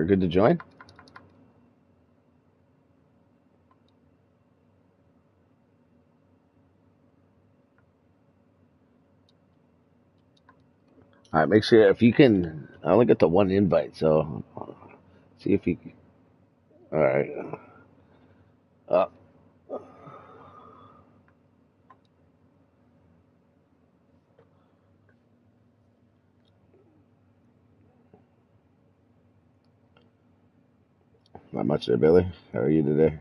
We're good to join? All right, make sure if you can. I only got the one invite, so see if you. All right. Uh, Not much there, Billy. How are you today?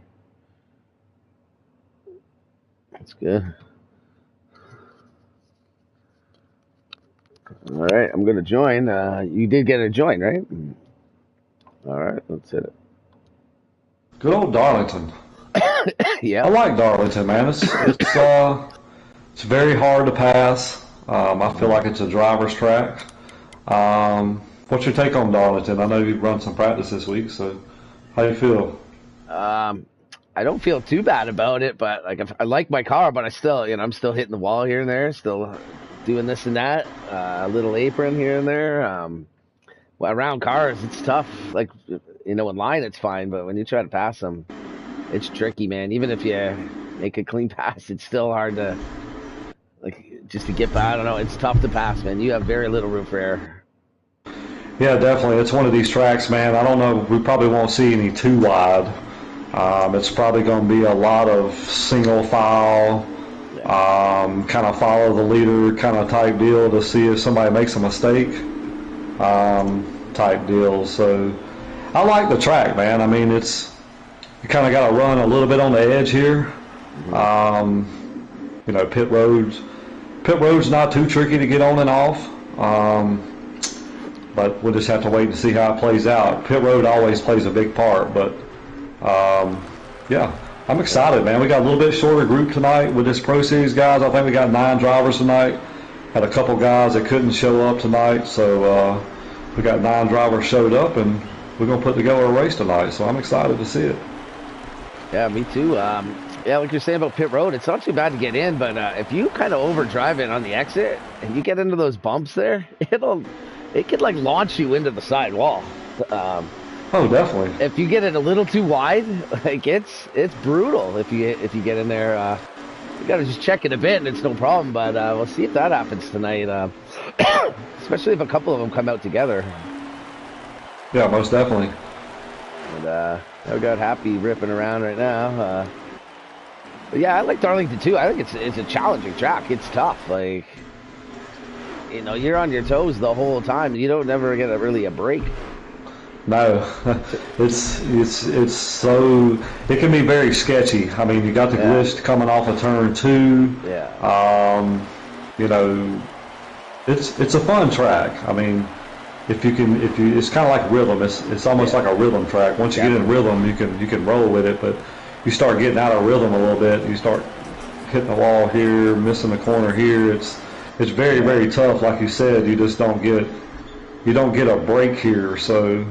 That's good. All right, I'm gonna join. You did get a join, right? All right, let's hit it. Good old Darlington. I Yeah. like Darlington, man. It's very hard to pass. I feel like it's a driver's track. What's your take on Darlington? I know you've run some practice this week, so how do you feel? Um, I don't feel too bad about it, but like I like my car, but I still, I'm still hitting the wall here and there, still doing this and that, a little apron here and there. Well, around cars, it's tough. Like in line, it's fine, but when you try to pass them, it's tricky, man. Even if you make a clean pass, it's still hard to just to get by. I don't know. It's tough to pass, man. You have very little room for error. Yeah, definitely. It's one of these tracks, man. I don't know. We probably won't see any too wide. It's probably going to be a lot of single file, kind of follow the leader kind of type deal to see if somebody makes a mistake type deal. So I like the track, man. I mean, you kind of got to run a little bit on the edge here. Pit road's not too tricky to get on and off. But we'll just have to wait and see how it plays out. Pit road always plays a big part, but yeah, I'm excited, man. We got a little bit shorter group tonight with this Pro Series guys. I think we got 9 drivers tonight. Had a couple guys that couldn't show up tonight, so we got 9 drivers showed up, and we're gonna put together a race tonight. So I'm excited to see it. Yeah, me too. Yeah, like you're saying about pit road, it's not too bad to get in, but if you kind of overdrive it on the exit and you get into those bumps there, it could like launch you into the side wall. Oh, definitely. If you get it a little too wide, like it's brutal. If you get in there, you gotta just check it a bit, and it's no problem. But we'll see if that happens tonight. Especially if a couple of them come out together. Yeah, most definitely. And I got Happy ripping around right now. But yeah, I like Darlington too. I think it's a challenging track. It's tough. Like you're on your toes the whole time. You don't never get really a break. No, it's so it can be very sketchy. I mean, you got the glitch coming off of turn 2. Yeah. It's a fun track. I mean, if you, it's kind of like rhythm. It's almost like a rhythm track. Once you get in rhythm, you can roll with it. But you start getting out of rhythm a little bit. You start hitting the wall here, missing the corner here. It's very, very tough. Like you said, you just don't get a break here. So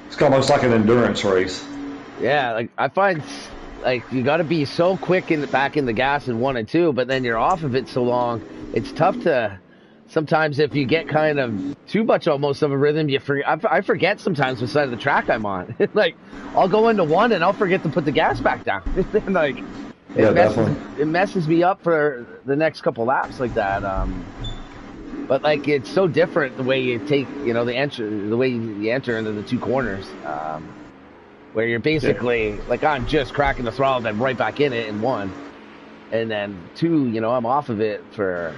it's almost like an endurance race. Yeah, like I find like you got to be so quick back in the gas in 1 and 2, but then you're off of it so long. It's tough to. Sometimes if you get kind of too much almost of a rhythm, you forget. I forget sometimes what side of the track I'm on. Like I'll go into 1 and I'll forget to put the gas back down. Like it messes me up for the next couple laps like that. But like it's so different the way you take the way you enter into the 2 corners, where you're basically like I'm just cracking the throttle, then right back in it in 1, and then 2. I'm off of it for.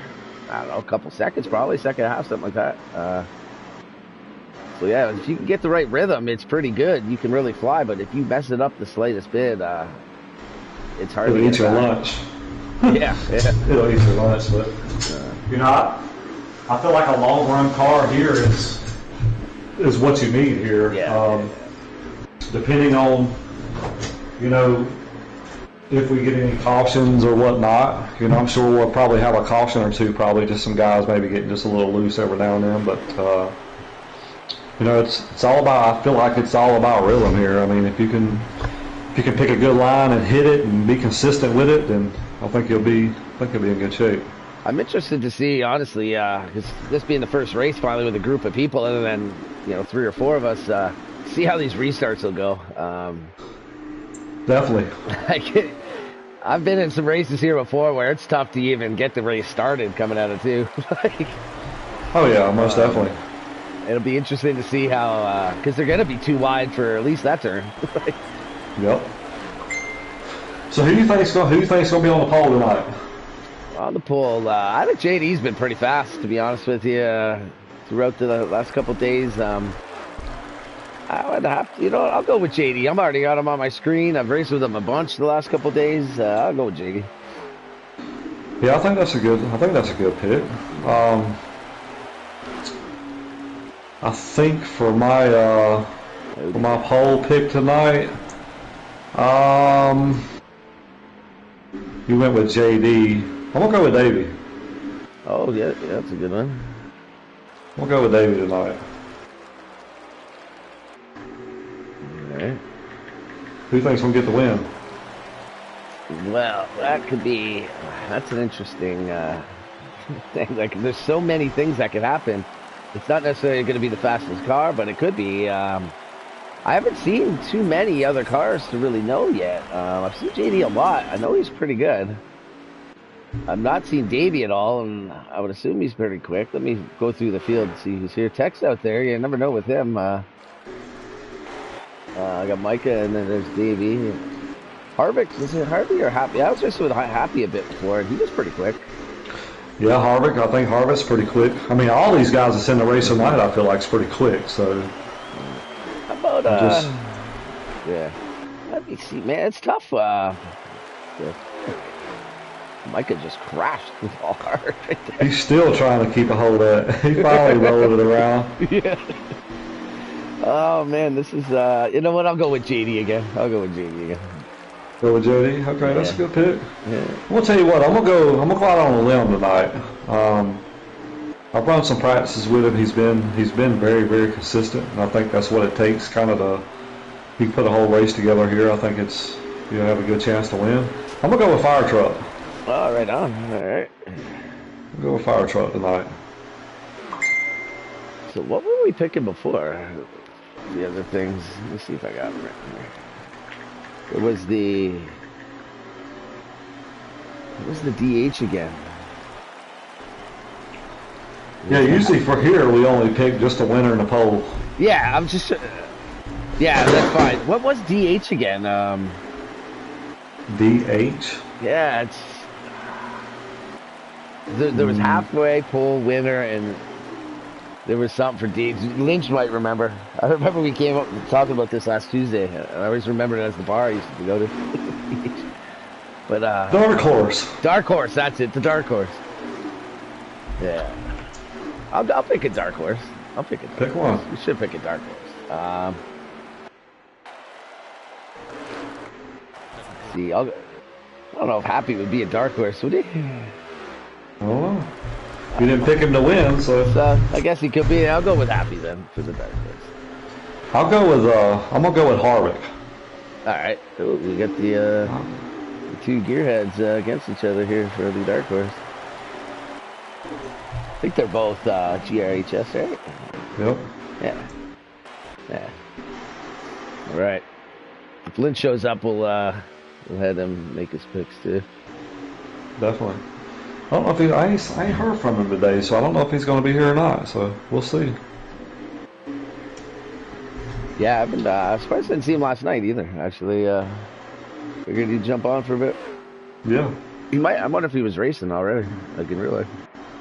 I don't know, a couple seconds, probably second half, something like that. So yeah, if you can get the right rhythm, it's pretty good. You can really fly, but if you mess it up the slightest bit, it's hard to eat your lunch. Yeah. It'll eat your lunch, but I feel like a long run car here is what you need here. Depending on if we get any cautions or whatnot, I'm sure we'll probably have a caution or 2, probably just some guys maybe getting just a little loose every now and then, but it's all about. I feel like it's all about rhythm here. I mean, if you can pick a good line and hit it and be consistent with it, then I think you'll be in good shape. I'm interested to see, honestly, because this being the first race finally with a group of people, other than 3 or 4 of us, see how these restarts will go. Definitely. I've been in some races here before where it's tough to even get the race started coming out of 2. Oh yeah, most definitely. It'll be interesting to see how, because they're going to be too wide for at least that turn. Yep. So who do you think's going to be on the pole tonight? On the pole, I think JD's been pretty fast, to be honest with you, throughout the last couple of days. I would have to, I'll go with JD. I'm already got him on my screen. I've raced with him a bunch the last couple of days. I'll go with JD. Yeah, I think that's a good pick. I think for my pole pick tonight, you went with JD. I'm gonna go with Davey. Oh yeah, that's a good one. We'll go with Davey tonight. All right. Who thinks we'll get the win? Well, that's an interesting thing. Like, there's so many things that could happen. It's not necessarily going to be the fastest car, but it could be. I haven't seen too many other cars to really know yet. I've seen JD a lot. I know he's pretty good. I've not seen Davey at all, and I would assume he's pretty quick. Let me go through the field and see who's here. Tech's out there. You never know with him. I got Micah, and then there's Davey. Harvick, is it Harvey or Happy? I was just with Happy a bit before, and he was pretty quick. Yeah, Harvick. I think Harvick's pretty quick. I mean, all these guys that's in the race tonight, I feel like, is pretty quick. So, how about yeah? Let me see, man. It's tough. Micah just crashed the ball hard right there. He's still trying to keep a hold of it. He finally rolled it around. Yeah. Oh man, this is. You know what? I'll go with JD again. Go with JD. Okay, that's a good pick. Yeah. I'm gonna tell you what. I'm gonna go out on a limb tonight. I've run some practices with him. He's been very, very consistent, and I think that's what it takes. Kind of he put a whole race together here. I think you have a good chance to win. I'm gonna go with Fire Truck. Oh, right on. All right. I'll go with Fire Truck tonight. So what were we picking before? The other things. Let me see if I got them right here. It was the DH again. Yeah, usually for here we only pick just a winner in the pole. Yeah, I'm just. Yeah, that's fine. What was DH again? DH. Yeah, it's. There was halfway, pole, winner, and there was something for DH. Lynch might remember. I remember we came up and talked about this last Tuesday. I always remembered it as the bar I used to go to. But Dark Horse. Dark Horse, that's it. The Dark Horse. Yeah. I'll pick a Dark Horse. I'll pick a Dark Pick Horse. one. We should pick a Dark Horse. See, I don't know if Happy would be a Dark Horse, would he? I don't know. You didn't pick him to win, so I guess he could be. I'll go with Happy then for the Dark Horse. I'm gonna go with Harvick. All right. Ooh, we got the two gearheads against each other here for the Dark Horse. I think they're both GRHS, right? Yep. Yeah. All right. If Lynn shows up, we'll have him make his picks too. Definitely. I don't know if I ain't heard from him today, so I don't know if he's going to be here or not. So we'll see. Yeah, I've been surprised I didn't see him last night either. Actually, figured he'd jump on for a bit. Yeah. He might. I wonder if he was racing already. Like in real life.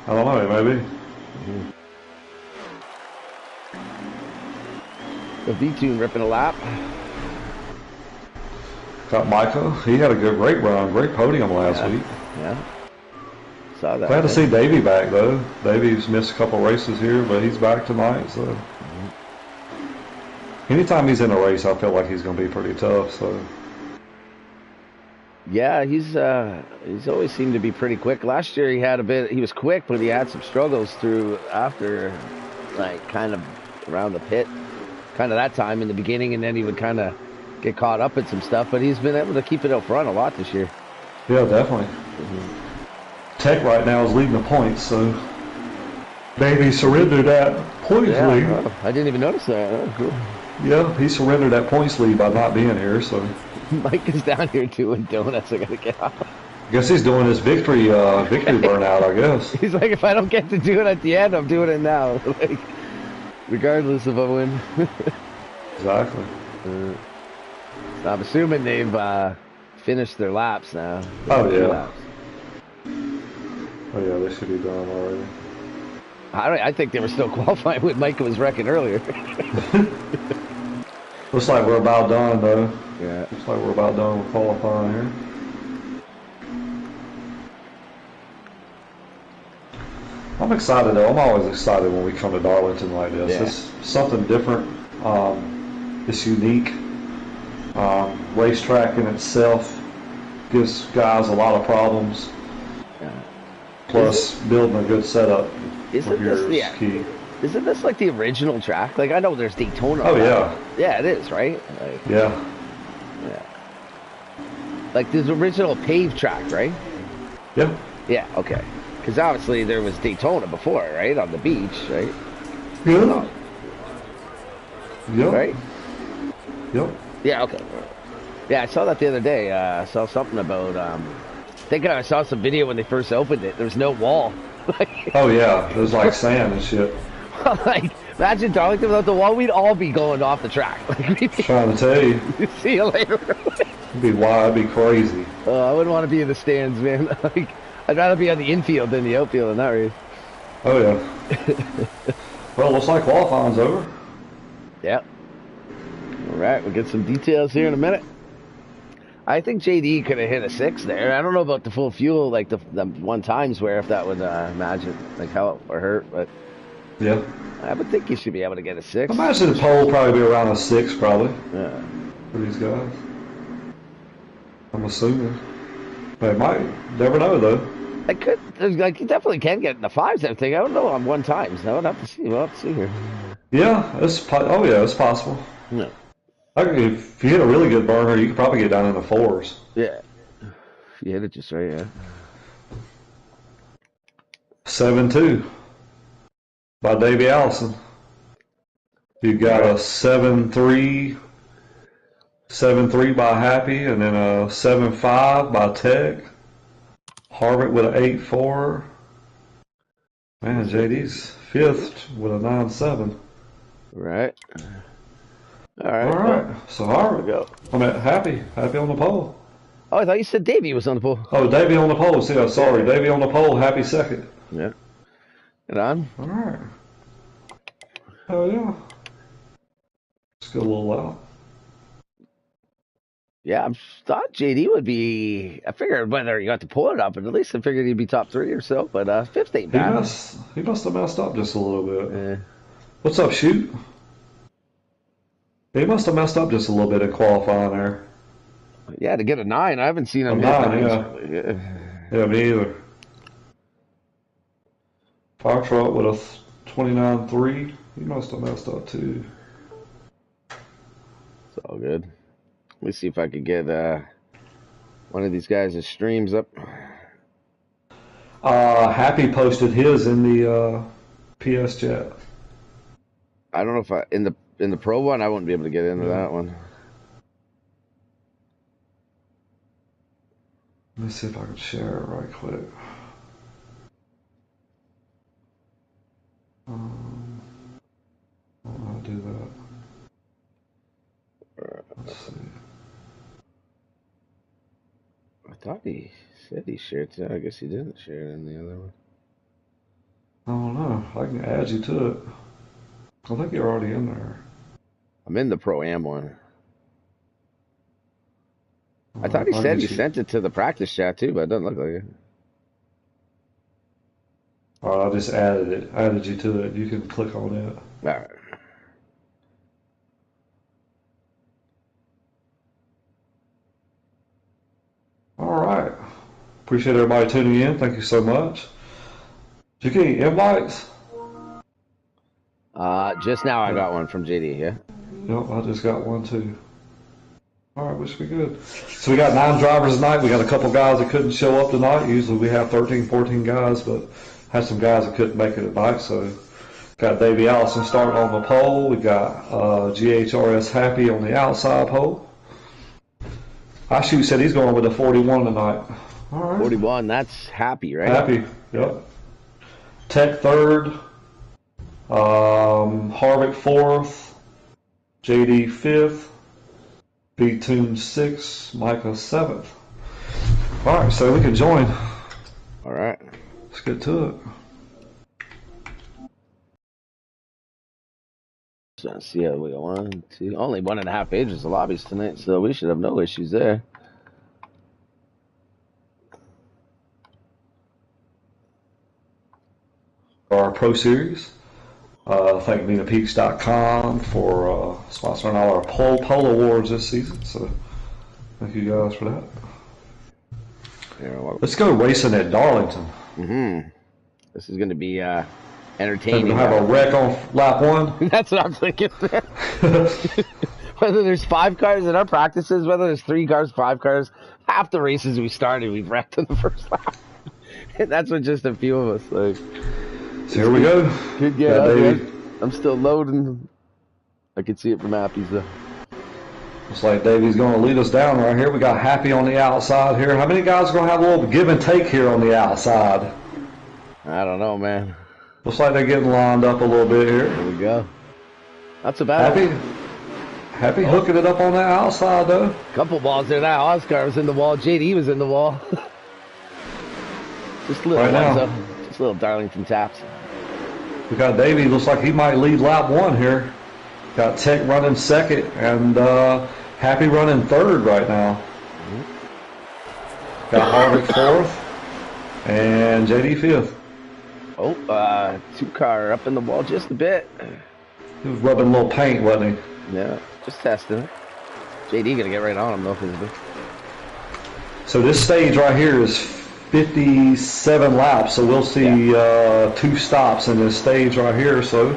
I don't know. Maybe. Mm-hmm. The V-Tune ripping a lap. Got Micah. He had a great run, great podium last week. Yeah. Saw that. Glad to see Davey back though. Davey's missed a couple races here, but he's back tonight. So anytime he's in a race, I feel like he's going to be pretty tough. So yeah, he's always seemed to be pretty quick. Last year he was quick, but he had some struggles through after, like kind of around the pit, kind of that time in the beginning, and then he would kind of get caught up in some stuff. But he's been able to keep it out front a lot this year. yeah, definitely. Tech right now is leading the points, so maybe surrendered that points lead. Oh, I didn't even notice that. Oh, cool. Yeah, he surrendered that points lead by not being here, so. Mike is down here doing donuts. I gotta get off. I guess he's doing his victory burnout, I guess. He's like, if I don't get to do it at the end, I'm doing it now. Like, regardless if I win. Exactly. So I'm assuming they've finished their laps now. Oh, yeah. Laps. Oh, yeah, they should be done already. I think they were still qualifying when Mike was wrecking earlier. Looks like we're about done, though. Yeah. Looks like we're about done with qualifying here. I'm excited, though. I'm always excited when we come to Darlington like this. Yeah. It's something different. It's unique. Racetrack in itself gives guys a lot of problems. Plus, building a good setup Isn't is key. Isn't this like the original track? Like, I know there's Daytona. Oh, yeah. Yeah, it is, right? Like, Yeah. Like, this original paved track, right? Yeah. Yeah, okay. Because obviously there was Daytona before, right? On the beach, right? Yeah. Yep. Right? Yep. Yeah, okay. Yeah, I saw that the other day. I saw something about, I think I saw some video when they first opened it. There was no wall. Oh, yeah. It was like sand and shit. Like, imagine Darlington without the wall. We'd all be going off the track. Like, Trying to tell you. See you later. It'd be wild. It'd be crazy. I wouldn't want to be in the stands, man. Like, I'd rather be on the infield than the outfield in that race. Oh, yeah. Well, looks like qualifying's over. Yep. All right, we'll get some details here in a minute. I think JD could have hit a 6 there. I don't know about the full fuel, like the one times where if that would imagine like help or hurt, but yeah, I would think you should be able to get a 6. I imagine the pole will probably be around a 6, probably. Yeah. For these guys, I'm assuming. They might. Never know though. I could, like, you definitely can get in the 5s. I think I don't know on one times. I would have to see. We'll have to see here. Yeah, it's possible. Yeah. If you hit a really good burner, you could probably get down in the 4s. Yeah. If you hit it just right, yeah. 7-2 by Davey Allison. You got a 7-3 by Happy, and then a 7-5 by Tech. Harvick with an 8-4. Man, JD's 5th with a 9-7. Right. All right. All right. So Harvick. Go. I'm at Happy on the pole. Oh, I thought you said Davey was on the pole. Oh, Davey on the pole. See, I'm sorry. Davey on the pole. Happy 2nd. Yeah. Get on. All right. Hell yeah. Let's go a little out. Yeah, I thought JD would be. I figured whether you got to pull it up, but at least I figured he'd be top 3 or so. But 5th ain't bad. He must have messed up just a little bit. Yeah. What's up, Shoot? He must have messed up just a little bit in qualifying there. Yeah, to get a 9, I haven't seen him hit 9, yeah. Yeah, me either. Fire truck with a 29.3. He must have messed up too. It's all good. Let me see if I could get one of these guys' streams up. Happy posted his in the PS chat. I don't know if in the pro one I wouldn't be able to get into that one. Let me see if I can share it right quick. I don't know how to do that. Let's see. I thought he said he shared it. I guess he didn't share it in the other one. I don't know. I can add you to it. I think you're already in there. I'm in the Pro-Am one. I thought he said he sent it to the practice chat too, but it doesn't look like it. All right, I just added you to it. You can click on it. All right. All right. Appreciate everybody tuning in. Thank you so much. Did you get any invites? Just now I got one from JD, yeah? Yep, I just got one too. All right, wish we good. So we got 9 drivers tonight. We got a couple guys that couldn't show up tonight. Usually we have 13, 14 guys, but had some guys that couldn't make it tonight. So got Davey Allison starting on the pole. We got GHRS Happy on the outside pole. Shoot said he's going with a 41 tonight. All right. 41, that's Happy, right? Happy, yep. Tech third. Harvick fourth. JD fifth. B-Tune 6th, Micah 7th. All right, so we can join. All right. Let's get to it. So let's see how we go. 1, 2, only 1.5 pages of lobbies tonight, so we should have no issues there. Our Pro Series. Thank MinaPeaks.com for sponsoring all our pole awards this season. So thank you guys for that. Yeah, let's go racing at Darlington. This is going to be entertaining. We're going to have a wreck on lap 1. That's what I'm thinking. Whether there's 5 cars in our practices, whether there's 3 cars, 5 cars, half the races we started, we've wrecked in the first lap. And that's with just a few of us. Like. So here we go. Good get up, man. I'm still loading. I can see it from Happy's though. Looks like Davey's going to lead us down right here. We got Happy on the outside here. How many guys are going to have a little give and take here on the outside? I don't know, man. Looks like they're getting lined up a little bit here. There we go. Not so bad. Happy hooking it up on the outside though. Couple balls there now. Oscar was in the wall. JD was in the wall. Just little ones, just little Darlington taps. We got Davey. Looks like he might lead lap 1 here. Got Tech running 2nd and Happy running 3rd right now. Got Harvick 4th and JD 5th. Oh, 2 car up in the wall just a bit. He was rubbing a little paint, wasn't he? Yeah, just testing it. JD gonna get right on him though. So this stage right here is 57 laps, so we'll see 2 stops in this stage right here. So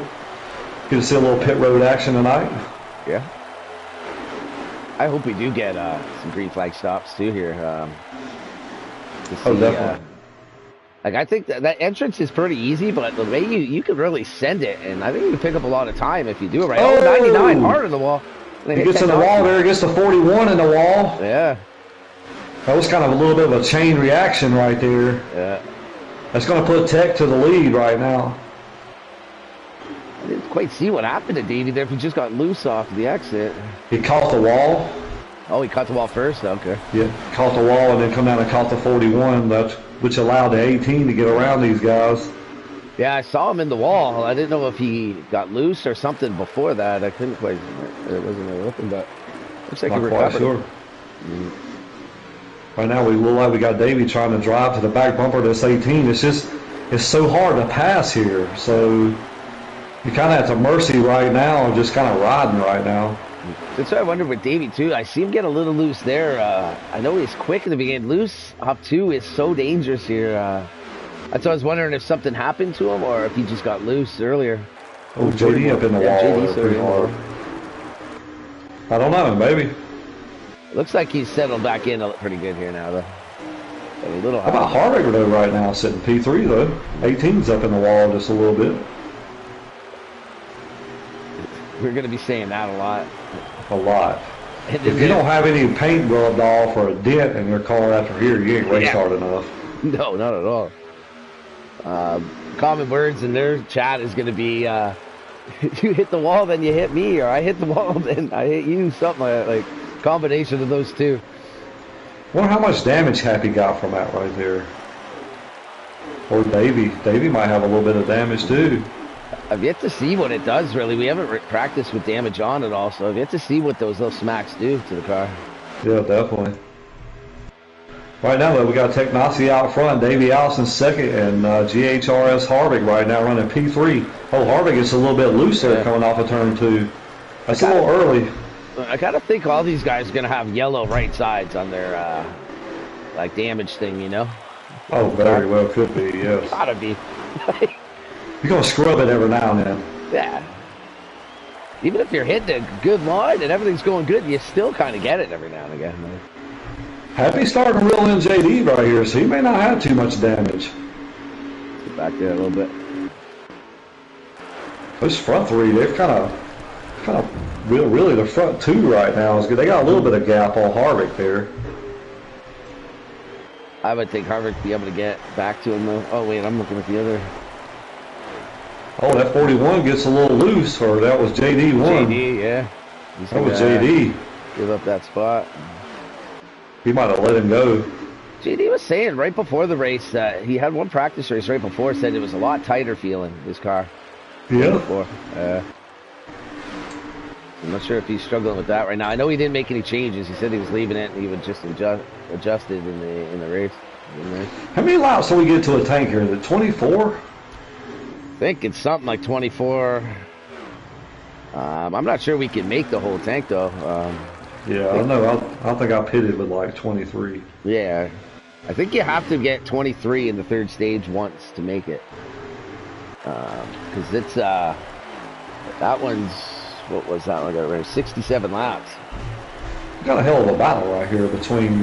get to see a little pit road action tonight. Yeah. I hope we do get some green flag stops too here. Definitely. Like I think that entrance is pretty easy, but the way you could really send it, and I think you can pick up a lot of time if you do it right. Oh, 99 hard in the wall. He gets in the wall there, gets the 41 in the wall. Yeah. That was kind of a little bit of a chain reaction right there. Yeah. That's going to put Tech to the lead right now. I didn't quite see what happened to Davey there if he just got loose off the exit. He caught the wall. Oh, he caught the wall first? Okay. Yeah, caught the wall and then come down and caught the 41, which allowed the 18 to get around these guys. Yeah, I saw him in the wall. I didn't know if he got loose or something before that. I couldn't quite, it wasn't really open, but looks like he recovered. Sure. Right now we look like we got Davey trying to drive to the back bumper of this 18. It's so hard to pass here. So you kind of at the mercy right now, just kind of riding right now. That's what I wondered with Davey too. I see him get a little loose there. I know he's quick in the beginning. Loose up 2 is so dangerous here. That's why I was wondering if something happened to him or if he just got loose earlier. Oh, JD up in the wall. JD's pretty hard. I don't know, maybe. Looks like he's settled back in pretty good here now, though. A little high. How about Harvick though right now, sitting P3 though? 18's up in the wall just a little bit. We're going to be saying that a lot. A lot. If you don't have any paint rubbed off or a dent in your car after here, you ain't race hard enough. No, not at all. Common words in their chat is going to be, you hit the wall, then you hit me, or I hit the wall, then I hit you, something like combination of those two. Wonder how much damage Happy got from that right there. Or Davey. Davey might have a little bit of damage too. I've yet to see what it does, really. We haven't practiced with damage on it all, so I've yet to see what those little smacks do to the car. Yeah, definitely. Right now, though, we got Technasi out front, Davey Allison 2nd, and GHRS Harvick right now running P3. Oh, Harvick gets a little bit loose there coming off of turn 2. That's a little early. I gotta think all these guys are gonna have yellow right sides on their like damage thing, you know? Oh, very well could be, yes. Gotta be. You're gonna scrub it every now and then. Yeah. Even if you're hitting a good line and everything's going good, you still kind of get it every now and again. Man. Happy's starting to reel in JD right here, so he may not have too much damage. Get back there a little bit. Those front three, they've kind of really the front two right now is good. They got a little bit of gap on Harvick there. I would think Harvick would be able to get back to him though. Oh wait, I'm looking at the other. Oh, that 41 gets a little loose, or that was JD one. JD, yeah. That was JD. Give up that spot. He might have let him go. JD was saying right before the race that he had one practice race right before, said it was a lot tighter feeling, his car. Yeah. Before. I'm not sure if he's struggling with that right now. I know he didn't make any changes. He said he was leaving it and he would just adjust it in the race. How many laps do we get to a tank here? Is it 24? I think it's something like 24. I'm not sure we can make the whole tank though. Yeah, I know. I think I pitted with like 23. Yeah, I think you have to get 23 in the third stage once to make it. Because it's that one's, what was that one? Got 67 laps. Got a hell of a battle right here between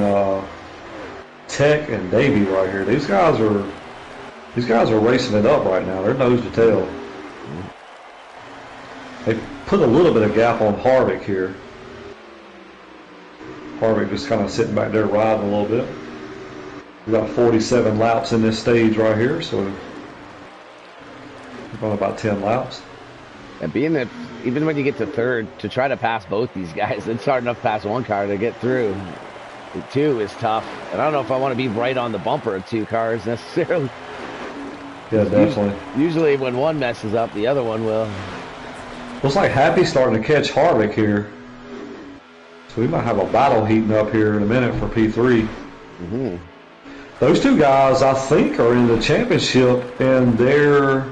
Tech and Davey right here. These guys are racing it up right now. They're nose to tail. They put a little bit of gap on Harvick here. Harvick just kind of sitting back there riding a little bit. We got 47 laps in this stage right here, so we're going about 10 laps. And being that even when you get to third, to try to pass both these guys, it's hard enough past one car to get through. The two is tough. And I don't know if I want to be right on the bumper of two cars necessarily. Yeah, definitely. Usually when one messes up, the other one will. Looks like Happy's starting to catch Harvick here. So we might have a battle heating up here in a minute for P3. Mm-hmm. Those two guys, I think, are in the championship in their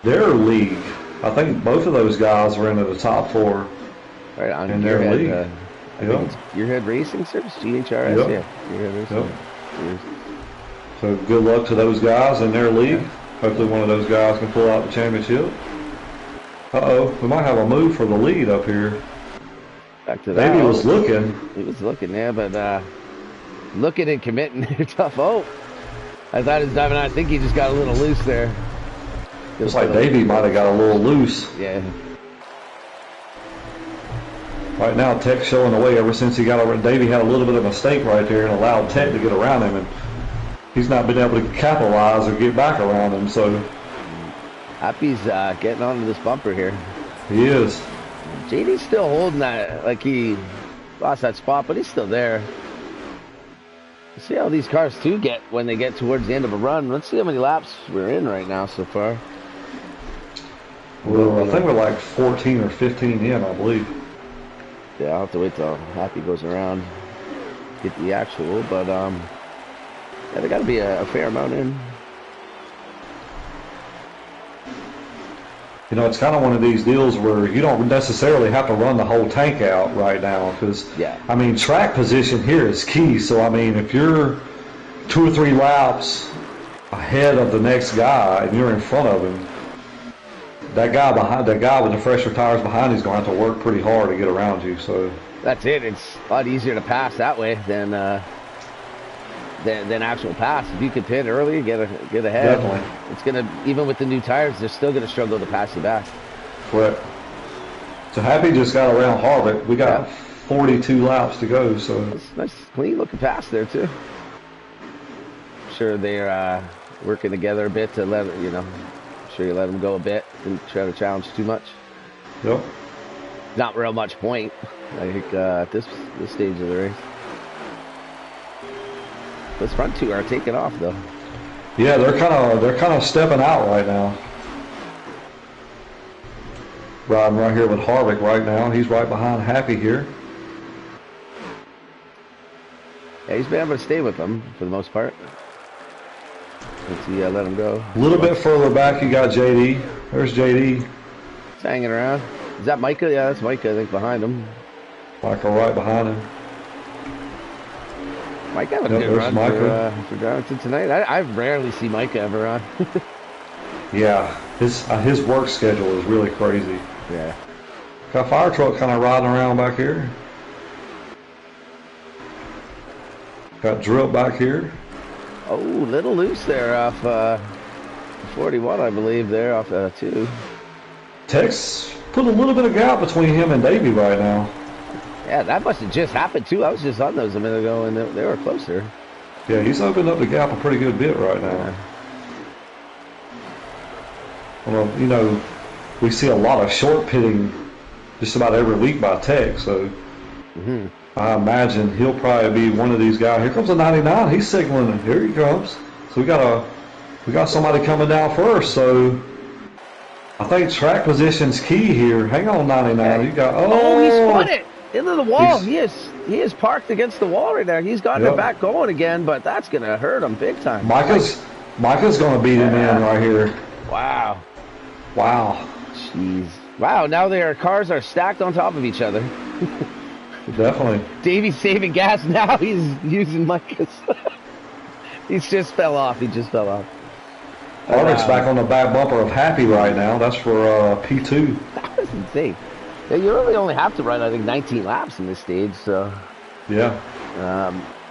league. I think both of those guys are into the top four right on in their league. I think it's Gearhead Racing Service, GHRS. Yep. Yeah, Gearhead Racing. Yep. So good luck to those guys in their league. Hopefully one of those guys can pull out the championship. Uh-oh, we might have a move for the lead up here. Back to that. Maybe he was looking. He was looking, yeah, but looking and committing, tough. Oh, I thought he was diving out. I think he just got a little loose there. Looks like Davey might have got a little loose. Yeah. Right now, Tech's showing the way ever since he got over. Davey had a little bit of a mistake right there and allowed Tech to get around him, and he's not been able to capitalize or get back around him. So Happy's getting onto this bumper here. He is. JD's still holding that, like he lost that spot, but he's still there. Let's see how these cars too get when they get towards the end of a run. Let's see how many laps we're in right now so far. Well, I think we're like 14 or 15 in, I believe. Yeah, I'll have to wait till Happy goes around, get the actual, but yeah, there got to be a fair amount in. You know, it's kind of one of these deals where you don't necessarily have to run the whole tank out right now because, yeah. I mean, track position here is key. So, I mean, if you're 2 or 3 laps ahead of the next guy and you're in front of him, that guy with the fresher tires behind you is going to have to work pretty hard to get around you. So that's it. It's a lot easier to pass that way than actual pass. If you can pit early, get ahead. Definitely. It's gonna, even with the new tires, they're still gonna struggle to pass you back. Correct. So Happy just got around Harvick. We got 42 laps to go. So it's nice, clean looking pass there too. I'm sure they're working together a bit to let you know. I'm sure you let them go a bit and try to challenge too much. Yep. Not real much point. I think at this stage of the race. Those front two are taking off though. Yeah, they're kind of stepping out right now. Riding right here with Harvick right now. He's right behind Happy here. Yeah, he's been able to stay with them for the most part. Let's see, let him go. A little bit further back, you got JD. There's JD. He's hanging around. Is that Micah? Yeah, that's Micah, I think, behind him. Michael right behind him. Micah had a good run for Darlington tonight. I rarely see Micah ever on. Yeah, his work schedule is really crazy. Yeah. Got a fire truck kind of riding around back here. Got drilled back here. Oh, little loose there off 41, I believe, there off 2. Tex put a little bit of gap between him and Davey right now. Yeah, that must have just happened, too. I was just on those a minute ago, and they were closer. Yeah, he's opened up the gap a pretty good bit right now. Yeah. Well, you know, we see a lot of short pitting just about every week by Tex, so I imagine he'll probably be one of these guys. Here comes a 99. He's signaling. Here he comes. So we got somebody coming down first. So I think track position's key here. Hang on, 99. You got he spun it into the wall. He is parked against the wall right now. He's got it back going again, but that's gonna hurt him big time. Micah's gonna beat him in right here. Wow. Jeez. Wow. Now their cars are stacked on top of each other. Definitely. Davey's saving gas now. He's using Micah's. He just fell off. Harvick's back on the back bumper of Happy right now. That's for P2. That was insane. Yeah, you really only have to run, I think, 19 laps in this stage. So yeah.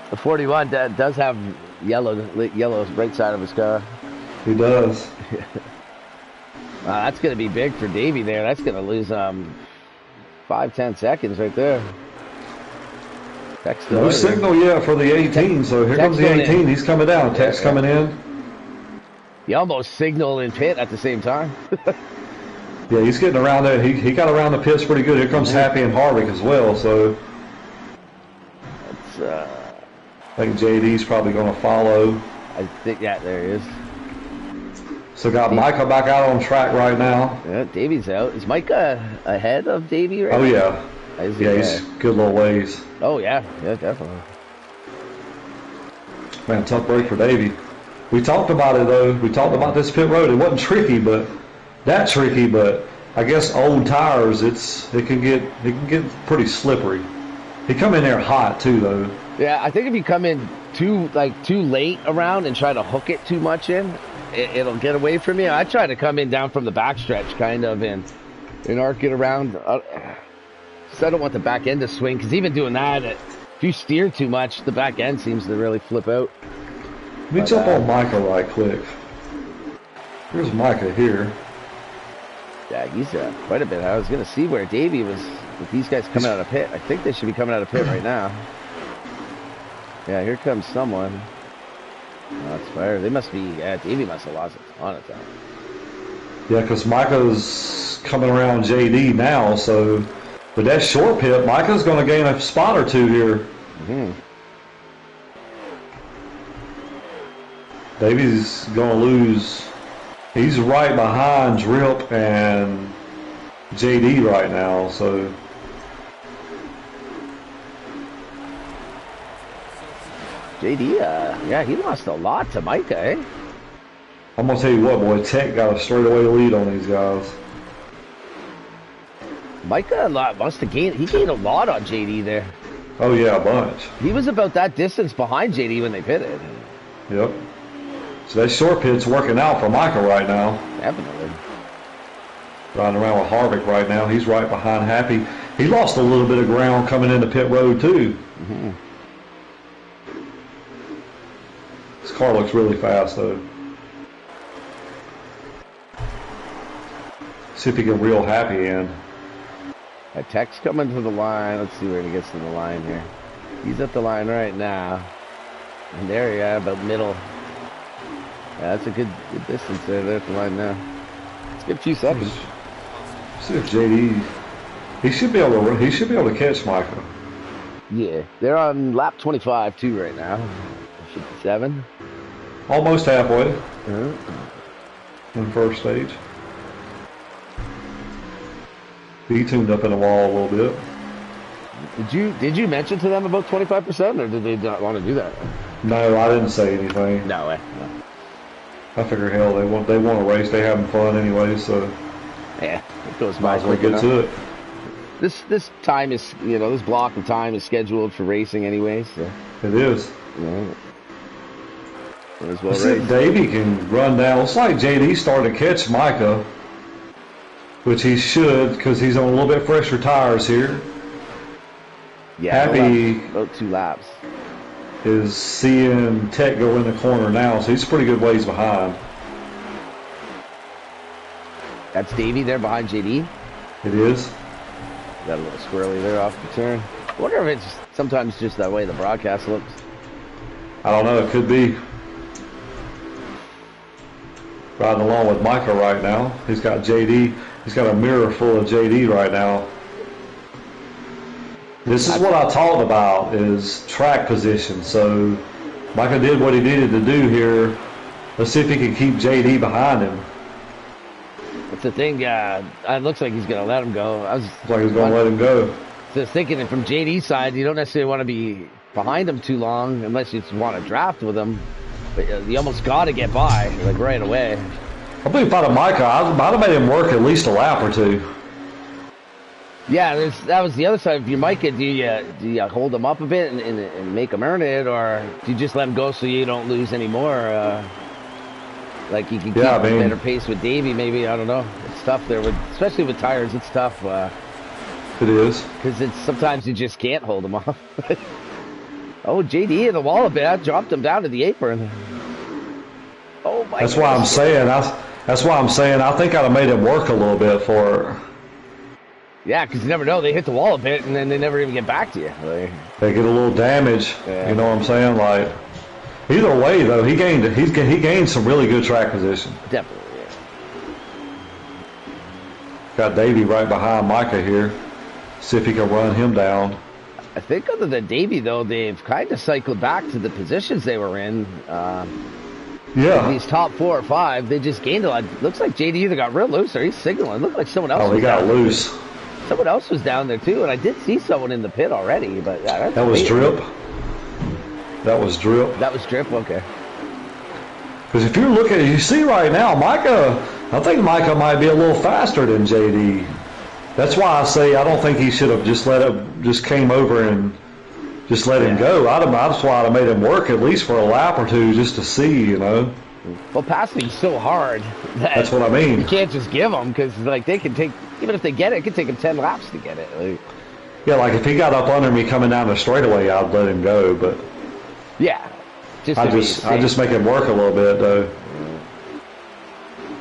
The 41 does have yellow right side of his car. He does. That's going to be big for Davey there. That's going to lose 5-10 seconds right there. No signal yet for the 18, so here comes the 18. He's coming down. Tex coming in. He almost signaled in pit at the same time. Yeah, he's getting around there. He got around the pits pretty good. Here comes Happy and Harvick as well, so that's, I think JD's probably going to follow. I think, yeah, there he is. So got Micah back out on track right now. Yeah, Davey's out. Is Micah ahead of Davey right now? Yeah. He's good little ways. Oh, yeah, definitely. Man, tough break for Davey. We talked about it, though. We talked about this pit road. It wasn't tricky, but I guess old tires, it can get pretty slippery. He come in there hot, too, though. Yeah, I think if you come in too late around and try to hook it too much in, it'll get away from you. I try to come in down from the backstretch, kind of, and arc it around. So I don't want the back end to swing, because even doing that, if you steer too much, the back end seems to really flip out. Let me jump on Micah right quick. Here's Micah here. Yeah, he's quite a bit. I was going to see where Davey was with these guys coming out of pit. I think they should be coming out of pit right now. Yeah, here comes someone. Oh, that's fire. They must be, Davey must have lost a ton of time. Yeah, because Micah's coming around JD now, so with that short pit, Micah's going to gain a spot or two here. Davey's going to lose. He's right behind Drip and JD right now, so. JD, yeah, he lost a lot to Micah, eh? I'm going to tell you what, boy, Tech got a straightaway lead on these guys. Micah must have gained a lot on JD there. Oh, yeah, a bunch. He was about that distance behind JD when they pitted. Yep. So that short pit's working out for Micah right now. Definitely. Riding around with Harvick right now. He's right behind Happy. He lost a little bit of ground coming into pit road, too. This car looks really fast, though. See if he can reel Happy in. That Tech's coming to the line. Let's see where he gets to the line here. He's at the line right now. And there he is, about middle. Yeah, that's a good distance there. They're at the line now. Let's give a few seconds. See if JD. He should be able to catch Micah. Yeah, they're on lap 25 too right now. 57. Almost halfway. In first stage. He tuned up in the wall a little bit. Did you mention to them about 25%, or did they not want to do that? No, I didn't say anything. No way. No. I figure, hell, they want to race. They having fun anyway, so yeah, it goes might as well get to it. This time is, this block of time is scheduled for racing anyway, so it is. As well. See if Davey can run down. Looks like JD started to catch Micah. which he should because he's on a little bit fresher tires here. Yeah, Happy about 2 laps. is seeing Tech go in the corner now, so he's a pretty good ways behind. That's Davey there behind JD. It is. Got a little squirrely there off the turn. I wonder if it's sometimes just that way the broadcast looks. I don't know, it could be. Riding along with Micah right now. He's got JD. He's got a mirror full of JD right now. This is what I talked about, is track position. So Micah did what he needed to do here. Let's see if he can keep JD behind him. That's the thing. It looks like he's going to let him go. Looks like he's going to let him go. Just thinking that from JD's side, you don't necessarily want to be behind him too long unless you just want to draft with him. But you almost got to get by, like, right away. I believe if I'd have Micah, I might have made him work at least a lap or two. Yeah, that was the other side. If you're Micah, do you hold him up a bit and make him earn it, or do you just let him go so you don't lose any more? Like you can keep a better pace with Davey, maybe. I don't know. It's tough there, especially with tires. It's tough. It is. Because sometimes you just can't hold him off. Oh, JD in the wall a bit. I dropped him down to the apron. Oh my! That's why I'm saying. That's why I'm saying. I think I'd have made him work a little bit for it. Yeah, because you never know. They hit the wall a bit, and then they never even get back to you. They get a little damage. Yeah. You know what I'm saying? Like, either way, though, he gained some really good track position. Definitely. Yeah. Got Davey right behind Micah here. See if he can run him down. I think other than Davey, though, they've kind of cycled back to the positions they were in. Yeah. These top 4 or 5, they just gained a lot. Looks like JD either got real loose or he's signaling. It looked like someone else. Oh, he got loose. Someone else was down there too, and I did see someone in the pit already. But yeah, that was Drip. That was Drip. That was Drip. Okay. Because if you look at it, you see right now, I think Micah might be a little faster than JD. That's why I say I don't think he should have just came over and just let him go. That's why I'd have made him work at least for a lap or two just to see, you know. Well, passing's so hard. That's what I mean. You can't just give them because, like, they can take, even if they get it, it could take them 10 laps to get it. Like, yeah, like if he got up under me coming down the straightaway, I'd let him go. But yeah, I just make him work a little bit though.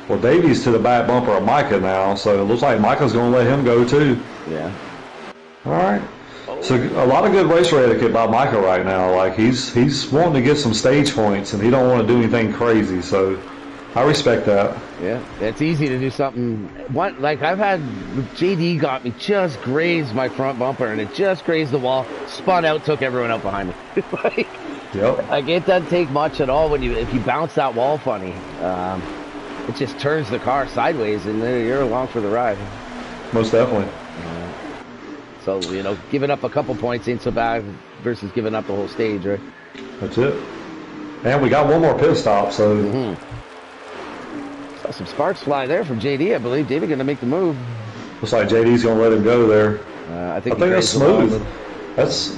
Well, Davey's to the back bumper of Micah now, so it looks like Micah's going to let him go too. Yeah. All right. So a lot of good racer etiquette by Micah right now. Like he's wanting to get some stage points, and he don't want to do anything crazy. So I respect that. Yeah, it's easy to do something. Like I've had JD got me, just grazed my front bumper, and it just grazed the wall, spun out, took everyone out behind me. Like it doesn't take much at all if you bounce that wall funny. It just turns the car sideways, and you're along for the ride. Most definitely. So, you know, giving up a couple points ain't so bad versus giving up the whole stage, right? That's it. And we got one more pit stop, so... Saw some sparks fly there from JD, I believe. David going to make the move. Looks like JD's going to let him go there. I think that's smooth. That's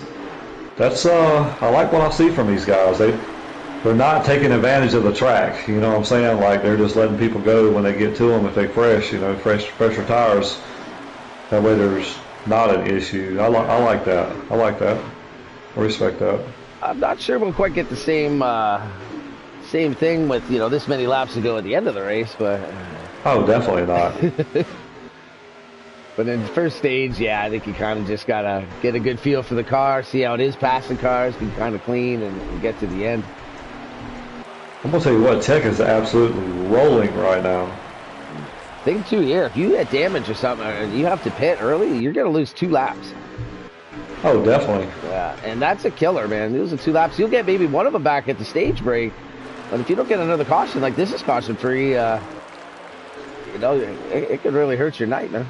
I like what I see from these guys. They're not taking advantage of the track. You know what I'm saying? Like, they're just letting people go when they get to them if they're fresh, you know, fresher tires. That way there's not an issue. I like that. I like that. I respect that. I'm not sure we'll quite get the same thing with, you know, this many laps to go at the end of the race, but... Oh, definitely not. But in the first stage, yeah, I think you kind of just got to get a good feel for the car, see how it is passing cars, be kind of clean, and get to the end. I'm going to tell you what, Tech is absolutely rolling right now. Thing too here, if you get damage or something, and you have to pit early, you're going to lose 2 laps. Oh, definitely. Yeah, and that's a killer, man. Losing 2 laps, you'll get maybe one of them back at the stage break. But if you don't get another caution, like this is caution-free, you know, it could really hurt your night, man.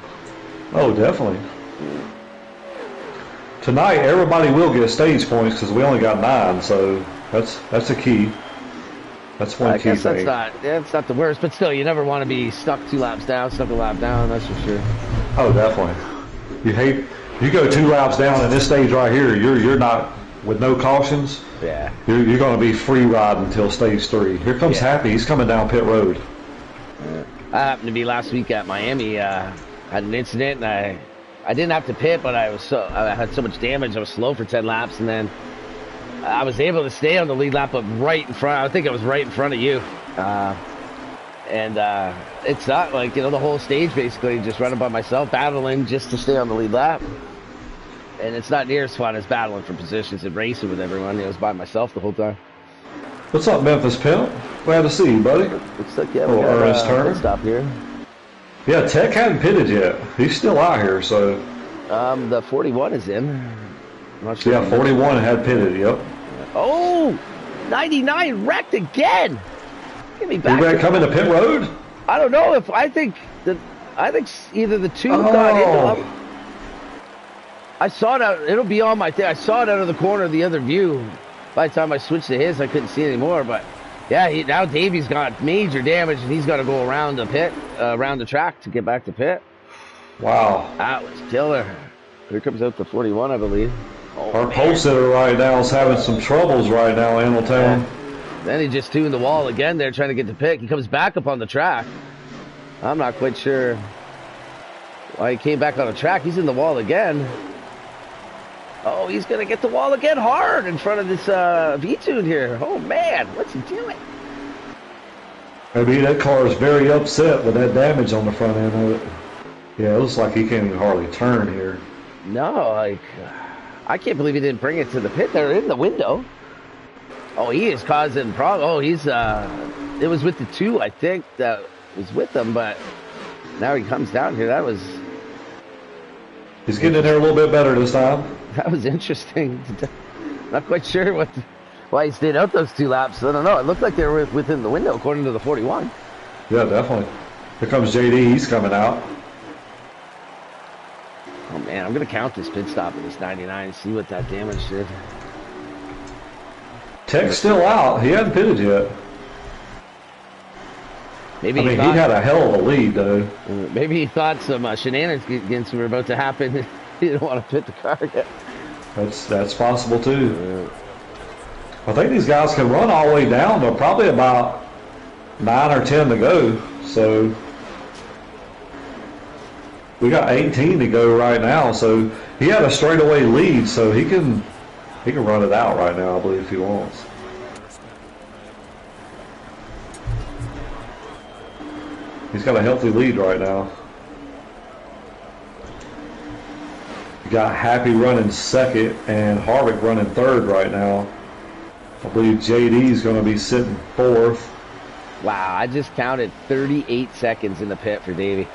Oh, definitely. Tonight, everybody will get stage points because we only got 9, so that's a key. That's one key thing. That's not the worst, but still, you never want to be stuck 2 laps down, stuck a lap down, that's for sure. Oh, definitely. You go 2 laps down in this stage right here, you're not, with no cautions, yeah. You're going to be free riding until stage 3. Here comes Happy, he's coming down pit road. I happened to be last week at Miami had an incident, and I didn't have to pit, but I had so much damage. I was slow for 10 laps, and then I was able to stay on the lead lap, but right in front. I think I was right in front of you. And it's not like, the whole stage basically just running by myself, battling just to stay on the lead lap. And it's not near as fun as battling for positions and racing with everyone. It was by myself the whole time. What's up, Memphis Pimp? Glad to see you, buddy. Looks like, yeah, we got a stop here. Yeah, Tech hadn't pitted yet. He's still out here, so. The 41 is in. I'm not sure. Yeah, 41 had pitted, yep. Oh, 99 wrecked again. Get me back. He come into pit road? I don't know if I think either the two got into him. I saw it out. It'll be on my thing. I saw it out of the corner of the other view. By the time I switched to his, I couldn't see anymore. But yeah, now Davey's got major damage, and he's got to go around the pit, around the track to get back to pit. Wow, that was killer. Here comes out the 41, I believe. Oh, our pole sitter right now is having some troubles right now, Hamilton. Then he just tuned the wall again there, trying to get to pit. He comes back up on the track. I'm not quite sure why he came back on the track. He's in the wall again. Oh, he's going to get the wall again hard in front of this V-tune here. Oh, man, what's he doing? Maybe that car is very upset with that damage on the front end of it. Yeah, it looks like he can't even hardly turn here. No, like, I can't believe he didn't bring it to the pit. They're in the window. Oh, he is causing problems. Oh, he's, it was with the two, I think, that was with them, but now he comes down here. That was... He's getting in there a little bit better this time. That was interesting. Not quite sure why he stayed out those 2 laps. I don't know. It looked like they were within the window, according to the 41. Yeah, definitely. Here comes JD. He's coming out. Oh, man. I'm going to count this pit stop in this 99 and see what that damage did. Tech's still out. He hadn't pitted yet. Maybe he had a hell of a lead, though. Maybe he thought some shenanigans were about to happen. He didn't want to pit the car yet. That's possible, too. I think these guys can run all the way down to probably about 9 or 10 to go. So we got 18 to go right now. So he had a straightaway lead, so he can run it out right now, I believe, if he wants. He's got a healthy lead right now. You got Happy running second and Harvick running third right now. I believe JD's going to be sitting fourth. Wow, I just counted 38 seconds in the pit for Davey.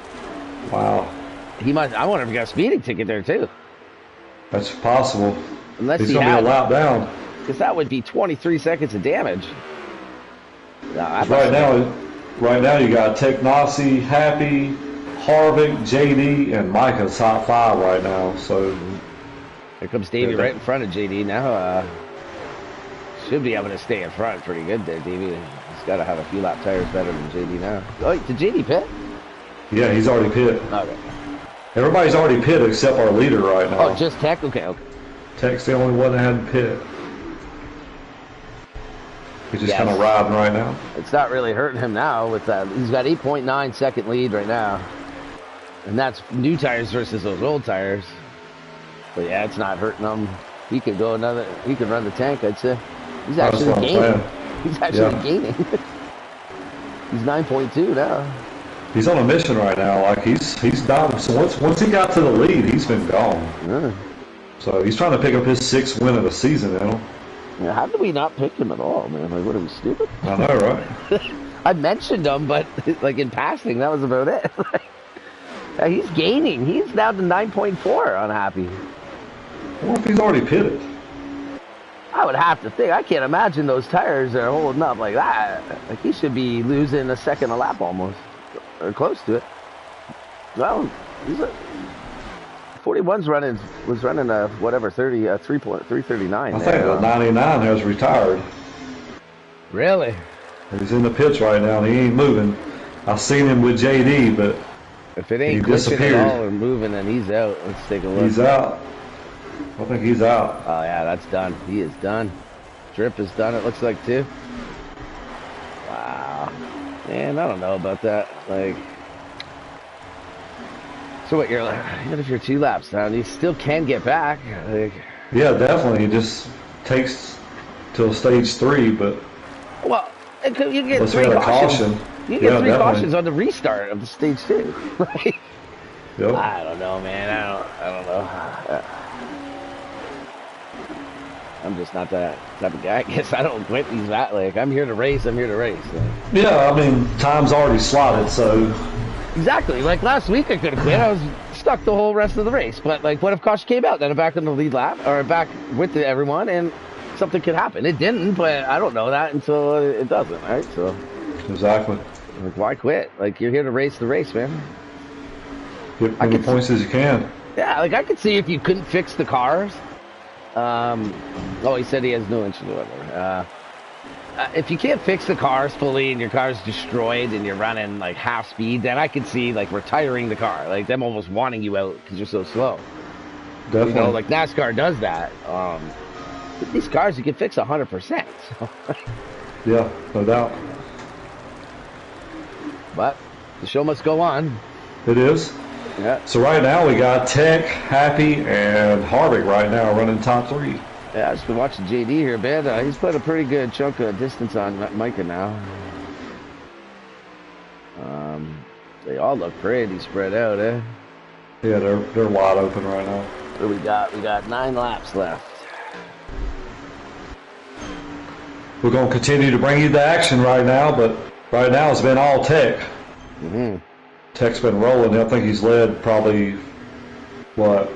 Wow. I wonder if he got a speeding ticket there too. That's possible. Unless he's going to be a lap down. Because that would be 23 seconds of damage. Right now you got Technasi, Happy, Harvick, JD, and Micah's top 5 right now. So here comes Davey right in front of JD now. Should be able to stay in front pretty good there, Davey. He's got to have a few lap tires better than JD now. Oh, did JD pit? Yeah, he's already pit. Okay. Everybody's already pit except our leader right now. Oh, just Tech? Okay. Tech's the only one that hadn't pit. He's just kind of riding right now. It's not really hurting him now with that. He's got 8.9 second lead right now. And that's new tires versus those old tires. But yeah, it's not hurting him. He could run the tank, I'd say. He's actually gaining. He's actually gaining. He's 9.2 now. He's on a mission right now. Like he's down. So once he got to the lead, he's been gone. Yeah. So he's trying to pick up his 6th win of the season now. Yeah, how did we not pick him at all, man? Like, what are we, stupid? I know, right? I mentioned him, but like in passing, that was about it. He's gaining. He's down to 9.4 on Happy. What if he's already pitted? I would have to think. I can't imagine those tires are holding up like that. Like, he should be losing a second a lap almost, or close to it. Well, he's 41's was running a whatever 3.339. I think the 99 has retired. Really? He's in the pits right now. And he ain't moving. I've seen him with JD, but if it ain't glitching at all or moving, then he's out. Let's take a look. He's out. I think he's out. Oh yeah, that's done. He is done. Drip is done. It looks like too. Wow. Man, I don't know about that. Like, So what, you're like, even if you're 2 laps down, you still can get back. Like, Yeah, definitely. It just takes till stage 3, but well, you get unless we 3 got a cautions. caution, You get yeah, 3 definitely. cautions on the restart of the stage 2, right? Yep. I don't know, man. I don't know. I'm just not that type of guy. I guess I don't quit these like I'm here to race. I'm here to race. So. Yeah, I mean, time's already slotted, so Exactly. Like last week, I could have quit. I was stuck the whole rest of the race. But like, what if caution came out? Then I'm back in the lead lap or back with everyone, and something could happen. It didn't, but I don't know that until it doesn't, right? So, exactly. like, why quit? Like, you're here to race the race, man. Get as many points as you can. Yeah, like I could see if you couldn't fix the cars. Oh, he said he has no interest in whatever. If you can't fix the cars fully and your car's destroyed and you're running like half speed, then I could see like retiring the car, like them almost wanting you out because you're so slow. Definitely. You know, like NASCAR does that. These cars you can fix 100%. So. Yeah, no doubt. But the show must go on. It is. Yeah. So right now we got Tech, Happy, and Harvick right now running top 3. Yeah, I've just been watching JD here, man. He's put a pretty good chunk of distance on Micah now. They all look pretty spread out, eh? Yeah, they're wide open right now. What we got? We got 9 laps left. We're going to continue to bring you the action right now, but right now it's been all Tech. Mm-hmm. Tech's been rolling. I think he's led probably, what,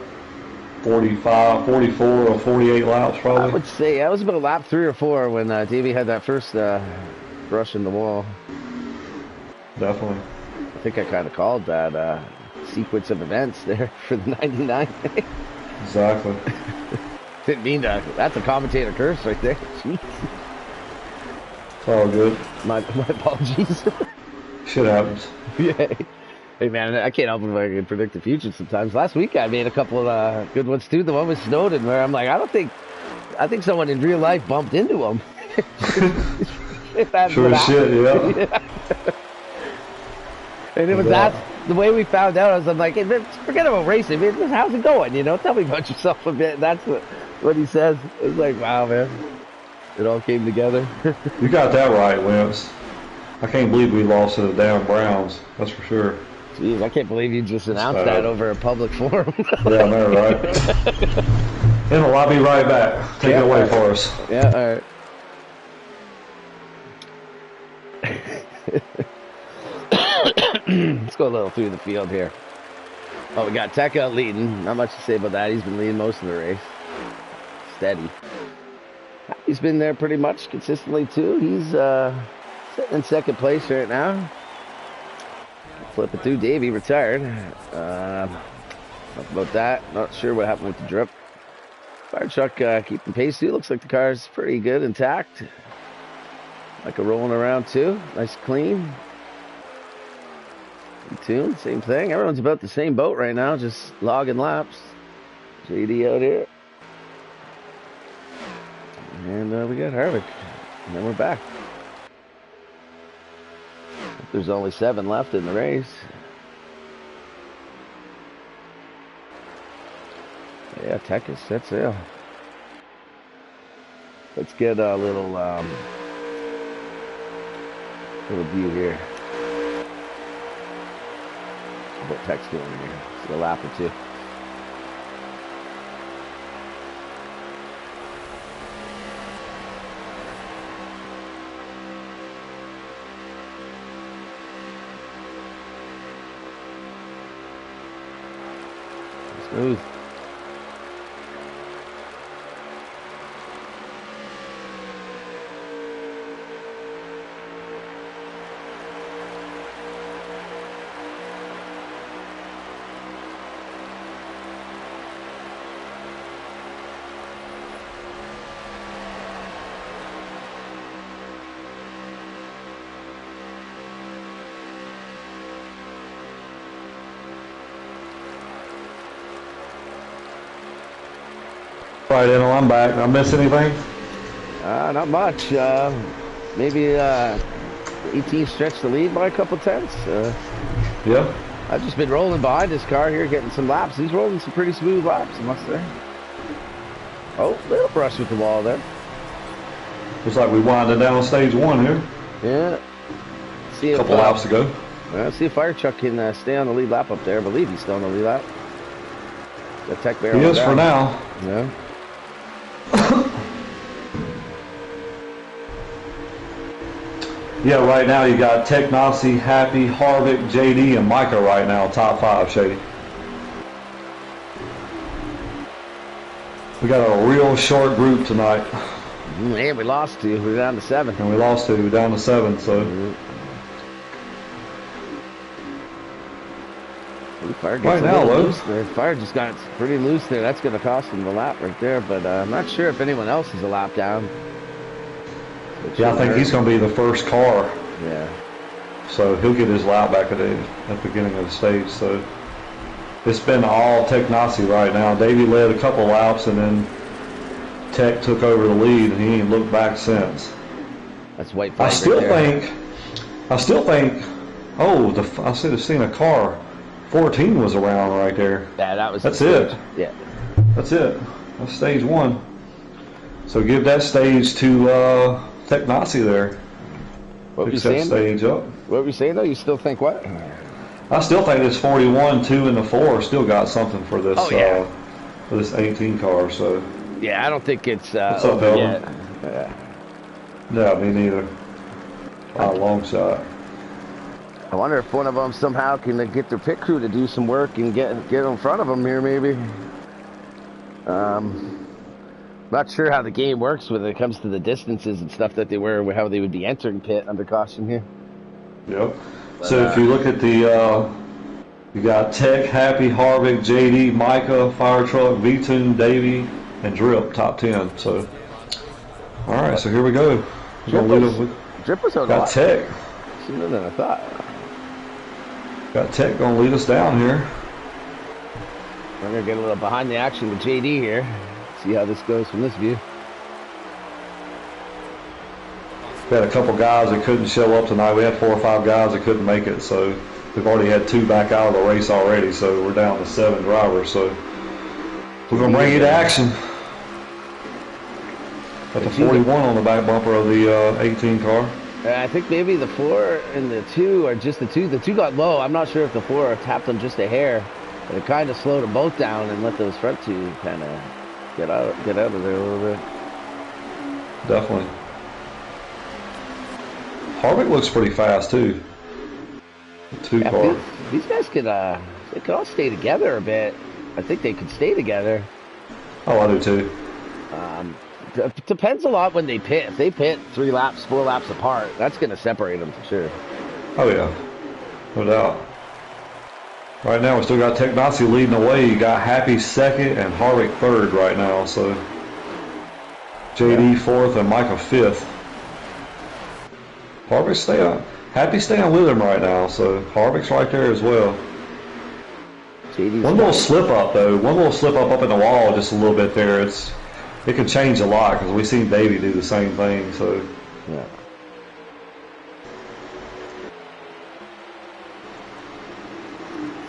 45, 44 or 48 laps probably? I would say that was about lap 3 or 4 when Davey had that first brush in the wall. Definitely. I think I kind of called that sequence of events there for the 99. Exactly. Didn't mean to. That's a commentator curse right there. Jeez. It's all good. My apologies. Shit happens. Yeah. Hey man, I can't help it if I can predict the future sometimes. Last week I made a couple of good ones too. The one with Snowden, where I'm like, I think someone in real life bumped into him. Sure as shit, yeah. And it was that the way we found out. I'm like, hey, man, forget about racing. Man, how's it going? You know, tell me about yourself a bit. And that's what he says. It's like, wow, man, it all came together. You got that right, Wentz. I can't believe we lost to the damn Browns. That's for sure. Jeez, I can't believe you just announced that over a public forum. Yeah, I know, right? Emil, I'll be right back. Take it away for us. Yeah, all right. Let's go a little through the field here. Oh, we got Tech out leading. Not much to say about that. He's been leading most of the race. Steady. He's been there pretty much consistently, too. He's sitting in second place right now. Flipping through. Davey retired. Talk about that. Not sure what happened with the drip. Fire truck keeping pace, too. Looks like the car's pretty good, intact. Like a rolling around, too. Nice clean. Tune, same thing. Everyone's about the same boat right now, just logging laps. JD out here. And we got Harvick. And then we're back. There's only 7 left in the race. Yeah, Tech is set sail. Let's get a little view here. What Tech's doing here. See a lap or 2. Smooth. All right, Emil, I'm back. Did I miss anything? Not much. Maybe 18 stretched the lead by a couple tenths. Yeah. I've just been rolling behind this car here, getting some laps. He's rolling some pretty smooth laps, I must say. Oh, little brush with the wall there. Looks like we winding down stage 1 here. Yeah. See a couple laps to go. See if Fire Truck can stay on the lead lap up there. I believe he's still on the lead lap. The tech barrel. He is for now. Yeah. Yeah, right now you got Tech Nazi, Happy, Harvick, JD, and Micah right now, top 5, Shady. We got a real short group tonight. And we lost 2. We're down to 7. And we lost 2. We're down to 7, so. Fire gets right now, though. Loose there. Fire just got pretty loose there. That's going to cost him the lap right there, but I'm not sure if anyone else is a lap down. Yeah, I think he's going to be the first car. Yeah. So he'll get his lap back at the beginning of the stage. So it's been all Tech Nazi right now. Davey led a couple laps, and then Tech took over the lead, and he ain't looked back since. That's white flag. I still think. Oh, I should have seen a car. 14 was around right there. Yeah, That's it. Yeah. That's it. That's stage 1. So give that stage to Tech Nazi there. What were you Fix that saying? stage up. What were you saying though? You still think what? I still think this 41, 2, and the 4 still got something for this. For this 18 car. So. Yeah, I don't think it's What's up, over yet. Yeah, me neither. Long shot. I wonder if one of them somehow can get their pit crew to do some work and get in front of them here, maybe. Not sure how the game works when it comes to the distances and stuff that they were, how they would be entering pit under caution here. Yep. But, so if you look at the, you got Tech, Happy, Harvick, JD, Micah, Fire Truck, V-Tune, Davey, and Drip, top 10. So, all right, so here we go. Drip was got Tech. Sooner than I thought. Got Tech going to lead us down here. We're going to get a little behind the action with JD here. See how this goes from this view. We had a couple guys that couldn't show up tonight. We had 4 or 5 guys that couldn't make it. So we've already had 2 back out of the race already. So we're down to 7 drivers. So we're going to bring you to action. Got the 41 on the back bumper of the 18 car. I think maybe the 4 and the 2 are just the 2. The 2 got low. I'm not sure if the 4 tapped them just a hair. But it kind of slowed them both down and let those front 2 kind of get out of there a little bit. Definitely. Harvick looks pretty fast too. The 2 car. These guys could they could all stay together a bit. I think they could stay together. Oh, I do too. It depends a lot when they pit. If they pit 3 laps, 4 laps apart, that's going to separate them for sure. Oh yeah, no doubt. Right now we still got Tech Nazi leading the way. You got Happy 2nd and Harvick 3rd right now. So JD 4th and Micah 5th. Harvick's staying. Happy's staying with him right now. So Harvick's right there as well. One little slip up though. One little slip up in the wall, just a little bit there. It can change a lot because we've seen Davey do the same thing. So yeah.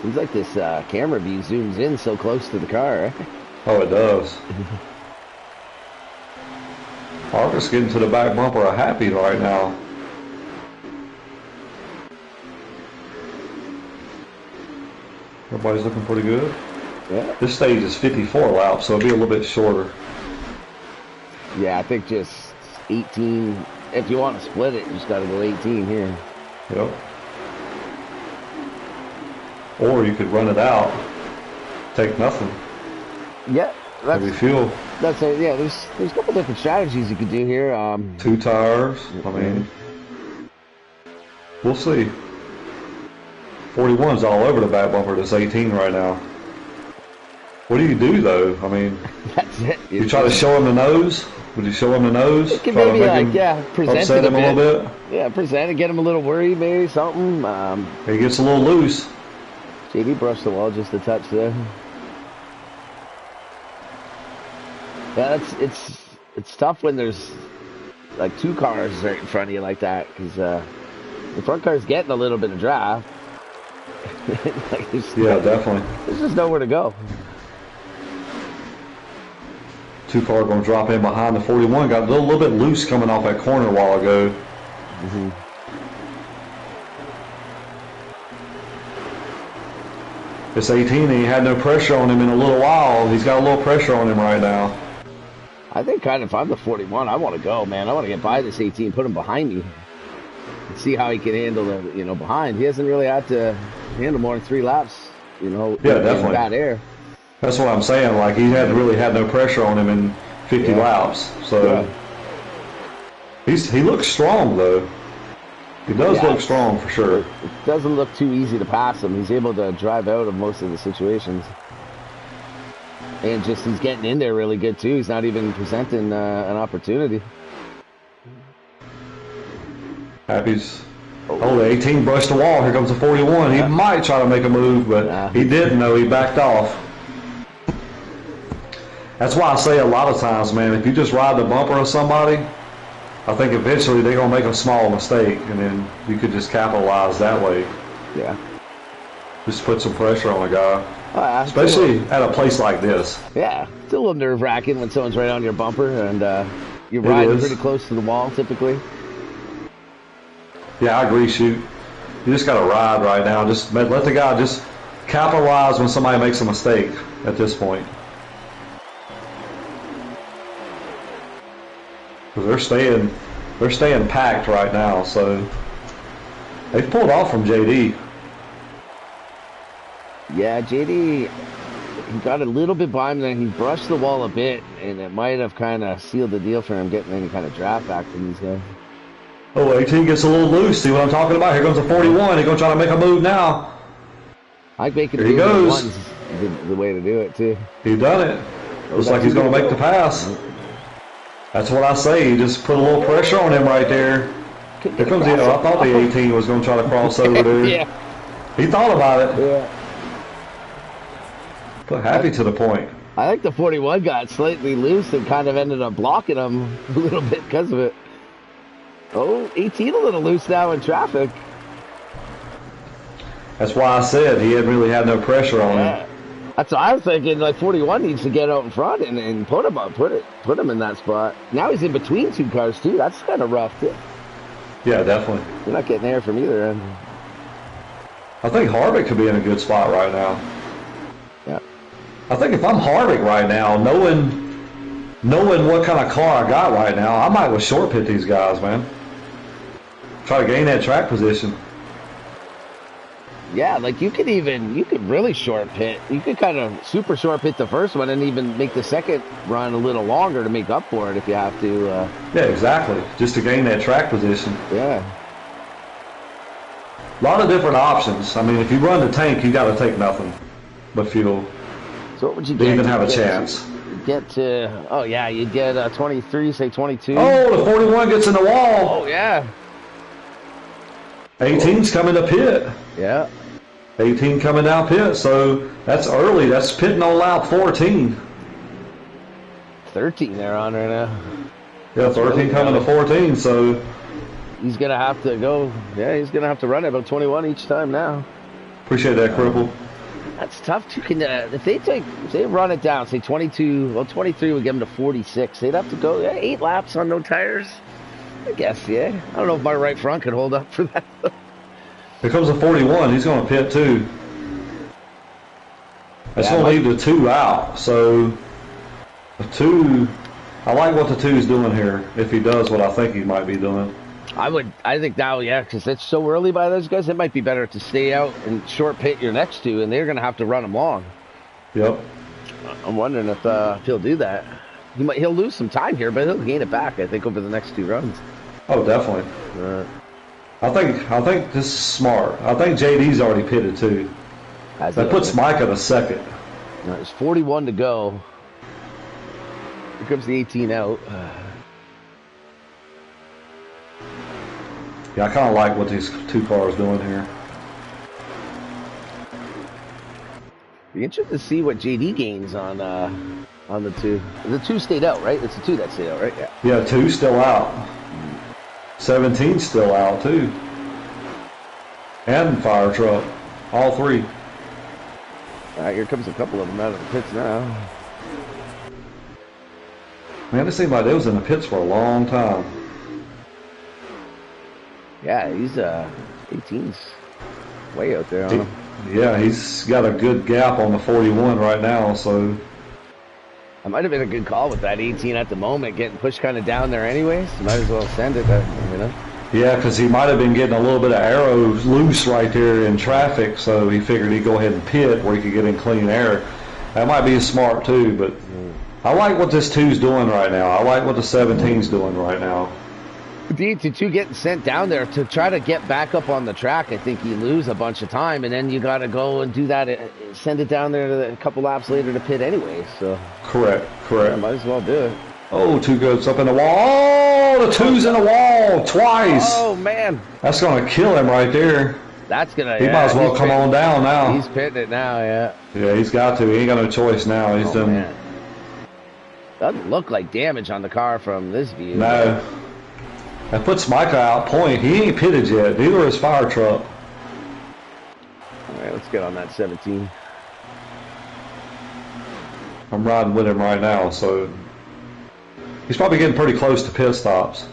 Seems like this camera view zooms in so close to the car, right? Oh, it does. Harvick's getting to the back bumper of Happy right now. Everybody's looking pretty good. Yeah. This stage is 54 laps, so it'll be a little bit shorter. Yeah, I think just 18. If you want to split it, you just got to go 18 here. Yep. Or you could run it out, take nothing. Yeah, that's maybe fuel. That's a, yeah. There's a couple different strategies you could do here. 2 tires. I mean, we'll see. 41's all over the back bumper. This 18 right now. What do you do though? I mean, that's it. You try to show him the nose. Would you show him the nose? It could maybe present upset him a little bit. Yeah, present it, get him a little worried, maybe something. He gets a little loose. JD brushed the wall just a touch there. Yeah, it's tough when there's like 2 cars right in front of you like that because the front car's getting a little bit of draft. Like, Yeah, definitely. there's just nowhere to go. Two car going to drop in behind the 41. Got a little bit loose coming off that corner a while ago. This 18, he had no pressure on him in a little while. He's got a little pressure on him right now. I think kind of if I'm the 41, I want to go, man. I want to get by this 18, put him behind me, and see how he can handle the, behind. He hasn't really had to handle more than 3 laps, Yeah, definitely. Bad air. That's what I'm saying. Like, he hadn't really had no pressure on him in 50 laps. So he looks strong, though. He does look strong for sure. It doesn't look too easy to pass him. He's able to drive out of most of the situations. And just he's getting in there really good, too. He's not even presenting an opportunity. Happy's... Oh, the 18 brushed the wall. Here comes the 41. He might try to make a move, but he didn't, though. He backed off. That's why I say a lot of times, man, if you just ride the bumper of somebody, I think eventually they're going to make a small mistake, and then you could just capitalize that way. Yeah. Just put some pressure on a guy. Especially at a place like this. Yeah. It's a little nerve-wracking when someone's right on your bumper, and you're riding pretty close to the wall, typically. Yeah, I agree, shoot. You just got to ride right now. Just let the guy just capitalize when somebody makes a mistake at this point. Because they're staying packed right now, so they've pulled off from JD. Yeah, JD, he got a little bit by him, then he brushed the wall a bit, and it might have kind of sealed the deal for him getting any kind of draft back from these guys. Oh, 18 gets a little loose. See what I'm talking about? Here comes the 41. He's going to try to make a move now. I think Here he goes. One's the way to do it, too. He done it. Looks like he's going to make the pass. That's what I say. He just put a little pressure on him right there. Here comes the... I thought the 18 was going to try to cross over there. He thought about it. Yeah. Put Happy to the point. I think the 41 got slightly loose and kind of ended up blocking him a little bit because of it. Oh, 18 a little loose now in traffic. That's why I said he hadn't really had no pressure on him. That's what I was thinking. Like 41 needs to get out in front and put him in that spot. Now he's in between 2 cars too. That's kind of rough too. Yeah, definitely. You're not getting air from either end. I think Harvick could be in a good spot right now. Yeah. I think if I'm Harvick right now, knowing what kind of car I got right now, I might well short pit these guys, man. Try to gain that track position. Yeah, like you could really short pit. You could kind of super short pit the first one and even make the second run a little longer to make up for it if you have to. Yeah, exactly. Just to gain that track position. Yeah. A lot of different options. I mean, if you run the tank, you got to take nothing but fuel. So what would you get? To even have a chance. Get to, you'd get 23, say 22. Oh, the 41 gets in the wall. Oh, yeah. 18's coming to pit. Yeah. 18 coming down pit, so that's early. That's pitting on lap 14. 13 they're on right now. Yeah, 13 coming to 14, so... He's going to have to go, he's going to have to run it about 21 each time now. Appreciate that, Cripple. That's tough to if they run it down, say 22, 23 would get them to 46. They'd have to go 8 laps on no tires. I guess, I don't know if my right front could hold up for that. Here comes the 41. He's going to pit too. That's going to leave the 2 out. So the 2, I like what the 2's doing here. If he does what I think he might be doing. I think now, because it's so early by those guys, it might be better to stay out and short pit your next 2, and they're going to have to run them long. Yep. I'm wondering if he'll do that. He'll lose some time here, but he'll gain it back, I think, over the next 2 runs. Oh, definitely. I think this is smart. I think JD's already pitted too. That puts Mike at a second. There's 41 to go. Here comes the 18 out. Yeah, I kind of like what these 2 cars doing here. Be interested to see what JD gains on the 2. The 2 stayed out, right? It's the 2 that stayed out, right? Yeah, 2's still out. 17's still out too. And fire truck. All three. All right, here comes a couple of them out of the pits now. Man, it seemed like they was in the pits for a long time. Yeah, he's 18's way out there on him. Yeah, he's got a good gap on the 41 right now, so. That might have been a good call with that 18 at the moment, getting pushed kind of down there anyways. Might as well send it, you know? Yeah, because he might have been getting a little bit of arrows loose right there in traffic, so he figured he'd go ahead and pit where he could get in clean air. That might be smart too, but I like what this 2's doing right now. I like what the 17's doing right now. Indeed, to 2 getting sent down there to try to get back up on the track, I think you lose a bunch of time, and then you got to go and do that, send it down there a couple laps later to pit anyway. So correct. Yeah, might as well do it. Oh, 2 goes up in the wall. Oh, the 2's in the wall twice. Oh man, that's gonna kill him right there. That's gonna. He might as well come on down now. He's pitting it now. Yeah. Yeah, he's got to. He ain't got no choice now. He's done. Man. Doesn't look like damage on the car from this view. No. That puts Micah out point. He ain't pitted yet. Neither is fire truck. All right, let's get on that 17. I'm riding with him right now, so he's probably getting pretty close to pit stops.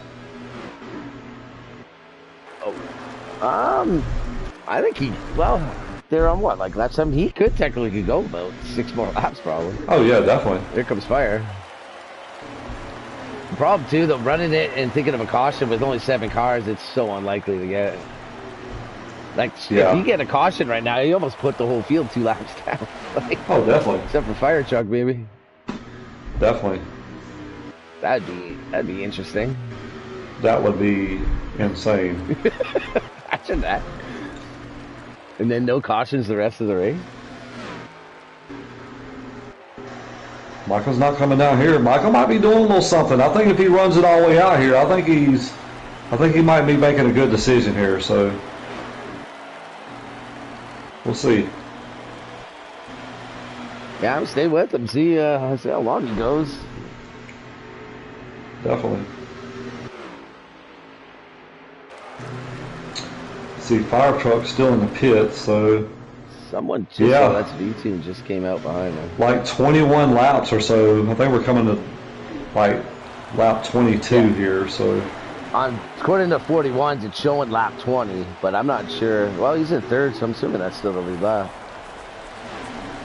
Oh, I think they're on what, like lap 7? He could technically go about 6 more laps probably. Oh yeah, definitely. Here comes fire. The problem too, though, running it and thinking of a caution with only 7 cars, it's so unlikely to get it. Like, if you get a caution right now, you almost put the whole field 2 laps down. Like, oh, definitely. Except for fire truck, baby. Definitely. That'd be interesting. That would be insane. Imagine that. And then no cautions the rest of the race. Michael's not coming down here. Michael might be doing a little something. I think if he runs it all the way out here, I think he might be making a good decision here. So we'll see. Yeah, I'm stay with him. See how long he goes. Definitely. See, fire truck's still in the pit, so. Someone just, yeah, that's V2 just came out behind him. Like 21 laps or so. I think we're coming to like lap 22 here, so. According to 41s, it's showing lap 20, but I'm not sure. Well, he's in 3rd, so I'm assuming that's still the lead lap.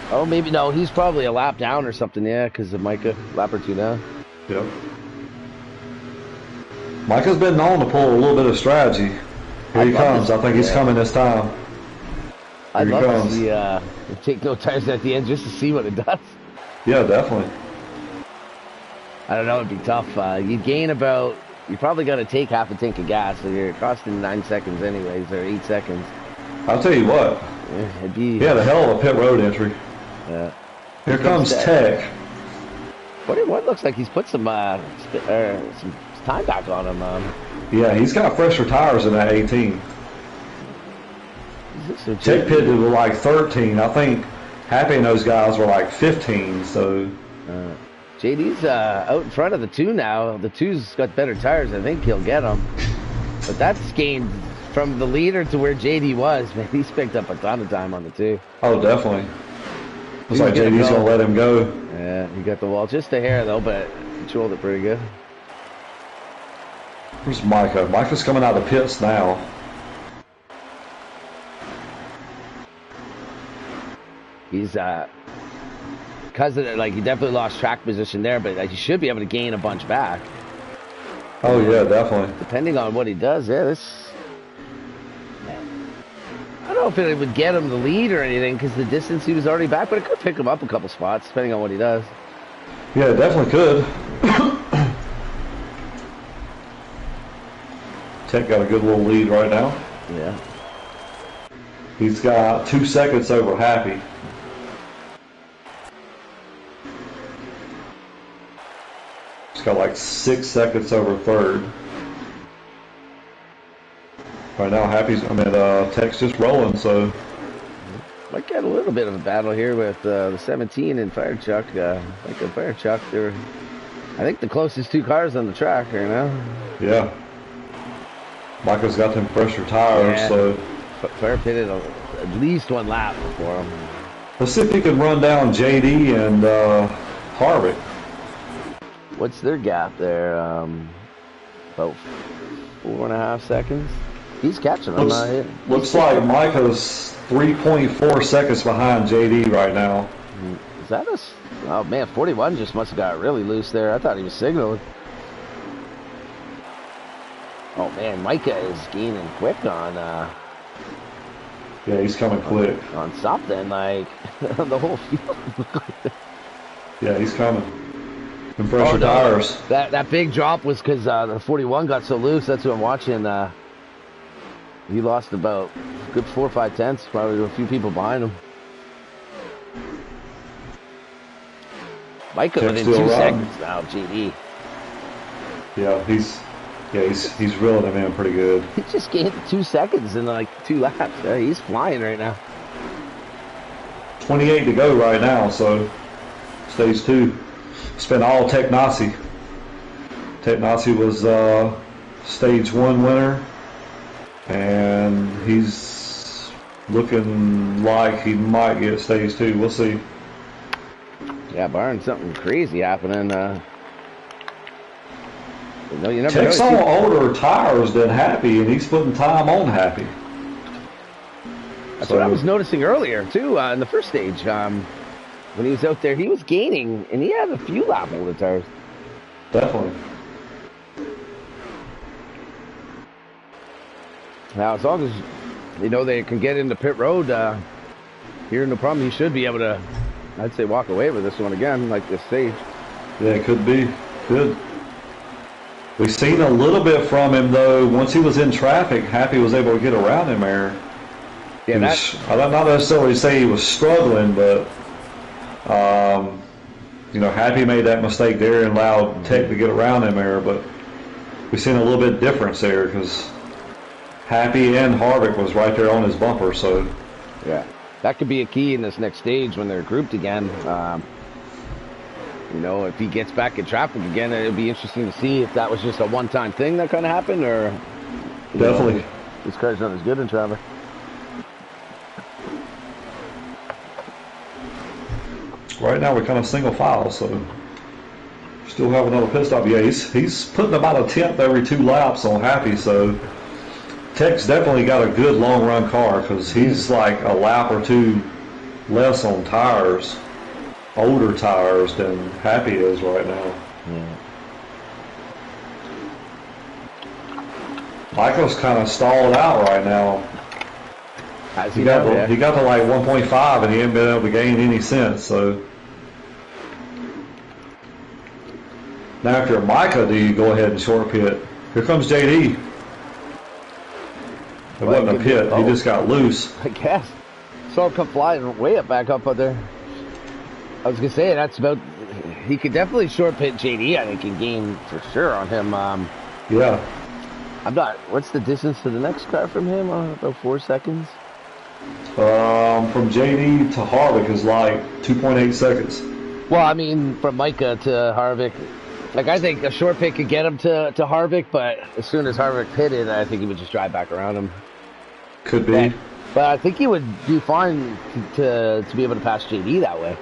Oh, maybe, no, he's probably a lap down or something, yeah, because of Micah, lap or 2 now. Yep. Micah's been known to pull a little bit of strategy. Here he comes. I think he's coming this time. I'd love to see take no tires at the end just to see what it does. Yeah, definitely. I don't know, it'd be tough. You gain about, you probably got to take half a tank of gas, so you're costing 9 seconds anyways, or 8 seconds. I'll tell you what. Yeah, it'd be. He had a hell of a pit road entry. Yeah. Here comes Tech. What looks like he's put some time back on him. Yeah, he's got fresher tires in that 18. Tech pitted with like 13. I think Happy and those guys were like 15. So JD's out in front of the 2 now. The 2's got better tires. I think he'll get them. But that's gained from the leader to where JD was. Man, he's picked up a ton of time on the 2. Oh, definitely. Looks like JD's gonna let him go. Yeah, he got the wall just a hair though, but controlled it pretty good. Where's Micah? Micah's coming out of the pits now. He's because of it, like, he definitely lost track position there, but like, he should be able to gain a bunch back. Oh yeah, definitely. Depending on what he does, yeah, this. I don't know if it would get him the lead or anything because the distance he was already back, but it could pick him up a couple spots depending on what he does. Yeah, it definitely could. Tech got a good little lead right now. Yeah. He's got 2 seconds over Happy. He's got like 6 seconds over 3rd. Right now, Tech's just rolling, so. Might get a little bit of a battle here with the 17 and Fire Chuck. Like the Fire Chuck, they're, I think, the closest 2 cars on the track right now. Yeah. Micah's got them fresher tires, so. Fair pitted at least one lap for him. Let's see if he can run down JD and Harvick. What's their gap there? About 4.5 seconds. He's catching him. Looks like Micah's 3.4 seconds behind JD right now. Is that a... Oh, man, 41 just must have got really loose there. I thought he was signaling. Oh, man, Micah is gaining quick on... Yeah, he's coming quick. On something, like, the whole field. Yeah, he's coming. And pressure tires. That big drop was because the 41 got so loose. That's what I'm watching. He lost about a good 4 or 5 tenths. Probably a few people behind him. Micah within 2 seconds now, GD. Yeah, he's reeling him in pretty good. He just gained 2 seconds in like 2 laps. Yeah, he's flying right now. 28 to go right now, so stage 2. Spent all Tech Nazi. Tech Nazi was stage 1 winner, and he's looking like he might get stage 2. We'll see. Yeah, barring something crazy happening. You never Tech's on older tires than Happy, and he's putting time on Happy. That's what I was noticing earlier, too, in the first stage. When he was out there, he was gaining, and he had a few lap older tires. Definitely. Now, as long as, they can get into pit road, here, no problem. He should be able to, I'd say, walk away with this one again, like this stage. Yeah, it could be. Good. We've seen a little bit from him, though. Once he was in traffic, Happy was able to get around him there. Yeah, I don't necessarily say he was struggling, but, Happy made that mistake there and allowed Tech to get around him there. But we've seen a little bit of difference there because Happy and Harvick was right there on his bumper. So, yeah, that could be a key in this next stage when they're grouped again. If he gets back in traffic again, it'd be interesting to see if that was just a one-time thing that kind of happened, or definitely this car's not as good in traffic. Right now we're kind of single file, so still have another pit stop. Yeah, he's putting about a tenth every 2 laps on Happy, so Tech's definitely got a good long run car because he's like a lap or 2 less on tires. Older tires than Happy is right now. Yeah. Michael's kind of stalled out right now. He got to like 1.5 and he hasn't been able to gain any since. So now if you're Micah, do you go ahead and short pit? Here comes JD. It wasn't a pit. He just got loose. I guess. Saw him come flying way back up there. I was going to say, he could definitely short pit JD, I think, and gain for sure on him. Yeah. What's the distance to the next car from him? About 4 seconds? From JD to Harvick is like 2.8 seconds. Well, I mean, from Micah to Harvick, like, I think a short pit could get him to Harvick, but as soon as Harvick pitted, I think he would just drive back around him. Could be. But I think he would do fine to be able to pass JD that way.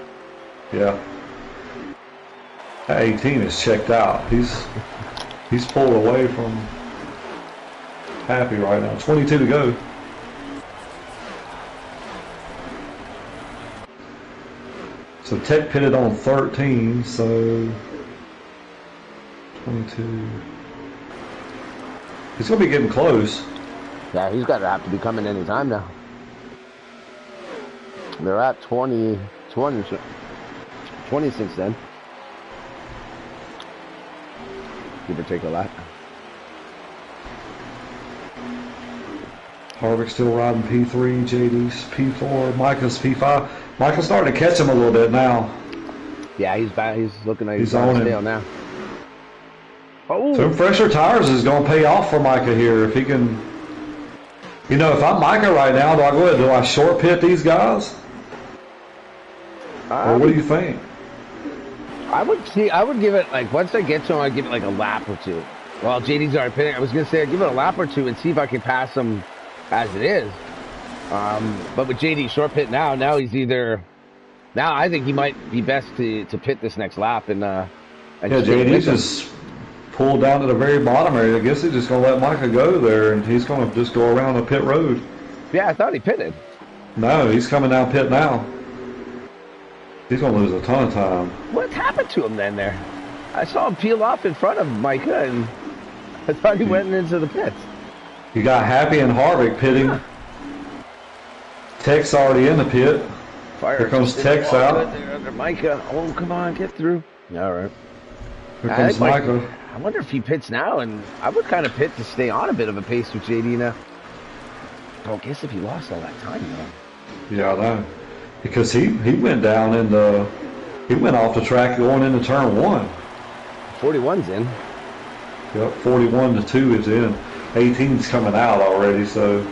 Yeah. That 18 is checked out. He's pulled away from Happy right now. 22 to go. So Tech pitted on 13, so 22. He's going to be getting close. Yeah, he's got to have to be coming any time now. They're at 20 since then. Give or take a lap. Harvick's still riding P3, JD's P4, Micah's P5. Micah's starting to catch him a little bit now. Yeah, he's back. He's looking like he's on him now. Oh. So fresher tires is going to pay off for Micah here if he can. If I'm Micah right now, do I short pit these guys? Or what do you think? I would give it, like, once I get to him, I'd give it like a lap or 2. Well, JD's already pitting. I was going to say I'd give it a lap or 2 and see if I can pass him as it is. But with JD short pit now he's either now I think he might be best to pit this next lap and Yeah, JD's just pulled down to the very bottom area. I guess he's just gonna let Micah go there, and he's gonna just go around the pit road. Yeah, I thought he pitted. No, he's coming down pit now. He's gonna lose a ton of time. What happened to him then there? I saw him peel off in front of Micah, and I thought he went into the pits. You got Happy and Harvick pitting. Yeah. Tech's already in the pit. Here comes Tex out. There under Micah. Oh, come on, get through. All right. Here comes Micah. I wonder if he pits now, and I would kind of pit to stay on a bit of a pace with JD now. Oh, I guess if he lost all that time, though. Yeah, I know. Because he went down in the... He went off the track going into turn 1. 41's in. Yep, 41 to 2 is in. 18's coming out already, so...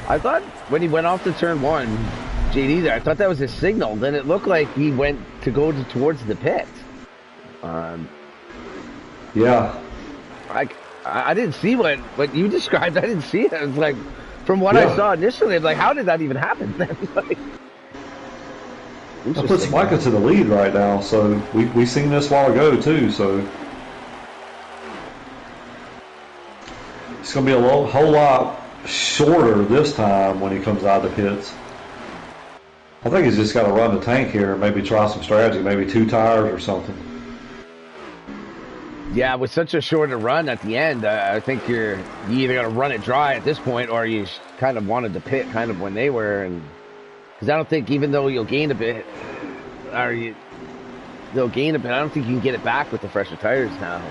I thought when he went off to turn 1, JD there, I thought that was his signal. Then it looked like he went to go towards the pit. Yeah. I didn't see what you described. I didn't see it. It was like, from what I saw initially, I'm like, how did that even happen? Like, that puts Micah to the lead right now, so we seen this a while ago too, so it's going to be a whole lot shorter this time when he comes out of the pits. I think he's just got to run the tank here and maybe try some strategy, maybe 2 tires or something. Yeah, with such a shorter run at the end, I think you either got to run it dry at this point, or you kind of wanted to pit kind of when they were, and because I don't think even though you'll gain a bit, they'll gain a bit. I don't think you can get it back with the fresher tires now,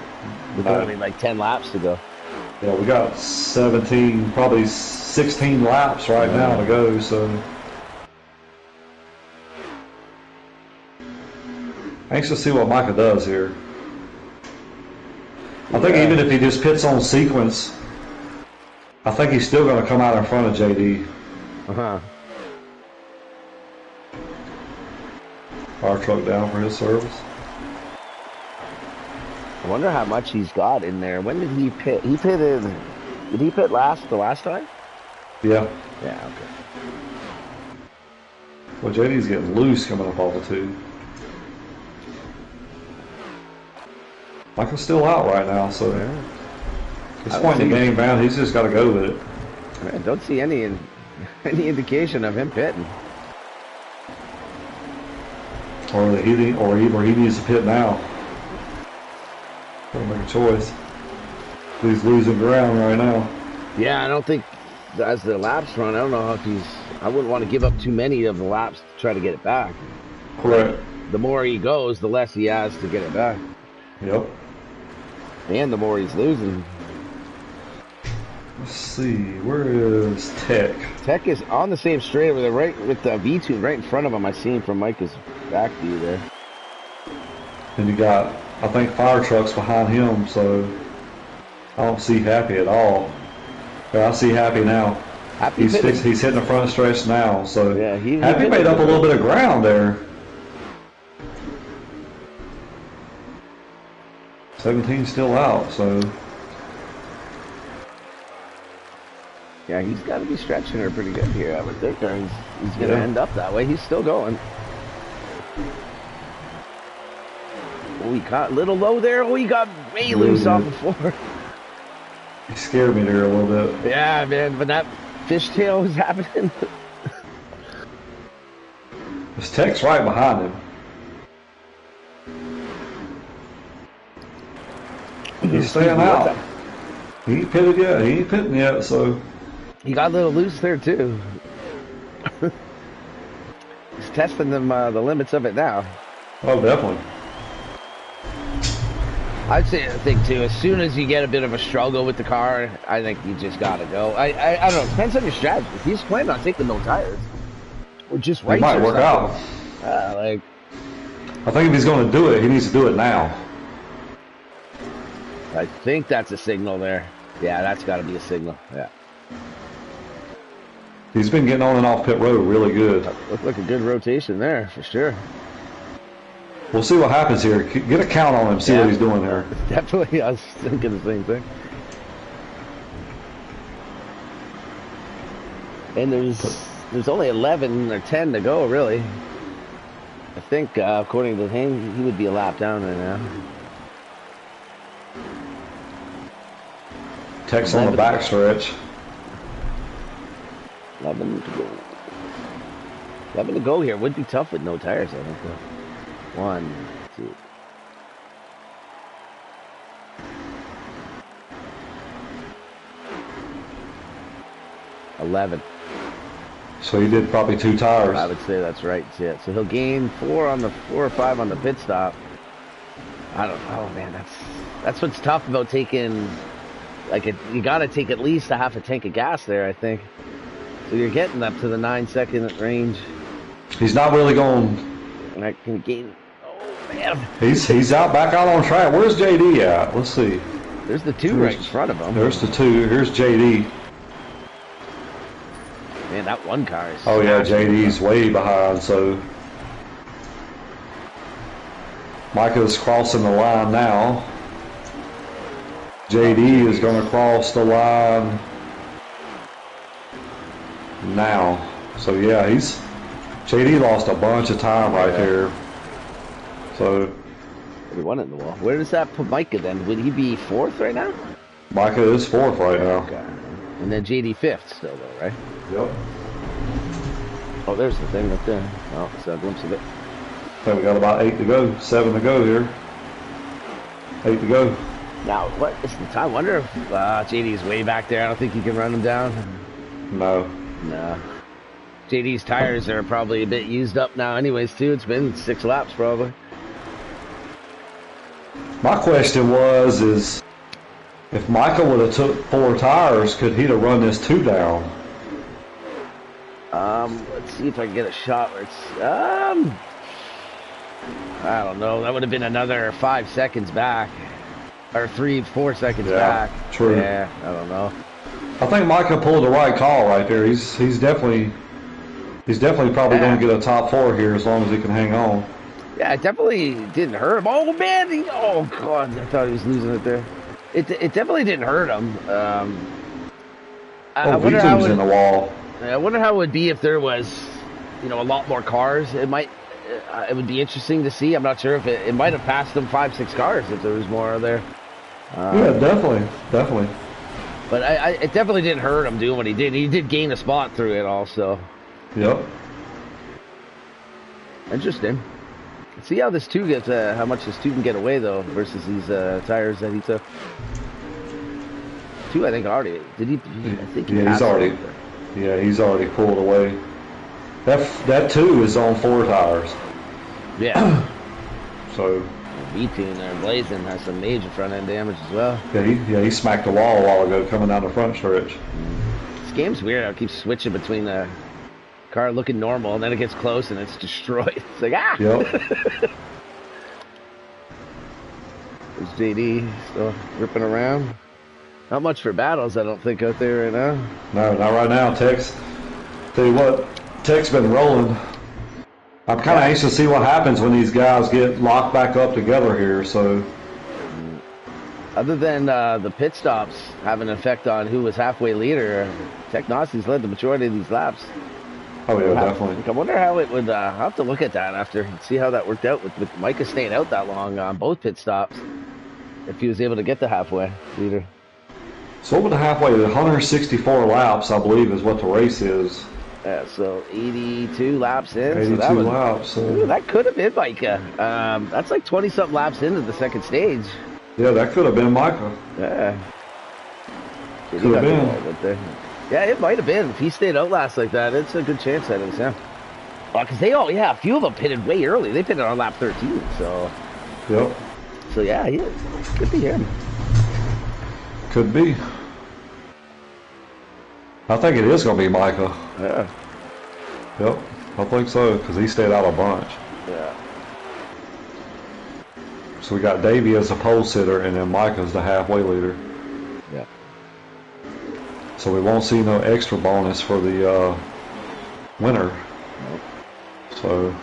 with only like 10 laps to go. Yeah, we got 17, probably 16 laps right now to go, so anxious to see what Micah does here. I think even if he just pits on sequence, I think he's still going to come out in front of JD. Fire truck down for his service. I wonder how much he's got in there. When did he pit? He pitted. Did he pit the last time? Yeah. Yeah, okay. Well, JD's getting loose coming up off the 2. Michael's still out right now, so at this point in the game, man, he's just got to go with it. I don't see any indication of him pitting. Or he needs to pit now. Gotta make a choice. He's losing ground right now. Yeah, I don't think as the laps run, I don't know if I wouldn't want to give up too many of the laps to try to get it back. Correct. The more he goes, the less he has to get it back. Yep. And the more he's losing. Let's see, where is Tech? Tech is on the same straight with the V2 right in front of him. I see him from Micah's back view there. And you got, I think, fire trucks behind him, so I don't see Happy at all. But I see Happy now. He's hitting the front stretch now, so yeah, Happy made up a little bit of ground there. 17 still out, so yeah, he's got to be stretching her pretty good here, I would think, or he's going to end up that way. He's still going. Oh, he got a little low there. Oh, he got way loose off the floor. He scared me there a little bit. Yeah, man, but that fishtail was happening. This Tech's right behind him. He's staying out. He ain't pitted yet. He ain't pitting yet, so. He got a little loose there, too. He's testing them, the limits of it now. Oh, definitely. I think, too, as soon as you get a bit of a struggle with the car, I think you just got to go. I don't know. It depends on your strategy. If he's planning on taking no tires, or just it might work out. I think if he's going to do it, he needs to do it now. I think that's a signal there. Yeah, that's got to be a signal. Yeah. He's been getting on and off pit road really good. Looked like a good rotation there, for sure. We'll see what happens here. Get a count on him, see what he's doing here. Definitely, I was thinking the same thing. And there's There's only 11 or 10 to go, really. I think, according to him, he would be a lap down right now. Tech's on the back stretch. 11 to go. 11 to go here. Would be tough with no tires, I think. 1, 2. $11. So he did probably 2 tires. I would say that's right. Yeah. So he'll gain 4 or 5 on the pit stop. I don't know, man. That's what's tough about taking. Like you got to take at least a half a tank of gas there, I think. So you're getting up to the 9-second range. He's not really going. And I can gain. Oh man. He's back out on track. Where's JD at? Let's see. There's the 2 right in front of him. There's the 2. Here's JD. Man, that one car is. Oh yeah, JD's way behind. So Micah's crossing the line now. JD is going to cross the line now. So yeah, JD lost a bunch of time right there. So we won it in the wall. Where does that put Micah then? Would he be 4th right now? Micah is 4th right now. Okay. And then JD 5th still though, right? Yep. Oh, there's the thing right there. Oh, it's a glimpse of it. I think we got about 8 to go, 7 to go here. 8 to go. Now, what is the time? I wonder if JD's way back there. I don't think you can run him down. No. No. JD's tires are probably a bit used up now anyways, too. It's been 6 laps, probably. My question is if Micah would have took 4 tires, could he have run this 2 down? Let's see if I can get a shot where it's, I don't know. That would have been another 5 seconds back. Or 4 seconds back. True. Yeah, I don't know. I think Micah pulled the right call right there. He's definitely probably going to get a top 4 here as long as he can hang on. Yeah, it definitely didn't hurt him. Oh man, oh god, I thought he was losing it there. It definitely didn't hurt him. I wonder how in the wall. I wonder how it would be if there was, a lot more cars. It would be interesting to see. I'm not sure if it might have passed them 5-6 cars if there was more there. Yeah, definitely. But it definitely didn't hurt him doing what he did. He did gain a spot through it also. Yep. Interesting. See how this 2 gets, how much this 2 can get away though versus these tires that he took. 2, I think already. Did he? I think he he's already. Yeah, he's already pulled away. That 2 is on 4 tires. Yeah. So. V-Tune there, Blazing has some major front end damage as well. Yeah, he smacked the wall a while ago coming down the front stretch. This game's weird. I keep switching between the car looking normal and then it gets close and it's destroyed. It's like, ah! Yep. There's JD still ripping around. Not much for battles, I don't think, out there right now. No, not right now. Tech's. Tell you what, Tech's been rolling. I'm kind of anxious to see what happens when these guys get locked back up together here. So, other than the pit stops having an effect on who was halfway leader, Tech Nazi's led the majority of these laps. Oh yeah, definitely. I wonder how it would. I'll have to look at that after and see how that worked out with Micah staying out that long on both pit stops. If he was able to get the halfway leader. So over the halfway, 164 laps, I believe, is what the race is. Yeah, so 82 laps in. 82 laps. Ooh, that could have been Micah. That's like 20-something laps into the second stage. Yeah, that could have been Micah. Yeah. Could have been. Yeah, it might have been. If he stayed out last like that, it's a good chance that it was him. Because a few of them pitted way early. They pitted on lap 13, so. Yep. So yeah, could be him. Could be. I think it is going to be Micah. Yeah. Yep, I think so, because he stayed out a bunch. Yeah. So we got Davey as a pole sitter, and then Micah's the halfway leader. Yeah. So we won't see no extra bonus for the winner. Nope. So,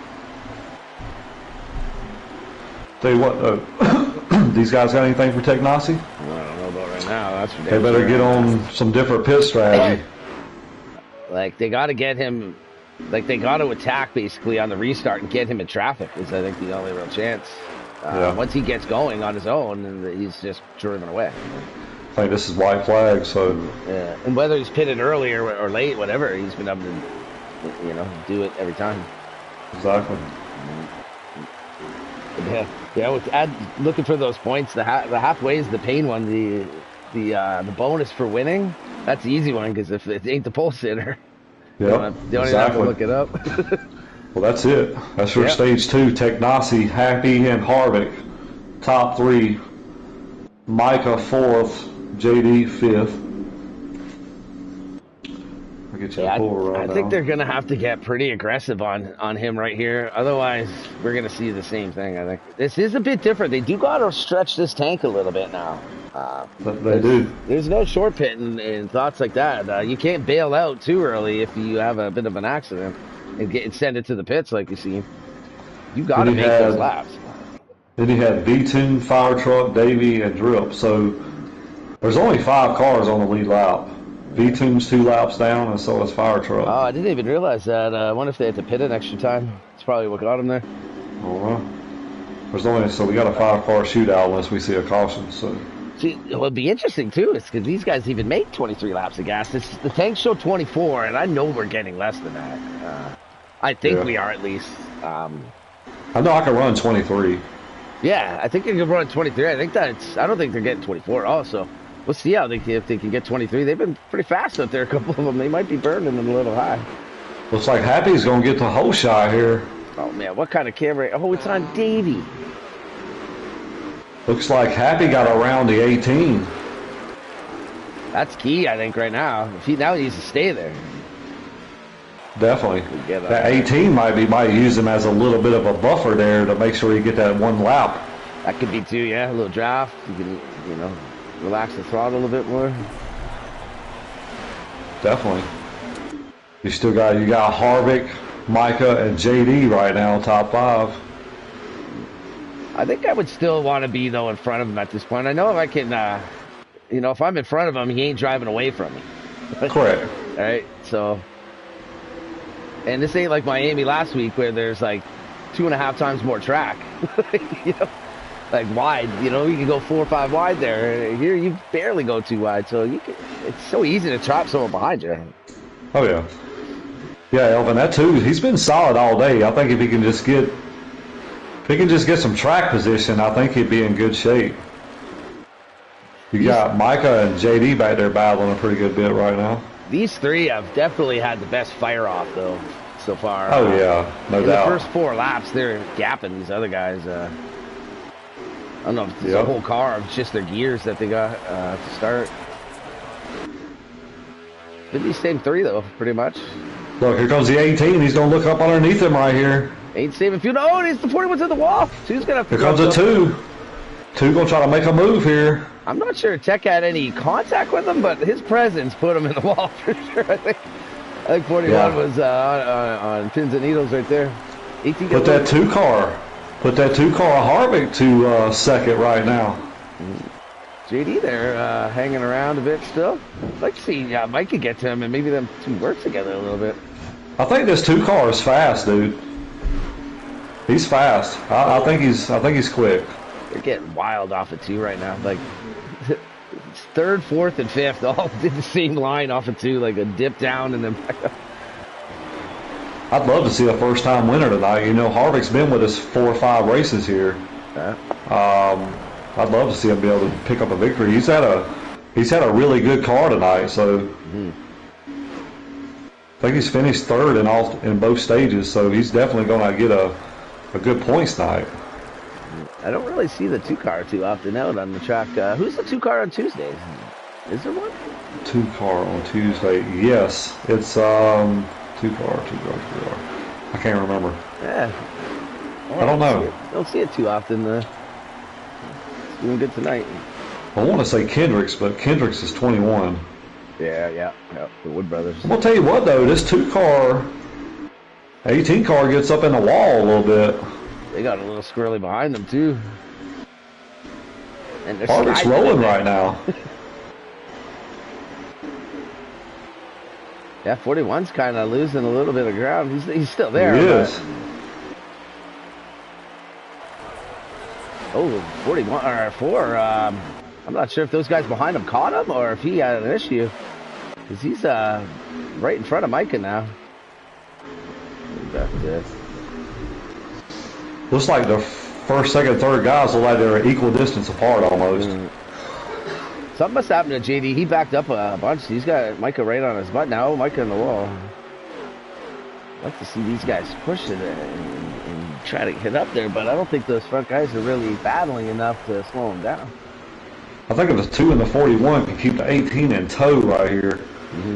tell you what, these guys got anything for Tech Nazi? I don't know about right now. That's for They better get on some different pit strategy. Like they got to get him. Like they got to attack basically on the restart and get him in traffic. Is I think the only real chance. Once he gets going on his own, and he's just driven away. I think this is white flag. So and whether he's pitted early or late, whatever, he's been able to, do it every time. Exactly. Yeah. With looking for those points, the halfway is the pain one. The bonus for winning, that's the easy one because if it ain't the pole sitter, yeah, you don't even have to look it up. Well, that's it. That's your stage 2. Technasi, Happy, and Harvick. Top 3. Micah 4th. JD 5th. I'll get you a pull right I think they're going to have to get pretty aggressive on him right here. Otherwise, we're going to see the same thing, I think. This is a bit different. They do got to stretch this tank a little bit now. They do. There's no short pit and thoughts like that. You can't bail out too early if you have a bit of an accident and send it to the pits like you see. You got to make those laps. Then you had B-Tune, Fire Truck, Davey, and Drip. So there's only 5 cars on the lead lap. B-Tune's 2 laps down, and so is Fire Truck. Oh, I didn't even realize that. I wonder if they had to pit an extra time. That's probably what got them there. So we got a 5-car shootout unless we see a caution. So. See, it would be interesting too, is because these guys even make 23 laps of gas. The tanks show 24, and I know we're getting less than that. I think we are at least. I know I can run 23. Yeah, I think they can run 23. I don't think they're getting 24 also. We'll see if they can get 23. They've been pretty fast out there, a couple of them. They might be burning them a little high. Looks like Happy's going to get the whole shot here. Oh, man, what kind of camera? Oh, it's on Davey. Looks like Happy got around the 18. That's key, I think, right now. Now he needs to stay there. Definitely. That 18 might use him as a little bit of a buffer there to make sure you get that 1 lap. That could be too, yeah. A little draft. You can, relax the throttle a little bit more. Definitely. You got Harvick, Micah, and JD right now, top 5. I think I would still want to be, though, in front of him at this point. I know if I can, if I'm in front of him, he ain't driving away from me. Correct. All right, so. And this ain't like Miami last week where there's like 2.5 times more track. Like wide, you can go 4 or 5 wide there. Here you barely go 2 wide, so it's so easy to trap someone behind you. Oh yeah. Yeah, Elvin, that too. He's been solid all day. I think if he can just get some track position, I think he'd be in good shape. You got Micah and JD back there battling a pretty good bit right now. These 3 have definitely had the best fire off though so far. Oh yeah, no doubt. The first 4 laps, they're gapping these other guys. I don't know if it's the whole car, or it's just their gears that they got to start. Been these same 3 though, pretty much. Look, here comes the 18. He's gonna look up underneath him right here. Ain't saving fuel. Oh, it's the 41's at the wall. 2's gonna have to. Here comes a 2. 2 gonna try to make a move here. I'm not sure Tech had any contact with him, but his presence put him in the wall for sure. I think 41 was on pins and needles right there. 18 Put that 2 car Harvick to second right now. JD there hanging around a bit still. I'd like to see Mike could get to him and maybe them 2 work together a little bit. I think this 2 car is fast, dude. He's fast. I think he's quick. They're getting wild off of 2 right now. Like 3rd, 4th, and 5th all did the same line off of 2, like a dip down and then back up. I'd love to see a first-time winner tonight. Harvick's been with us 4 or 5 races here. I'd love to see him be able to pick up a victory. He's had a really good car tonight, so I think he's finished 3rd in both stages. So he's definitely going to get a good points night. I don't really see the 2 car too often out on the track. Who's the 2 car on Tuesdays? Is there one? 2 car on Tuesday? Yes, it's 2 car. I can't remember. Yeah. I don't know. Don't see it too often. It's doing good tonight. I want to say Kendricks, but Kendricks is 21. Yeah. The Wood Brothers. I'm gonna tell you what though, this 2 car, 18 car gets up in the wall a little bit. They got a little squirrely behind them too. And they're rolling right now. Yeah, 41's kind of losing a little bit of ground. He's still there. He is. Oh, 41 or 4. I'm not sure if those guys behind him caught him or if he had an issue. Because he's right in front of Micah now. Looks like the first, second, third guys look like they're equal distance apart almost. Something must happen to JD. He backed up a bunch. He's got Micah right on his butt now. Micah in the wall. I'd like to see these guys push it and try to get up there, but I don't think those front guys are really battling enough to slow them down. I think if the 2 and the 41 can keep the 18 in tow right here,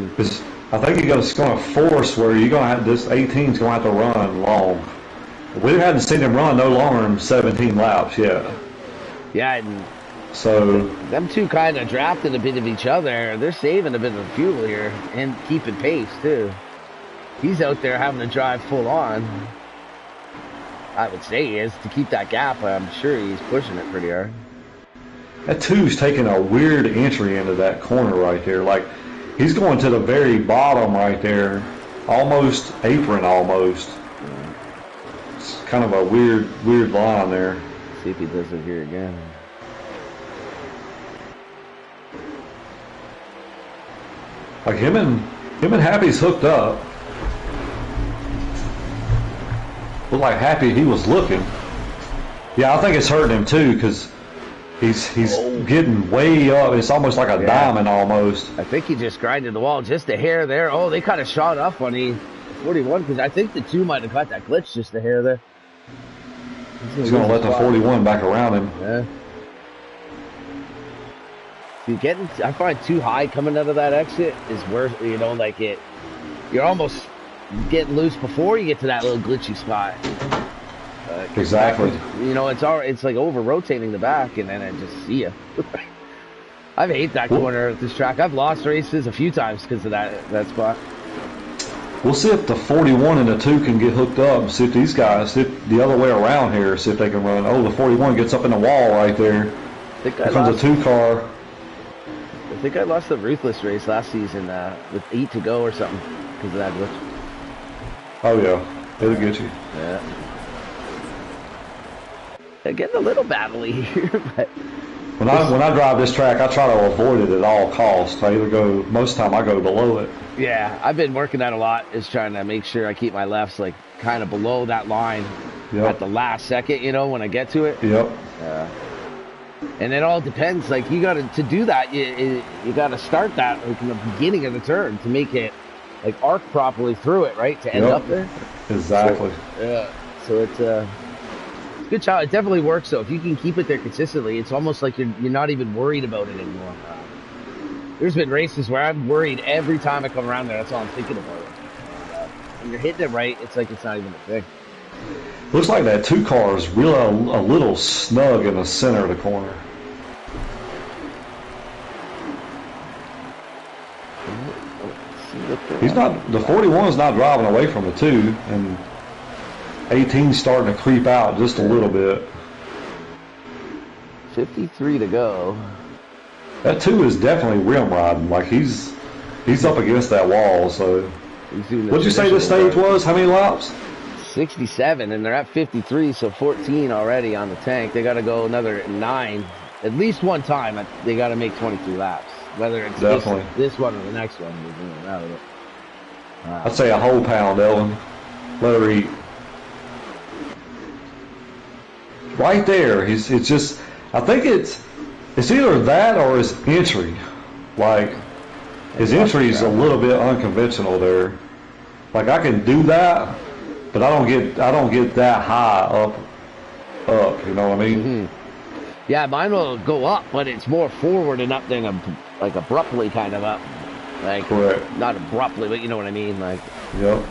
because I think it's going to force where you're going to have this 18's going to have to run long. We haven't seen him run no longer than 17 laps yet. Yeah, and so them two kind of drafting a bit of each other. They're saving a bit of fuel here and keeping pace too. He's out there having to drive full on. I would say he is to keep that gap. I'm sure he's pushing it pretty hard. That 2's taking a weird entry into that corner right there. Like he's going to the very bottom right there, almost apron almost. It's kind of a weird line there. Let's see if he does it here again. Like him and Happy's hooked up. Looked like Happy he was looking. Yeah, I think it's hurting him too because he's getting way up. It's almost like a diamond almost. I think he just grinded the wall just a hair there. Oh, they kind of shot up on the 41 because I think the 2 might have got that glitch just a hair there. He's going to let the 41 back around him. Yeah. I find too high coming out of that exit is worse. You know, like you're almost getting loose before you get to that little glitchy spot. Exactly. You know, it's like over rotating the back, and then I just see you. I hate that corner at this track. I've lost races a few times because of that spot. We'll see if the 41 and the 2 can get hooked up. See if these guys, see if the other way around here, see if they can run. Oh, the 41 gets up in the wall right there. Here comes a 2 car. I think I lost the Ruthless race last season with 8 to go or something because of that glitch. Oh yeah, it'll get you. Yeah. They're getting a little battly here, but when I drive this track, I try to avoid it at all costs. I either go most of the time I go below it. Yeah, I've been working that a lot. Is trying to make sure I keep my lefts like kind of below that line at the last second. You know, when I get to it. Yep. And it all depends. Like you got to do that. You got to start that like in the beginning of the turn to make it like arc properly through it, right? To end up there. Exactly. So it's a good shot. It definitely works though. If you can keep it there consistently, it's almost like you're not even worried about it anymore. There's been races where I'm worried every time I come around there. That's all I'm thinking about it. When you're hitting it right, it's like it's not even a thing. Looks like that 2 car is really a little snug in the center of the corner. He's not. The 41 is not driving away from the 2, and 18's starting to creep out just a little bit. 53 to go. That 2 is definitely rim riding. Like he's up against that wall. So, what'd you say this stage was? How many laps? 67, and they're at 53, so 14 already on the tank. They got to go another 9, at least one time. They got to make 23 laps, whether it's this one or the next one. I'd say a whole pound, Ellen. Let her eat. Right there, it's just. I think it's either that or his entry. Like his entry is a little bit unconventional there. Like I can do that. But I don't get that high up. You know what I mean? Mm-hmm. Yeah, mine will go up, but it's more forward and up than like abruptly kind of up. Like correct. Not abruptly, but you know what I mean. Like. Yep.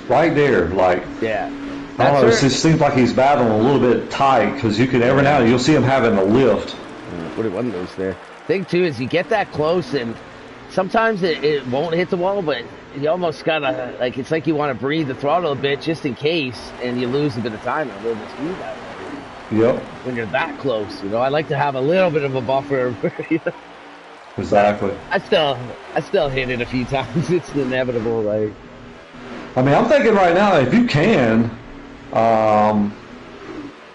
Right there, like. Yeah. I don't know. It just seems like he's battling a little bit tight because you can every now and then you'll see him having a lift. What it was there. Thing too is you get that close and. Sometimes it won't hit the wall, but you almost gotta, like, it's like you want to breathe the throttle a bit just in case, and you lose a bit of time and a little bit of speed that way. Yep. When you're that close, you know, I like to have a little bit of a buffer. Exactly. I still hit it a few times. It's inevitable. Like, I mean, I'm thinking right now, if you can,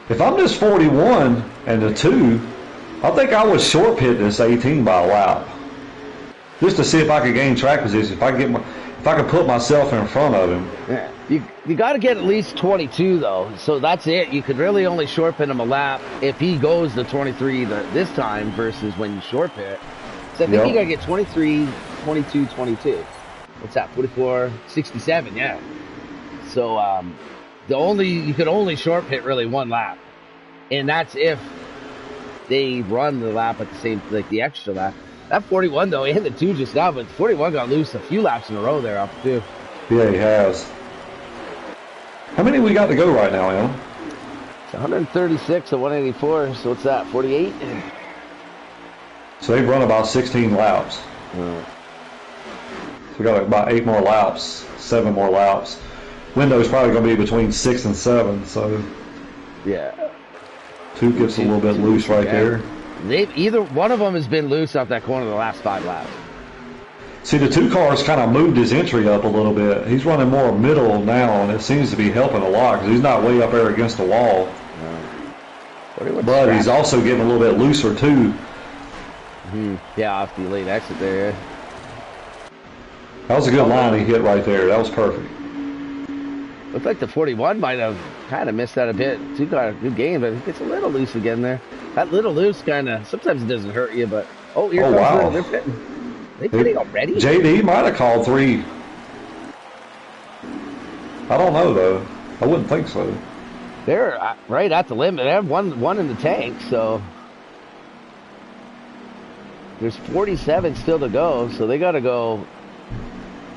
if I'm just 41 and the 2, I think I would short pit this 18 by a lap, just to see if I could gain track position. If I could put myself in front of him. yeah, you got to get at least 22 though. So that's it. You could really only short pit him a lap if he goes to 23 this time versus when you short pit. So I think you got to get 23, 22, 22. What's that? 44, 67. Yeah. So you could only short pit really one lap, and that's if they run the lap at the same, like the extra lap. That 41 though, he hit the 2 just now, but 41 got loose a few laps in a row there off the 2. Yeah, he has. How many we got to go right now, Em? It's 136 of 184. So what's that? 48. So they've run about 16 laps. So we got about 8 more laps, 7 more laps. Window's probably going to be between 6 and 7. So yeah, 2 gets a little bit loose right there. Either one of them has been loose off that corner the last 5 laps. See, the 2 cars kind of moved his entry up a little bit. He's running more middle now, and it seems to be helping a lot because he's not way up there against the wall. But he's also getting a little bit looser too. Yeah, off the late exit there. That was a good line he hit right there. That was perfect. Looked like the 41 might have kind of missed that a bit. 2 got a good game, but he gets a little loose again there. That little loose kind of, sometimes it doesn't hurt you, but here comes wow. They're pitting. They pitting already? JD might have called 3. I don't know though. I wouldn't think so. They're right at the limit. They have one in the tank, so there's 47 still to go. So they got to go.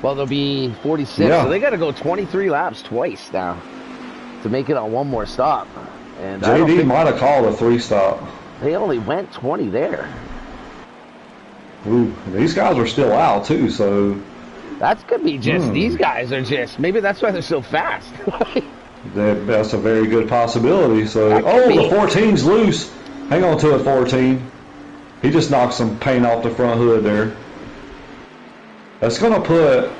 Well, there'll be 46. Yeah. So they got to go 23 laps twice now to make it on one more stop. And JD might have called a 3 stop. They only went 20 there. Ooh, these guys are still out too, so that could be just these guys are just maybe that's why they're so fast. That's a very good possibility. So the 14's loose. Hang on to it, 14. He just knocked some paint off the front hood there. That's going to put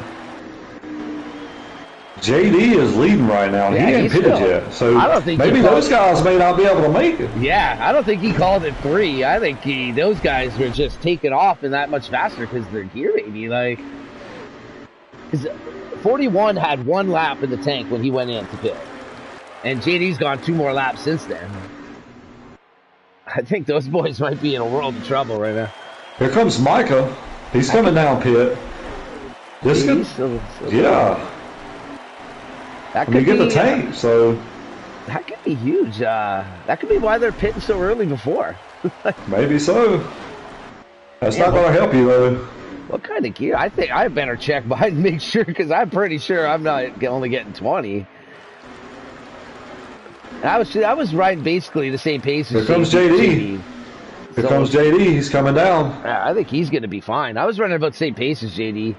JD is leading right now. Yeah, he ain't pitted yet. So I don't think maybe those guys may not be able to make it. Yeah, I don't think he called it 3. I think those guys were just taking off and that much faster because their gear maybe. Like, 41 had 1 lap in the tank when he went in to pit. And JD's gone 2 more laps since then. I think those boys might be in a world of trouble right now. Here comes Micah. He's coming down pit. This could, yeah. That could get the tank, so that could be huge. That could be why they're pitting so early before. Maybe so. That's not going to help you though. What kind of gear? I think I better check mine, make sure, because I'm pretty sure I'm not only getting 20. And I was riding basically the same pace as Here comes JD. Here comes JD. He's coming down. I think he's going to be fine. I was running about the same pace as JD.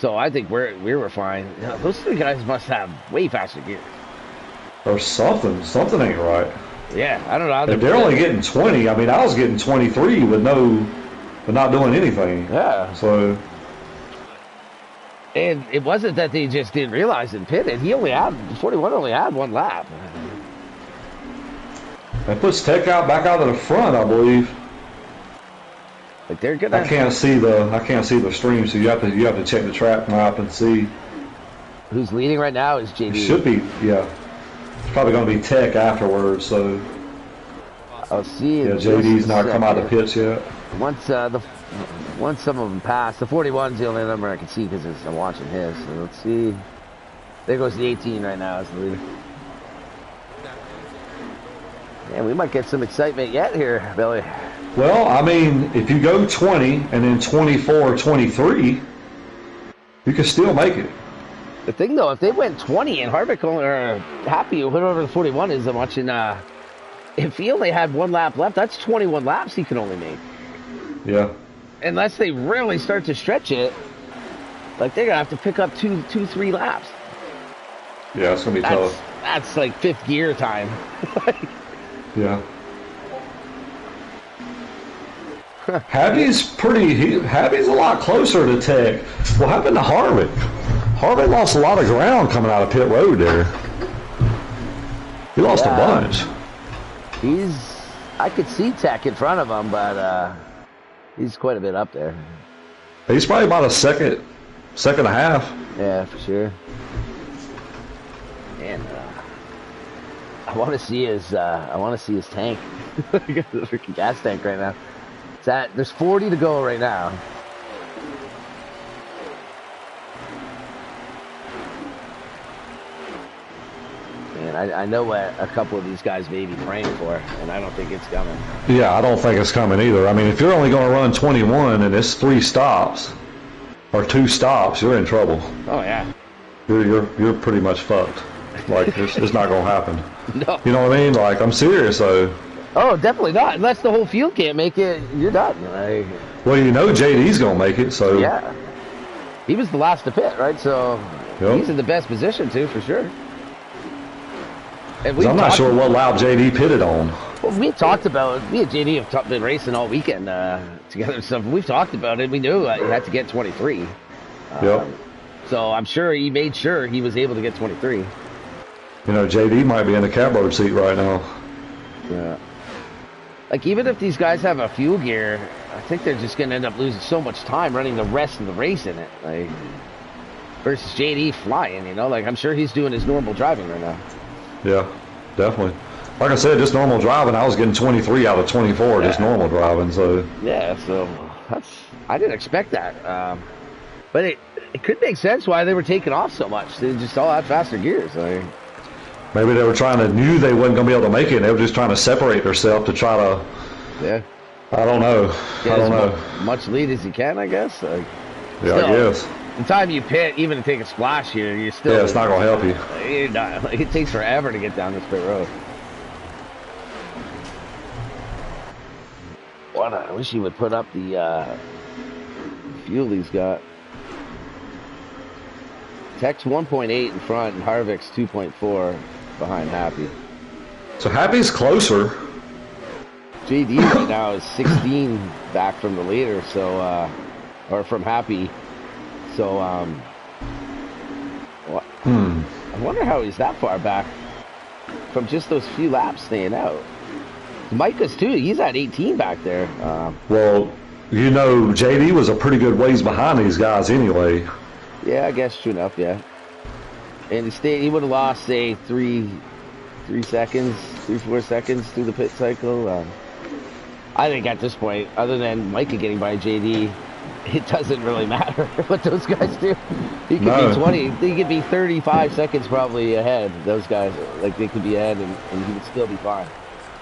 So I think we were fine. Those 3 guys must have way faster gear. Or something. Something ain't right. Yeah, I don't know. If they're only getting 20, I mean, I was getting 23 with not doing anything. Yeah. So. And it wasn't that they just didn't realize it pitted. 41 only had 1 lap. That puts Tech back out to the front, I believe. Like they're gonna. I can't see the stream, so you have to check the track map and see. Who's leading right now is JD. It should be, yeah. It's probably going to be Tech afterwards, so. I'll see. Yeah, JD's not come out of the pits yet. Once some of them pass, the 41's the only number I can see because I'm watching his. So let's see. There goes the 18 right now as the leader. Yeah, we might get some excitement yet here, Billy. Well, I mean, if you go 20 and then 24, 23, you can still make it. The thing, though, if they went 20 and Harvick or Happy or whatever the 41 is, I'm watching, if he only had 1 lap left, that's 21 laps he can only make. Yeah. Unless they really start to stretch it, like they're going to have to pick up 3 laps. Yeah, it's going to be tough. That's like 5th gear time. Yeah. Happy's a lot closer to Tech. What happened to Harvick? Harvick lost a lot of ground coming out of pit road there. He lost a bunch. I could see Tech in front of him, but he's quite a bit up there. He's probably about a second and a half. Yeah, for sure. And I want to see his tank. Look at the freaking gas tank right now. There's 40 to go right now. And I know what a couple of these guys may be praying for, and I don't think it's coming. Yeah, I don't think it's coming either. I mean, if you're only going to run 21 and it's 3 stops or 2 stops, you're in trouble. Oh yeah. You're pretty much fucked. Like it's not going to happen. No. You know what I mean? Like, I'm serious though. Oh, definitely not. Unless the whole field can't make it, you're done. Well, you know JD's going to make it, so. Yeah. He was the last to pit, right? So he's in the best position too, for sure. And I'm not sure what lap JD pitted on. Well, me and JD have been racing all weekend together and stuff. We've talked about it. We knew he had to get 23. Yep. So I'm sure he made sure he was able to get 23. You know, JD might be in the catbird seat right now. Yeah. Like, even if these guys have a fuel gear, I think they're just going to end up losing so much time running the rest of the race in it. Like, versus JD flying, you know? Like, I'm sure he's doing his normal driving right now. Yeah, definitely. Like I said, just normal driving. I was getting 23 out of 24, just normal driving. So yeah, so I didn't expect that. But it could make sense why they were taking off so much. They just all had faster gears. Maybe they were knew they wasn't going to be able to make it. And they were just trying to separate themselves to try to. Yeah. I don't know. I don't know. Much lead as you can, I guess. Yeah, I guess. The time you pit, even to take a splash here, you're still. Yeah, it's not going to help you. You're not, like, it takes forever to get down this pit road. I wish he would put up the fuel he's got. Tech's 1.8 in front, and Harvick's 2.4 behind Happy. So Happy's closer. JD right now is 16 back from the leader, so or from Happy. So I wonder how he's that far back from just those few laps staying out. Micah's too. He's at 18 back there. Well, you know, JD was a pretty good ways behind these guys anyway. Yeah, I guess true enough. Yeah, and he would have lost, say, 3 seconds, 4 seconds through the pit cycle. I think at this point, other than Micah getting by JD, it doesn't really matter what those guys do. He could be 20. He could be 35 seconds probably ahead. Those guys, like, they could be ahead, and he would still be fine.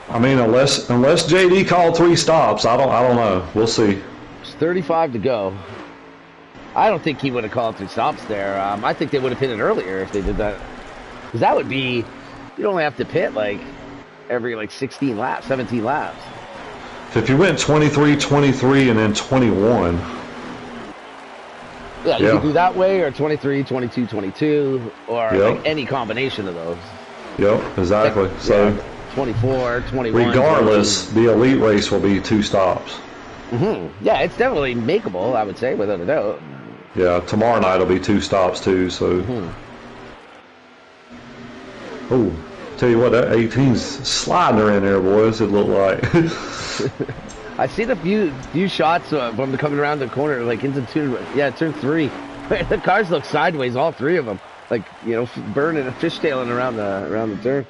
I mean, unless JD called 3 stops, I don't know. We'll see. There's 35 to go. I don't think he would have called 3 stops there. I think they would have hit it earlier if they did that. Because that would be, you'd only have to pit like every 16 laps, 17 laps. So if you went 23, 23, and then 21. Yeah, you could do that way, or 23, 22, 22, or like any combination of those. Yep, exactly. Like, so 24, 21. Regardless, 22. The elite race will be 2 stops. Yeah, it's definitely makeable, I would say, without a doubt. Yeah, tomorrow night will be 2 stops too. So, oh, tell you what, that 18's sliding her in there, boys. It looked like. I seen a few shots from coming around the corner, like into turn 3. The cars look sideways, all 3 of them, like, you know, burning and fishtailing around the turn.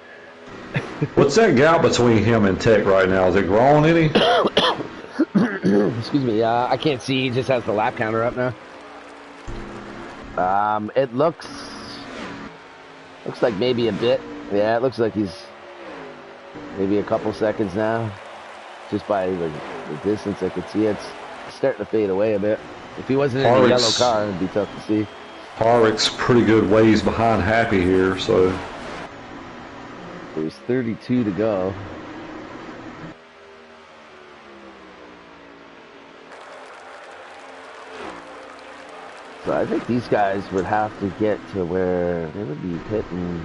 What's that gap between him and Tech right now? Is it growing any? Excuse me. I can't see. He just has the lap counter up now. It looks like maybe a bit. Yeah, it looks like he's maybe a couple seconds now. Just by the distance, I could see it's starting to fade away a bit. If he wasn't in a yellow car, it'd be tough to see. Harvick's pretty good ways behind Happy here, so. There's 32 to go. So I think these guys would have to get to where they would be pitting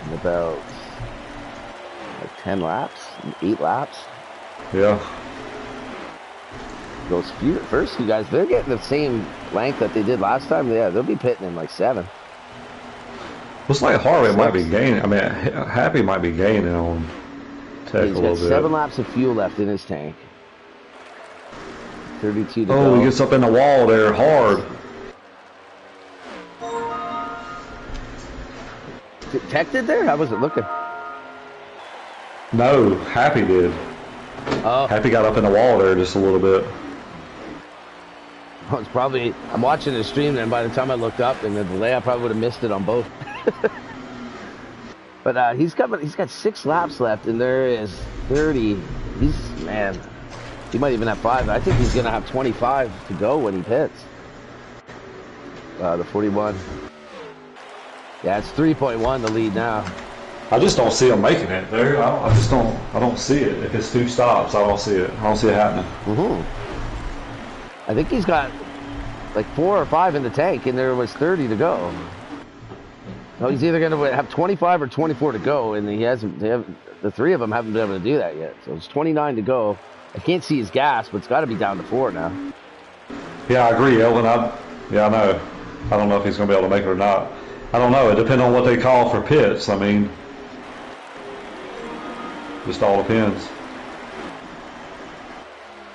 in about like 10 laps, 8 laps. Yeah. those first few guys, they're getting the same length that they did last time. Yeah, they'll be pitting in like 7. Looks like Harvey might be gaining. I mean, Happy might be gaining on Tech a little bit. 7 laps of fuel left in his tank. 32 to go. Oh, he gets up in the wall there hard. Tech did there? How was it looking? No, Happy did. Oh. Happy got up in the wall there just a little bit. Well, it's probably, I'm watching the stream, and by the time I looked up in the delay, I probably would have missed it on both. But he's got 6 laps left, and there is 30. Man, he might even have 5. I think he's going to have 25 to go when he pits. The 41. Yeah, it's 3.1 the lead now. I just don't see him making it there. I don't see it. If it's 2 stops, I don't see it. I don't see it happening. I think he's got like 4 or 5 in the tank, and there was 30 to go. No, he's either going to have 25 or 24 to go, and the 3 of them haven't been able to do that yet. So it's 29 to go. I can't see his gas, but it's got to be down to 4 now. Yeah, I agree, Elvin. I know. I don't know if he's going to be able to make it or not. I don't know. It depends on what they call for pits. I mean, just all depends.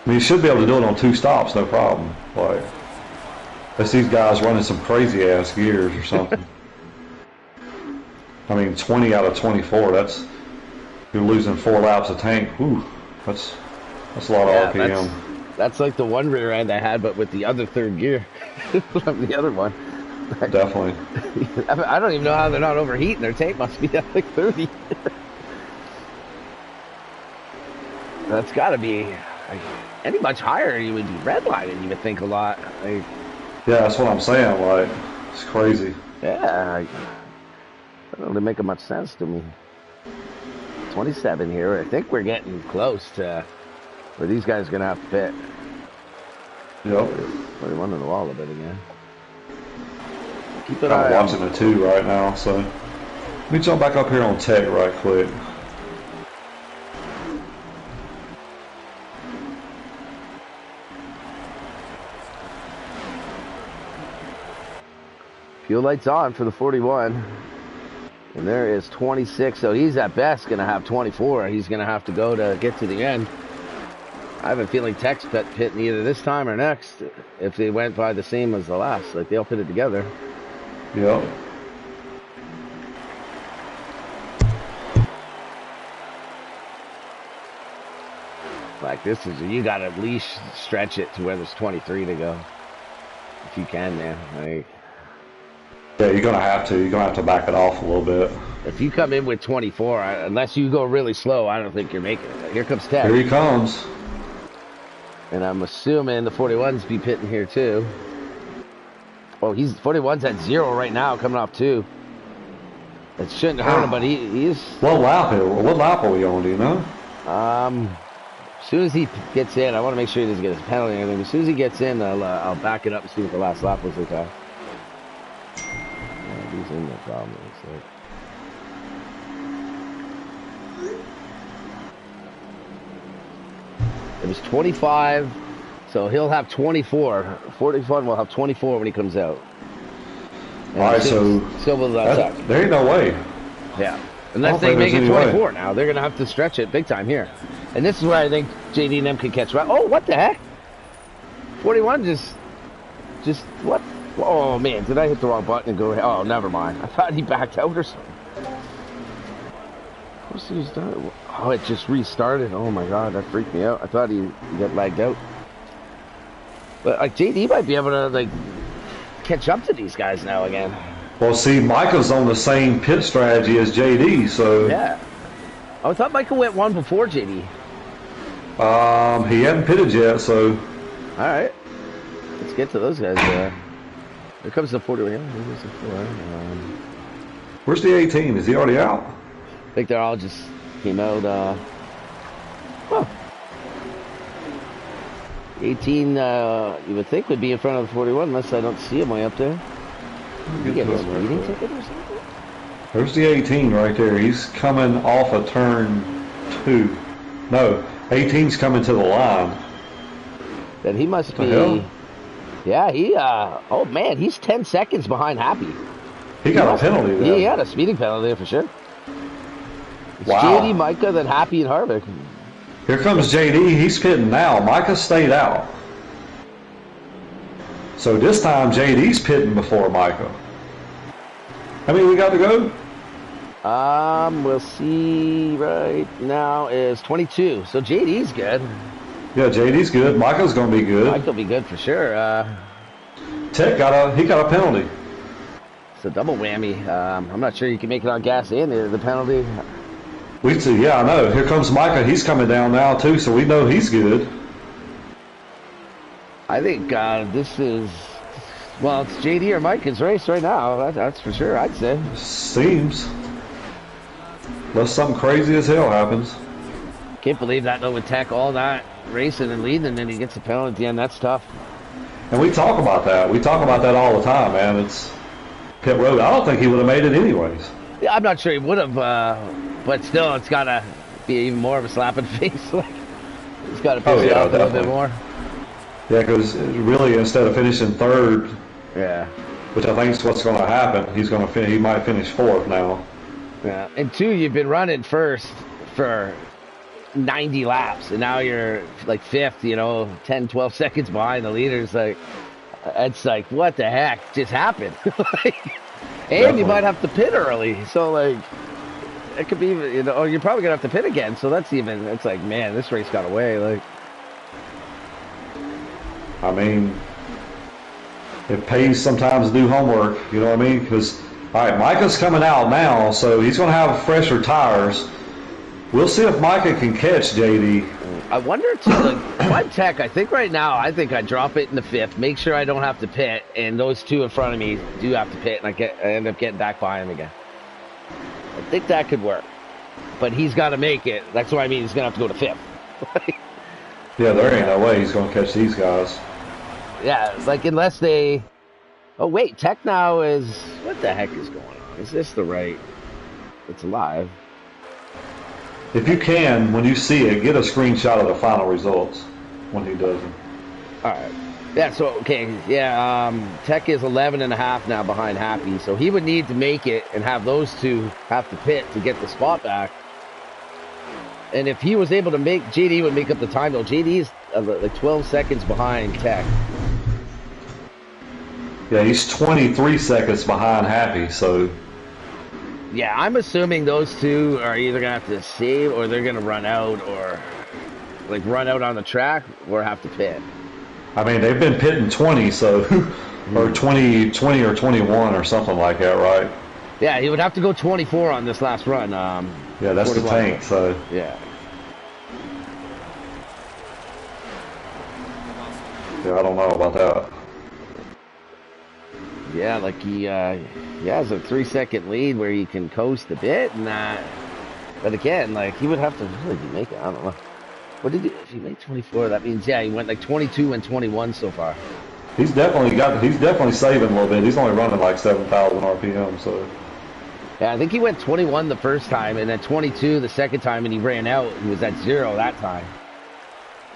I mean, you should be able to do it on 2 stops, no problem. Like, unless these guys running some crazy ass gears or something. I mean, 20 out of 24. You're losing 4 laps of tank. Whew, that's a lot of RPM. That's like the one rear end I had, but with the other 3rd gear, the other one. Definitely. I don't even know how they're not overheating. Their tank must be at like 30. That's got to be any much higher. You would be redlining. You would think a lot. Yeah, that's what I'm saying. Like, it's crazy. Yeah, that doesn't make much sense to me. 27 here. I think we're getting close to where these guys are gonna have to pit. Yep. 21 on the wall a bit again. Keep an I'm eye watching the 2 right now, so let me jump back up here on Tech right quick. Fuel lights on for the 41. And there is 26, so he's at best going to have 24. He's going to have to go to get to the end. I have a feeling Tech's pitting either this time or next if they went by the same as the last. Like, they'll pit it together. Yep. Like, this is, you got to at least stretch it to where there's 23 to go. If you can, man. Like, yeah, you're going to have to. You're going to have to back it off a little bit. If you come in with 24, unless you go really slow, I don't think you're making it. Here comes Tech. Here he comes. And I'm assuming the 41's be pitting here, too. Oh, 41's at 0 right now, coming off 2. It shouldn't hurt him, but he's... What lap are we on, do you know? As soon as he gets in, I want to make sure he doesn't get his penalty or anything. As soon as he gets in, I'll back it up and see what the last lap was like. Yeah, he's in, no problem. It was 25, so he'll have 24. 41 will have 24 when he comes out. And all right, so will there ain't no way. Yeah. Unless they make it 24 now. They're going to have to stretch it big time here. And this is where I think JD and them can catch right. Oh, what the heck? 41 just what? Oh, man. Did I hit the wrong button and go? Oh, never mind. I thought he backed out or something. What's he done? Oh, it just restarted. Oh, my God. That freaked me out. I thought he got lagged out. But, like, JD might be able to, like, catch up to these guys now again. Well, see, Michael's on the same pit strategy as JD, so... Yeah. I thought Michael went one before JD. He hadn't pitted yet, so... All right. Let's get to those guys. Here comes the 41. Where's the 18? Is he already out? I think they're all just came out. 18, you would think would be in front of the 41, unless I don't see him way up there. You get his speeding ticket or something? There's the 18 right there. He's coming off of turn 2. No, 18's coming to the line. Then he must The be. hell? Yeah, he. Oh man, he's 10 seconds behind Happy. He got a penalty then. He had a speeding penalty for sure. It's Wow. JD, Micah, then Happy and Harvick. Here comes JD. He's pitting now. Micah stayed out. So this time JD's pitting before Micah. How many we got to go? We'll see right now is 22. So JD's good. Yeah, JD's good. Micah's going to be good. Micah'll be good for sure. Tech got a penalty. It's a double whammy. I'm not sure you can make it on gas and the penalty. We see. Yeah, I know. Here comes Micah. He's coming down now too, so we know he's good. I think this is, well, it's JD or Micah's race right now. That's for sure, I'd say. Seems. Unless something crazy as hell happens. Can't believe that though with Tech all that racing and leading, and then he gets a penalty at the end. That's tough. And we talk about that. We talk about that all the time, man. It's pit road. I don't think he would have made it anyways. Yeah, I'm not sure he would have, but still, it's got to be even more of a slap in the face. Like, it's got to piss you off a little bit more. Yeah, because really, instead of finishing third, yeah, which I think is what's going to happen, he might finish fourth now. Yeah, and two, you've been running first for 90 laps, and now you're like fifth, 10, 12 seconds behind the leaders. Like, it's like, what the heck just happened? And you might have to pit early, so like, it could be, or you're probably gonna have to pit again. So it's like, man, this race got away. Like, I mean, it pays sometimes to do homework, you know what I mean? Because, all right, Micah's coming out now, so he's going to have fresher tires. We'll see if Micah can catch JD. I wonder too, like, if I'm Tech, I think right now, I drop it in the fifth, make sure I don't have to pit, and those two in front of me do have to pit, and I end up getting back by him again. I think that could work. But he's got to make it. That's what I mean. He's going to have to go to fifth. Yeah, there ain't no way he's going to catch these guys. Yeah, like, unless they... Oh, wait, Tech now is... What the heck is going on? Is this the right... It's live. If you can, when you see it, get a screenshot of the final results when he does them. All right. Yeah, so, okay, yeah, Tech is 11 and a half now behind Happy, so he would need to make it and have those two have to pit to get the spot back. And if he was able to make, JD would make up the time, though. JD is like 12 seconds behind Tech. Yeah, he's 23 seconds behind Happy, so... Yeah, I'm assuming those two are either going to have to save or they're going to run out or, like, run out on the track or have to pit. I mean, they've been pitting 20, so... or 20 or 21 or something like that, right? Yeah, he would have to go 24 on this last run. Yeah, that's 41. The tank, so... Yeah. Yeah, I don't know about that. Yeah, like he has a 3-second lead where he can coast a bit, and but again, like, he would have to really be making, I don't know. What did he, if he made 24, that means, yeah, he went like 22 and 21 so far. He's definitely saving a little bit. He's only running like 7,000 RPM, so. Yeah, I think he went 21 the first time, and then 22 the second time, and he ran out. He was at 0 that time.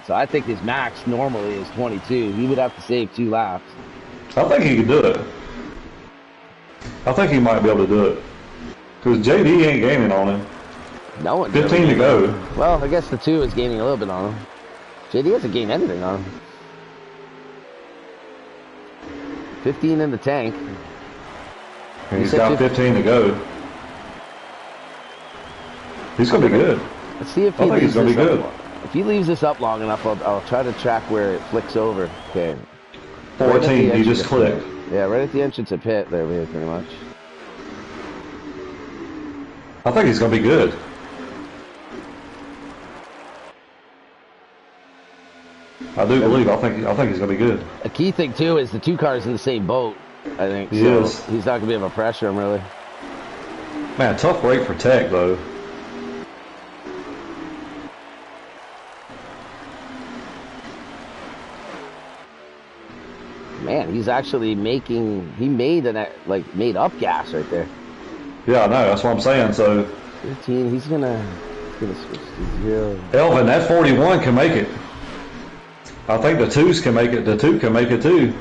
So I think his max normally is 22. He would have to save 2 laps. I think he could do it. I think he might be able to do it. Because JD ain't gaining on him. No one. 15 to go. Well, I guess the 2 is gaining a little bit on him. JD hasn't gained anything on him. 15 in the tank. And he's got 15 to go. He's going to be good. Let's see if he I think he's going to be good. If he leaves this up long enough, I'll try to track where it flicks over. Okay. 14, right, he just clicked. Yeah, right at the entrance of pit there, pretty much. I think he's going to be good. I do believe. I think he's going to be good. A key thing too is the 2 cars in the same boat. I think he is. He's not going to be able to pressure him really. Man, tough break for Tech though. Man, he's actually made up gas right there. Yeah, I know. That's what I'm saying. So 15, he's gonna switch to 0. Elvin, that 41 can make it. I think the twos can make it. The two can make it too.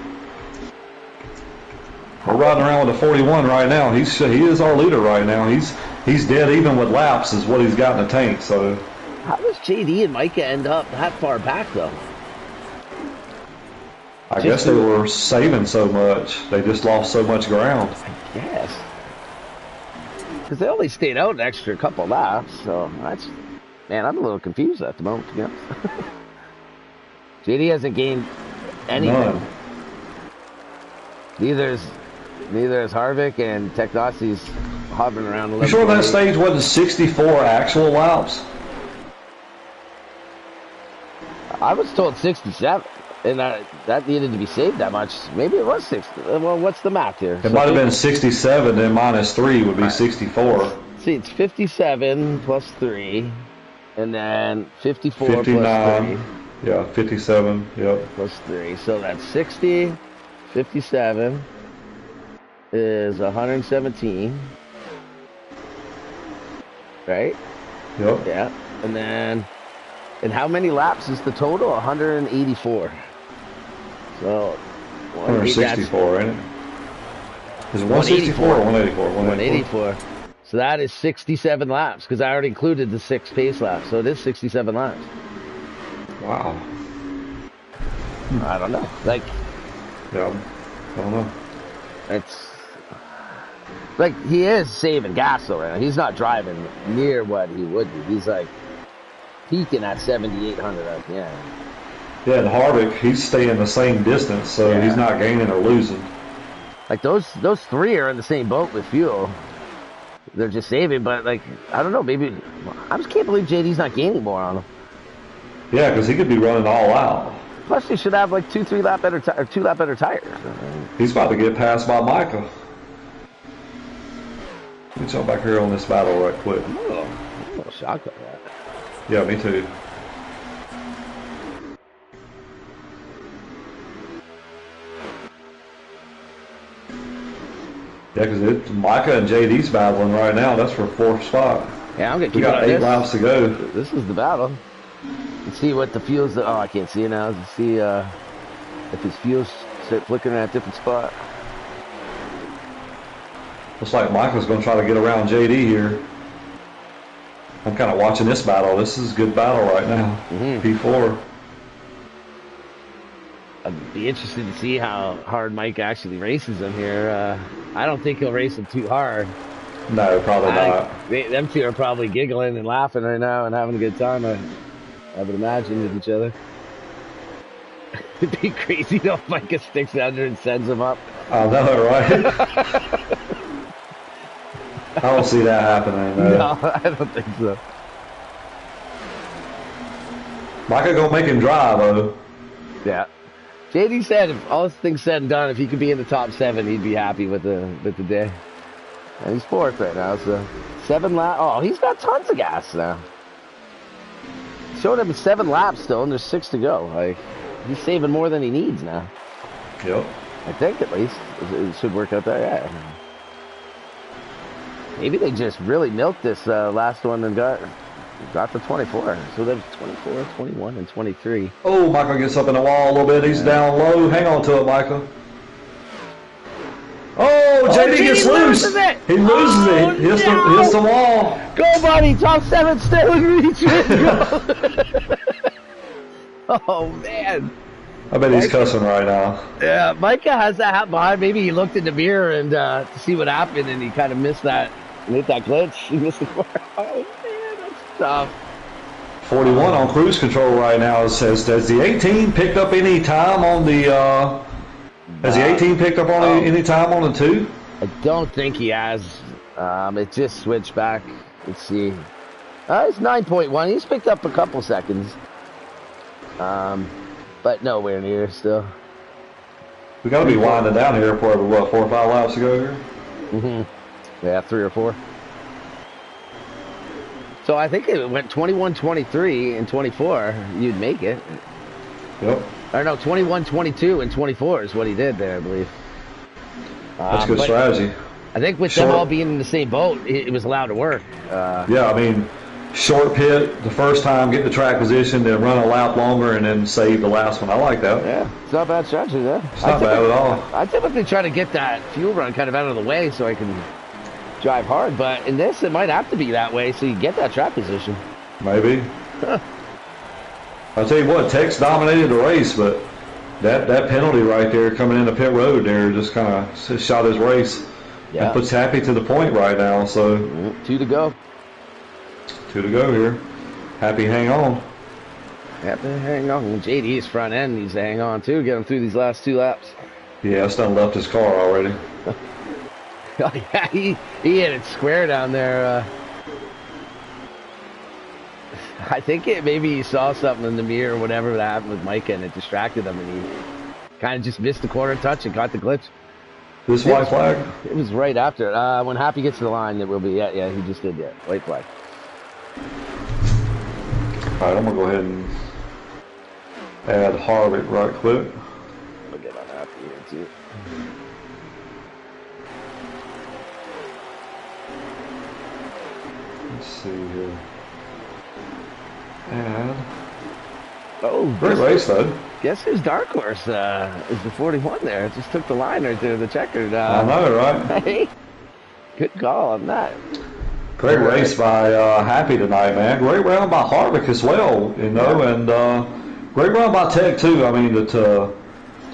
We're riding around with a 41 right now. He is our leader right now. He's dead even with laps is what he's got in the tank. So how does JD and Micah end up that far back though? I guess they were saving so much. They just lost so much ground. I guess. Because they only stayed out an extra couple laps. So that's, man, I'm a little confused at the moment, to be honest. JD hasn't gained anything. None. Neither is Harvick, and Technosi's hovering around 11. You sure that stage wasn't 64 actual laps? I was told 67, and that needed to be saved that much. Maybe it was 60. Well, what's the math here? It might have been 67, then minus 3 would be 64. See, it's 57 plus 3, and then 54 59. plus 3. Yeah, 57, yep. Plus 3. So that's 60, 57 is 117. Right? Yep. Yeah. And then, and how many laps is the total? 184. So, 164, ain't it? Is it 164 or 184? 184. So that is 67 laps, because I already included the 6 pace laps. So it is 67 laps. Wow. I don't know. Like, yeah, I don't know. It's like he is saving gas though right now. He's not driving near what he would be. He's like peaking at 7,800 RPM. Yeah, and Harvick, he's staying the same distance, so he's not gaining or losing. Like those 3 are in the same boat with fuel. They're just saving, but like I don't know. Maybe I just can't believe JD's not gaining more on him. Yeah, because he could be running all out. Plus, he should have like 2 lap better tires. He's about to get passed by Micah. Let me jump back here on this battle right quick. I'm a little shocked by that. Yeah, me too. Yeah, because Micah and JD's battling right now. That's for 4th spot. Yeah, I'm gonna keep We got 8 laps to go. This is the battle. Let's see what the fuel's. Oh, I can't see it now. Let's see if his fuels start flickering at a different spot. Looks like Michael's going to try to get around JD here. I'm kind of watching this battle. This is a good battle right now. P4. I'd be interested to see how hard Mike actually races him here. I don't think he'll race him too hard. No, probably not. Them two are probably giggling and laughing right now and having a good time. I would imagine with each other. It'd be crazy though if Micah sticks under and sends him up. I know, right? I don't see that happening. No, I don't think so. Micah gonna make him drive, though. Yeah. JD said if all things said and done, if he could be in the top 7, he'd be happy with the day. And he's 4th right now, so 7 laps. Oh, he's got tons of gas now. Showed him 7 laps still, and there's 6 to go. Like, he's saving more than he needs now. Yep. I think at least it should work out there. Yeah. Maybe they just really milked this last one and got the 24. So there's 24, 21, and 23. Oh, Michael gets up in the wall a little bit. He's down low. Hang on to it, Michael. Oh, JD gets loose. He loses it. He hits the wall. Go, buddy. Top 7 still in reach. Oh, man. I bet he's cussing right now. Yeah, Micah has that hat behind. Maybe he looked in the mirror and to see what happened, and he kind of missed that. Hit that glitch. He missed the corner. Oh, man. That's tough. 41 on cruise control right now. It says, has the 18 picked up any time on the... Has the 18 picked up on any time on the 2? I don't think he has. It just switched back. Let's see. It's 9.1. He's picked up a couple seconds. But nowhere near still. We got to be winding down here for, what, 4 or 5 laps to go here? Mm-hmm. Yeah, 3 or 4. So I think it went 21, 23, and 24. You'd make it. Yep. Or no, 21, 22, and 24 is what he did there, I believe. That's good strategy. I think with them all being in the same boat, it was allowed to work. Yeah, I mean, short pit the first time, get the track position, then run a lap longer, and then save the last one. I like that. Yeah, it's not a bad strategy there. It's not bad at all. I typically try to get that fuel run kind of out of the way so I can drive hard, but in this, it might have to be that way so you get that track position. Maybe. I'll tell you what, Tex dominated the race, but that penalty right there coming into pit road there just kind of shot his race. Yeah. And puts Happy to the point right now, so. 2 to go. 2 to go here. Happy hang on. Happy hang on. JD's front end needs to hang on too, get him through these last 2 laps. Yeah, it's done left his car already. Oh, yeah, he hit it square down there. I think maybe he saw something in the mirror or whatever that happened with Micah and it distracted him and he kind of just missed the corner touch and caught the glitch. This white flag? It was right after it. When Happy gets to the line, it will be. Yeah, he just did. Yeah, white flag. All right, I'm gonna go ahead and add Harvick right quick. I'll get on Happy here too. Let's see here. Add. Oh, great race though. Guess whose dark horse is the 41 there? It just took the line right there, the checkered. I know, right? Hey, good call on that. Great race by Happy tonight, man. Great round by Harvick as well, you know, and great round by Tech too. I mean, to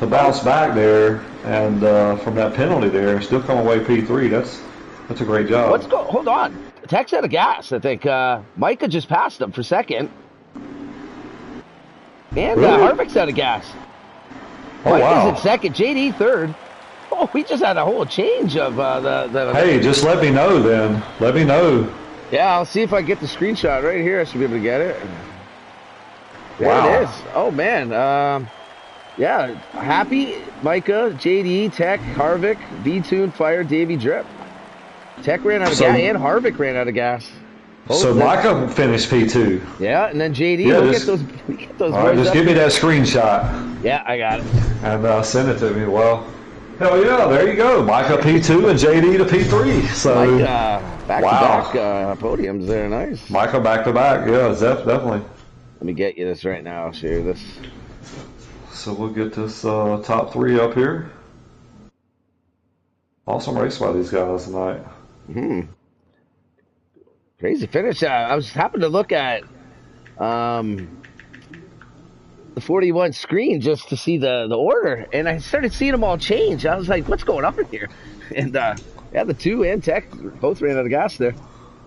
bounce back there and from that penalty there, still come away P3. That's a great job. Hold on. Tech's out of gas. I think Micah just passed him for second. And really? Harvick's out of gas. Oh, Micah's wow. in second, JD third. Oh, we just had a whole change of the... Hey, just let me know then. Let me know. Yeah, I'll see if I get the screenshot right here. I should be able to get it. There wow. it is. Oh, man. Yeah, Happy, Micah, JD, Tech, Harvick, V-Tune, Fire, Davey, Drip. Tech ran out of gas and Harvick ran out of gas. So Micah finished P2. Yeah, and then JD, we'll get those all right, just give me that screenshot. Yeah, I got it. And send it to me. Well, hell yeah, there you go. Micah P2 and JD to P3. So back-to-back podiums there, nice. Micah back-to-back, yeah, definitely. Let me get you this right now. I'll share this. So we'll get this top 3 up here. Awesome race by these guys tonight. Crazy finish. I was happened to look at the 41 screen just to see the order, and I started seeing them all change. I was like, what's going on here? And yeah, the 2 and Tech both ran out of gas there.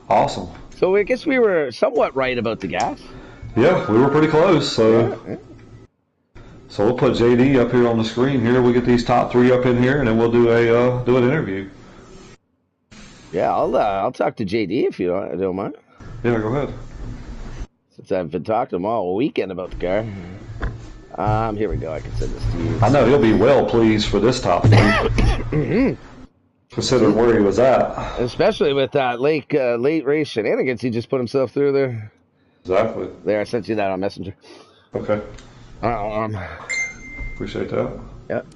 Awesome. So I guess we were somewhat right about the gas. Yeah, we were pretty close. So, so we'll put JD up here on the screen here. We'll get these top 3 up in here, and then we'll do an interview. Yeah, I'll talk to JD if you don't mind. Yeah, go ahead. Since I've been talking to him all weekend about the car. Here we go. I can send this to you. I know he'll be well pleased for this top 3. Considering where he was at. Especially with that late race shenanigans he just put himself through there. Exactly. There, I sent you that on Messenger. Okay. Appreciate that. Yep.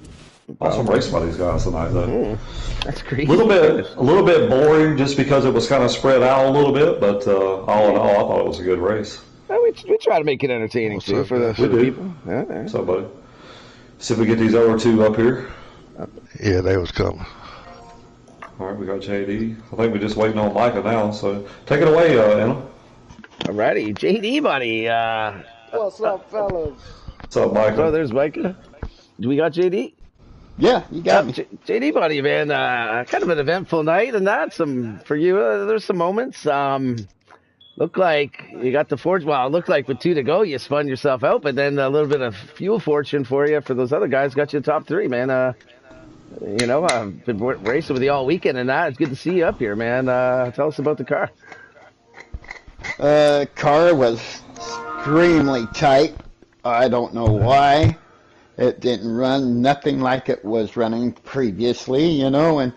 Awesome race by these guys tonight, though. That's crazy. A little bit boring just because it was kind of spread out a little bit, but all in all, I thought it was a good race. Well, we try to make it entertaining too for the people. What's up, buddy? See if we get these other 2 up here. Yeah, they was coming. All right, we got JD. I think we're just waiting on Micah now, so take it away, Anna. Alrighty, JD, buddy. What's up, fellas? What's up, Micah? Oh, there's Micah. Do we got JD? Yeah, you got me. JD, buddy, man. Kind of an eventful night, and that for you. There's some moments. Looked like you got the fortune. Well, it looked like with 2 to go, you spun yourself out, but then a little bit of fuel fortune for you for those other guys got you top 3, man. You know, I've been racing with you all weekend, and it's good to see you up here, man. Tell us about the car. Car was extremely tight. I don't know why. It didn't run nothing like it was running previously, you know, and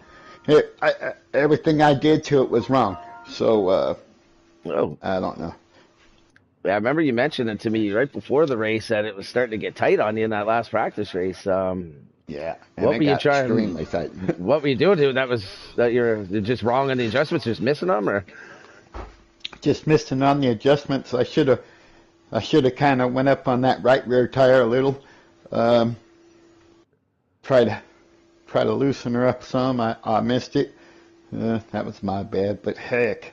everything I did to it was wrong. So, I don't know. Yeah, I remember you mentioned it to me right before the race that it was starting to get tight on you in that last practice race. Yeah. What were you trying? Extremely tight. What were you doing? That you're just wrong on the adjustments, just missing them, or? just missing on the adjustments. I should have kind of went up on that right rear tire a little. Um, try to loosen her up some. I missed it. That was my bad. But heck,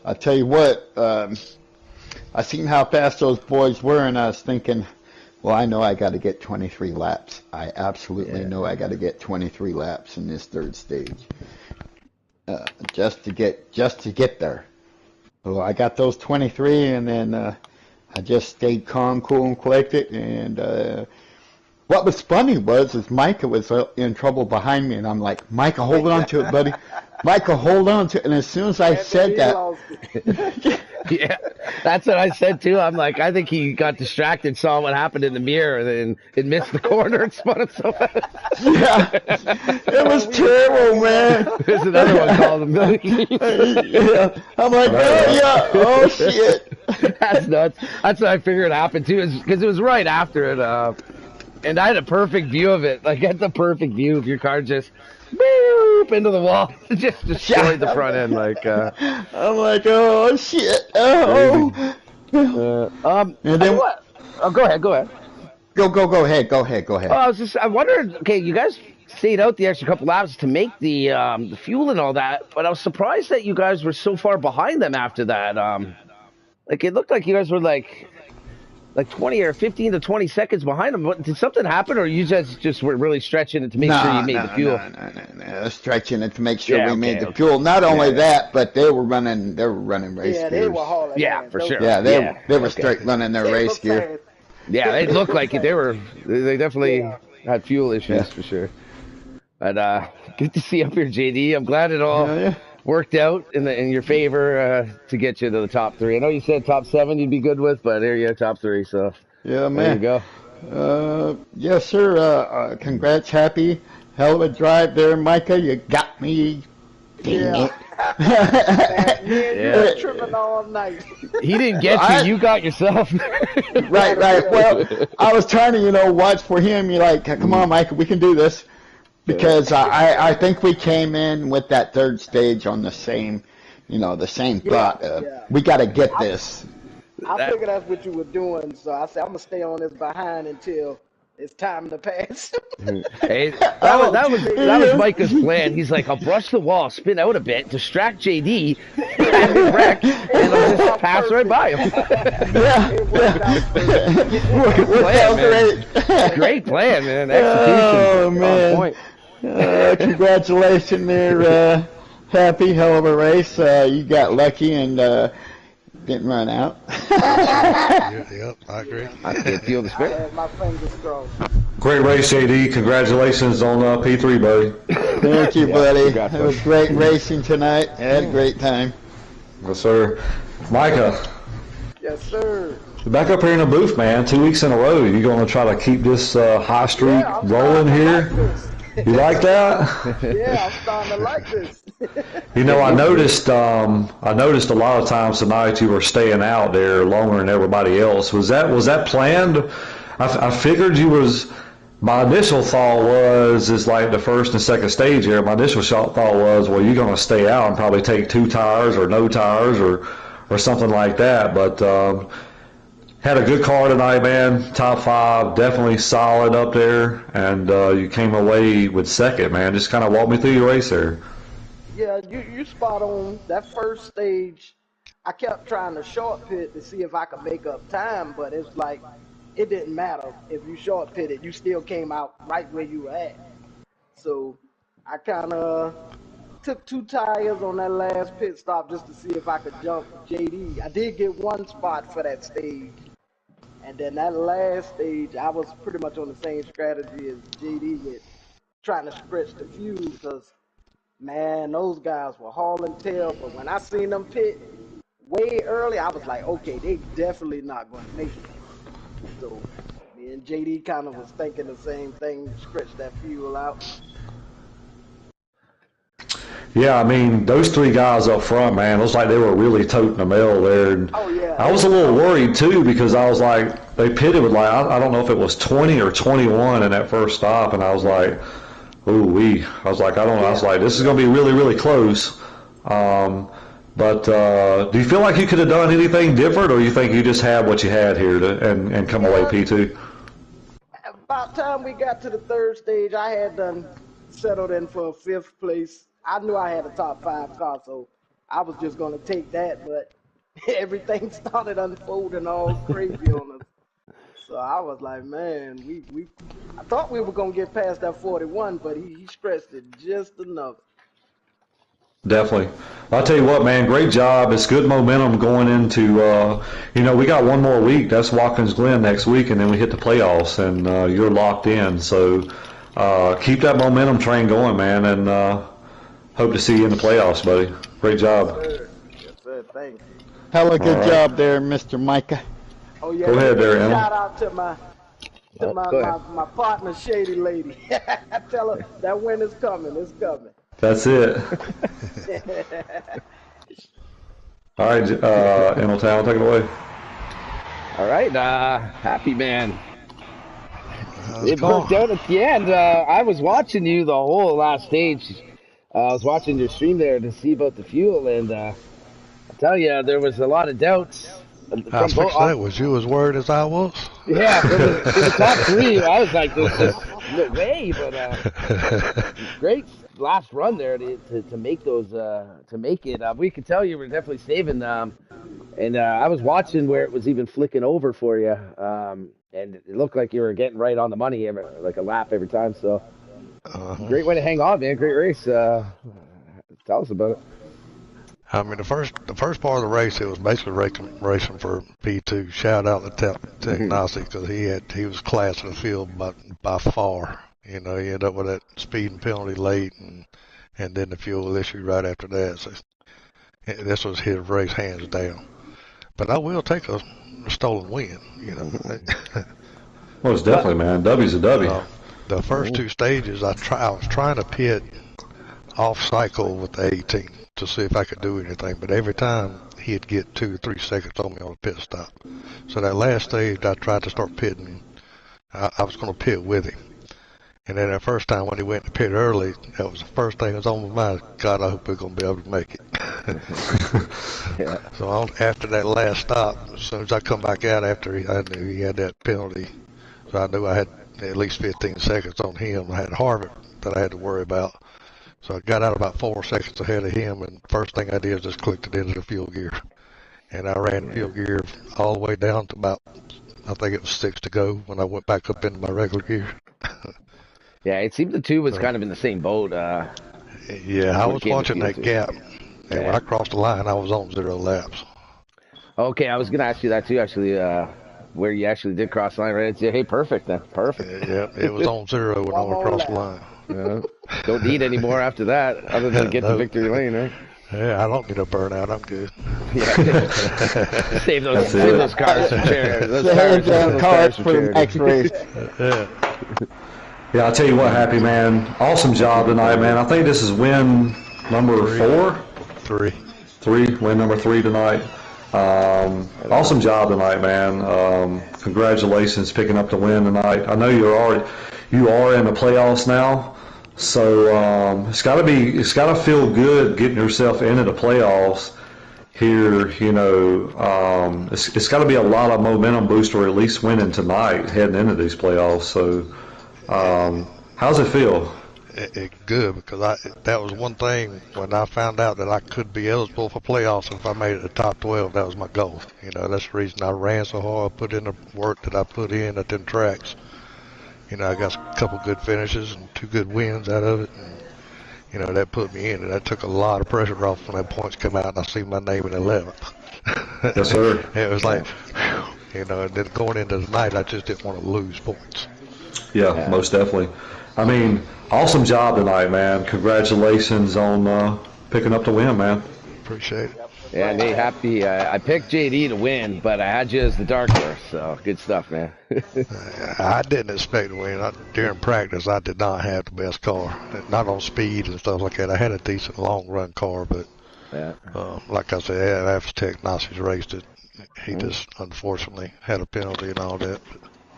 I tell you what, I seen how fast those boys were, and I was thinking, well, I know I got to get 23 laps. I absolutely know I got to get 23 laps in this third stage, just to get there. So I got those 23, and then I just stayed calm, cool, and collected. And what was funny is Micah was in trouble behind me, and I'm like, Micah, hold on to it, buddy. Micah, hold on to it. And as soon as I said that, yeah, that's what I said too. I'm like, I think he got distracted, saw what happened in the mirror, and missed the corner and spun it so fast. Yeah, it was terrible, man. There's another one called him. Yeah. I'm like, oh yeah, oh shit. That's nuts. That's what I figured happened too, because it was right after it. And I had a perfect view of it. Like, that's a perfect view of your car just boop into the wall, just destroyed the front end. Like, I'm like, oh shit. Oh. and then what? Oh, go ahead. Go ahead. Oh, I wondered. Okay, you guys stayed out the extra couple laps to make the fuel and all that, but I was surprised that you guys were so far behind them after that. Like, it looked like you guys were like 20 or 15 to 20 seconds behind them. Did something happen, or you just were really stretching it to make sure you made the fuel? No. Stretching it to make sure we made the fuel. Not only that, but they were running race gears. They were hauling. Yeah, for sure. Yeah, they were straight running their race gear. Yeah, they looked like it. They definitely had fuel issues for sure. But good to see you up here, JD. I'm glad it all worked out in your favor to get you to the top 3. I know you said top 7 you'd be good with, but there you go, top 3. So yeah, man. There you go. Yes, sir. Congrats, happy. Hell of a drive there, Micah. You got me. Yeah. You were tripping all night. He didn't get you. You got yourself. Right. Well, I was trying to, watch for him. You're like, come on, Micah, we can do this. Because I think we came in with that third stage on the same, the same thought of, we got to get this. I figured that's what you were doing, so I said, I'm going to stay on this behind until it's time to pass. Hey, that was Micah's plan. He's like, I'll brush the wall, spin out a bit, distract JD, and wreck, and I'll just pass right by him. Great plan, man. Execution. Oh, man. On point. Congratulations there, Happy. Hell of a race. You got lucky and didn't run out. Yep, I agree. I can't feel the spirit. My fingers crossed. Great race, JD. Congratulations on P3, buddy. Thank you, buddy. It was great racing tonight. I had a great time. Yes, sir. Micah. Yes, sir. Back up here in the booth, man. 2 weeks in a row. You going to try to keep this high streak rolling here? You like that? Yeah, I'm starting to like this. I noticed a lot of times tonight you were staying out there longer than everybody else. Was that planned? I figured you was. My initial thought is like the first and second stage here. My initial thought was, well, you're going to stay out and probably take 2 tires or no tires or something like that. But had a good car tonight, man. Top 5, definitely solid up there, and you came away with second, man. Just kind of walk me through your race there. Yeah, you spot on. That first stage, I kept trying to short pit to see if I could make up time, but it's like it didn't matter. If you short pitted, you still came out right where you were at. So I kind of took 2 tires on that last pit stop just to see if I could jump JD. I did get 1 spot for that stage. And then that last stage, I was pretty much on the same strategy as JD with trying to stretch the fuel because, man, those guys were hauling tail. But when I seen them pit way early, I was like, okay, they definitely not going to make it. So me and JD kind of was thinking the same thing, stretch that fuel out. Yeah, I mean, those 3 guys up front, man, it looks like they were really toting the mail there. And I was a little worried, too, because I was like, they pitted with I don't know if it was 20 or 21 in that first stop, and I was like, ooh-wee. I was like, I don't know. I was like, this is going to be really, really close. But do you feel like you could have done anything different, or you think you just had what you had here and come away P2? About time we got to the third stage, I had done settled in for a fifth place. I knew I had a top 5 car, so I was just going to take that, but everything started unfolding all crazy on us. So I was like, man, I thought we were going to get past that 41, but he stretched it just enough. Definitely. I'll tell you what, man, great job. It's good momentum going into, we got one more week. That's Watkins Glen next week, and then we hit the playoffs, and you're locked in. So keep that momentum train going, man, and hope to see you in the playoffs, buddy. Great job. Yes, sir. Yes, sir. Thanks. Hell, a good job there, Mr. Micah. Oh, yeah. Go ahead there, Emma. Shout out to my partner, Shady Lady. Tell her that win is coming. It's coming. That's it. All right, Town, take it away. All right, happy man. It worked out at the end. I was watching you the whole last stage. I was watching your stream there to see about the fuel, and I tell you, there was a lot of doubts. I was fixing that. Was you as worried as I was? Yeah, for the top 3, I was like, there's just no way, but great last run there to make those to make it. We could tell you were definitely saving and I was watching where it was even flicking over for you, and it looked like you were getting right on the money, like a lap every time. So great way to hang on, man. Great race. Tell us about it. I mean, the first part of the race, it was basically racing for P2. Shout out to Technossi, because he was class in the field by far. He ended up with that speeding penalty late, and then the fuel issue right after that. So this was his race hands down. But I will take a stolen win. Well, it's definitely, man. W's a W. The first 2 stages, I was trying to pit off cycle with the 18 to see if I could do anything, but every time he'd get 2 or 3 seconds on me on a pit stop. So that last stage, I tried to start pitting. I was going to pit with him. And then that first time when he went to pit early, that was the first thing that was on my mind. God, I hope we're going to be able to make it. Yeah. So after that last stop, as soon as I come back out after I knew he had that penalty, so I knew I had at least 15 seconds on him. I had Harvick that I had to worry about. So I got out about 4 seconds ahead of him, and first thing I did was just clicked it into the fuel gear. And I ran fuel gear all the way down to about, I think it was 6 to go when I went back up into my regular gear. Yeah, it seemed the 2 was kind of in the same boat. Yeah, I was watching that gap. And when I crossed the line, I was on 0 laps. Okay, I was going to ask you that too, actually, where you actually did cross the line, right? Hey, perfect then. Perfect. Yeah, it was on 0 when I went across the line. Yeah. Don't need any more after that, other than get the victory lane, right? Yeah, I don't need a burnout. I'm good. Yeah. save those cars for charity. Save those cars for the next race. Yeah, I'll tell you what, Happy, man. Awesome job tonight, man. I think this is win number 4? 3. Win number 3 tonight. Awesome job tonight, man. Congratulations picking up the win tonight. I know you are in the playoffs now, so it's got to feel good getting yourself into the playoffs here. It's got to be a lot of momentum booster, or at least winning tonight heading into these playoffs. So how's it feel? It good, because that was one thing when I found out that I could be eligible for playoffs if I made it the top 12. That was my goal. That's the reason I ran so hard, put in the work that I put in at them tracks. I got a couple good finishes and 2 good wins out of it. And, that put me in, and that took a lot of pressure off when that points come out and I see my name in 11th. Yes, sir. It was like, and then going into the night, I just didn't want to lose points. Yeah, most definitely. I mean, awesome job tonight, man. Congratulations on picking up the win, man. Appreciate it. Yeah, Nate, happy. I picked JD to win, but I had you as the dark horse, so good stuff, man. I didn't expect to win. During practice, I did not have the best car. Not on speed and stuff like that. I had a decent long-run car, but like I said, after Technossi's raced it, he just unfortunately had a penalty and all that.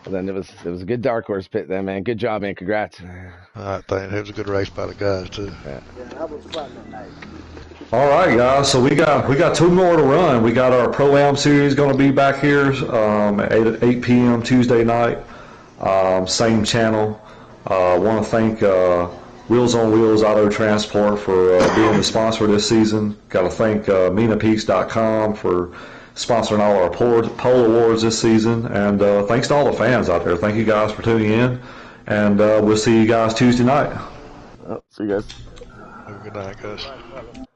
Well, then it was a good dark horse pit then, man. Good job, man. Congrats. I think it was a good race by the guys, too. Yeah, that was fun tonight. All right, guys. So we got 2 more to run. We got our Pro-Am series going to be back here at 8 p.m. Tuesday night. Same channel. Want to thank Wheels on Wheels Auto Transport for being the sponsor this season. Got to thank MinaPeaks.com for sponsoring all our pole awards this season. And thanks to all the fans out there. Thank you guys for tuning in. And we'll see you guys Tuesday night. Oh, see you guys. Have a good night, guys.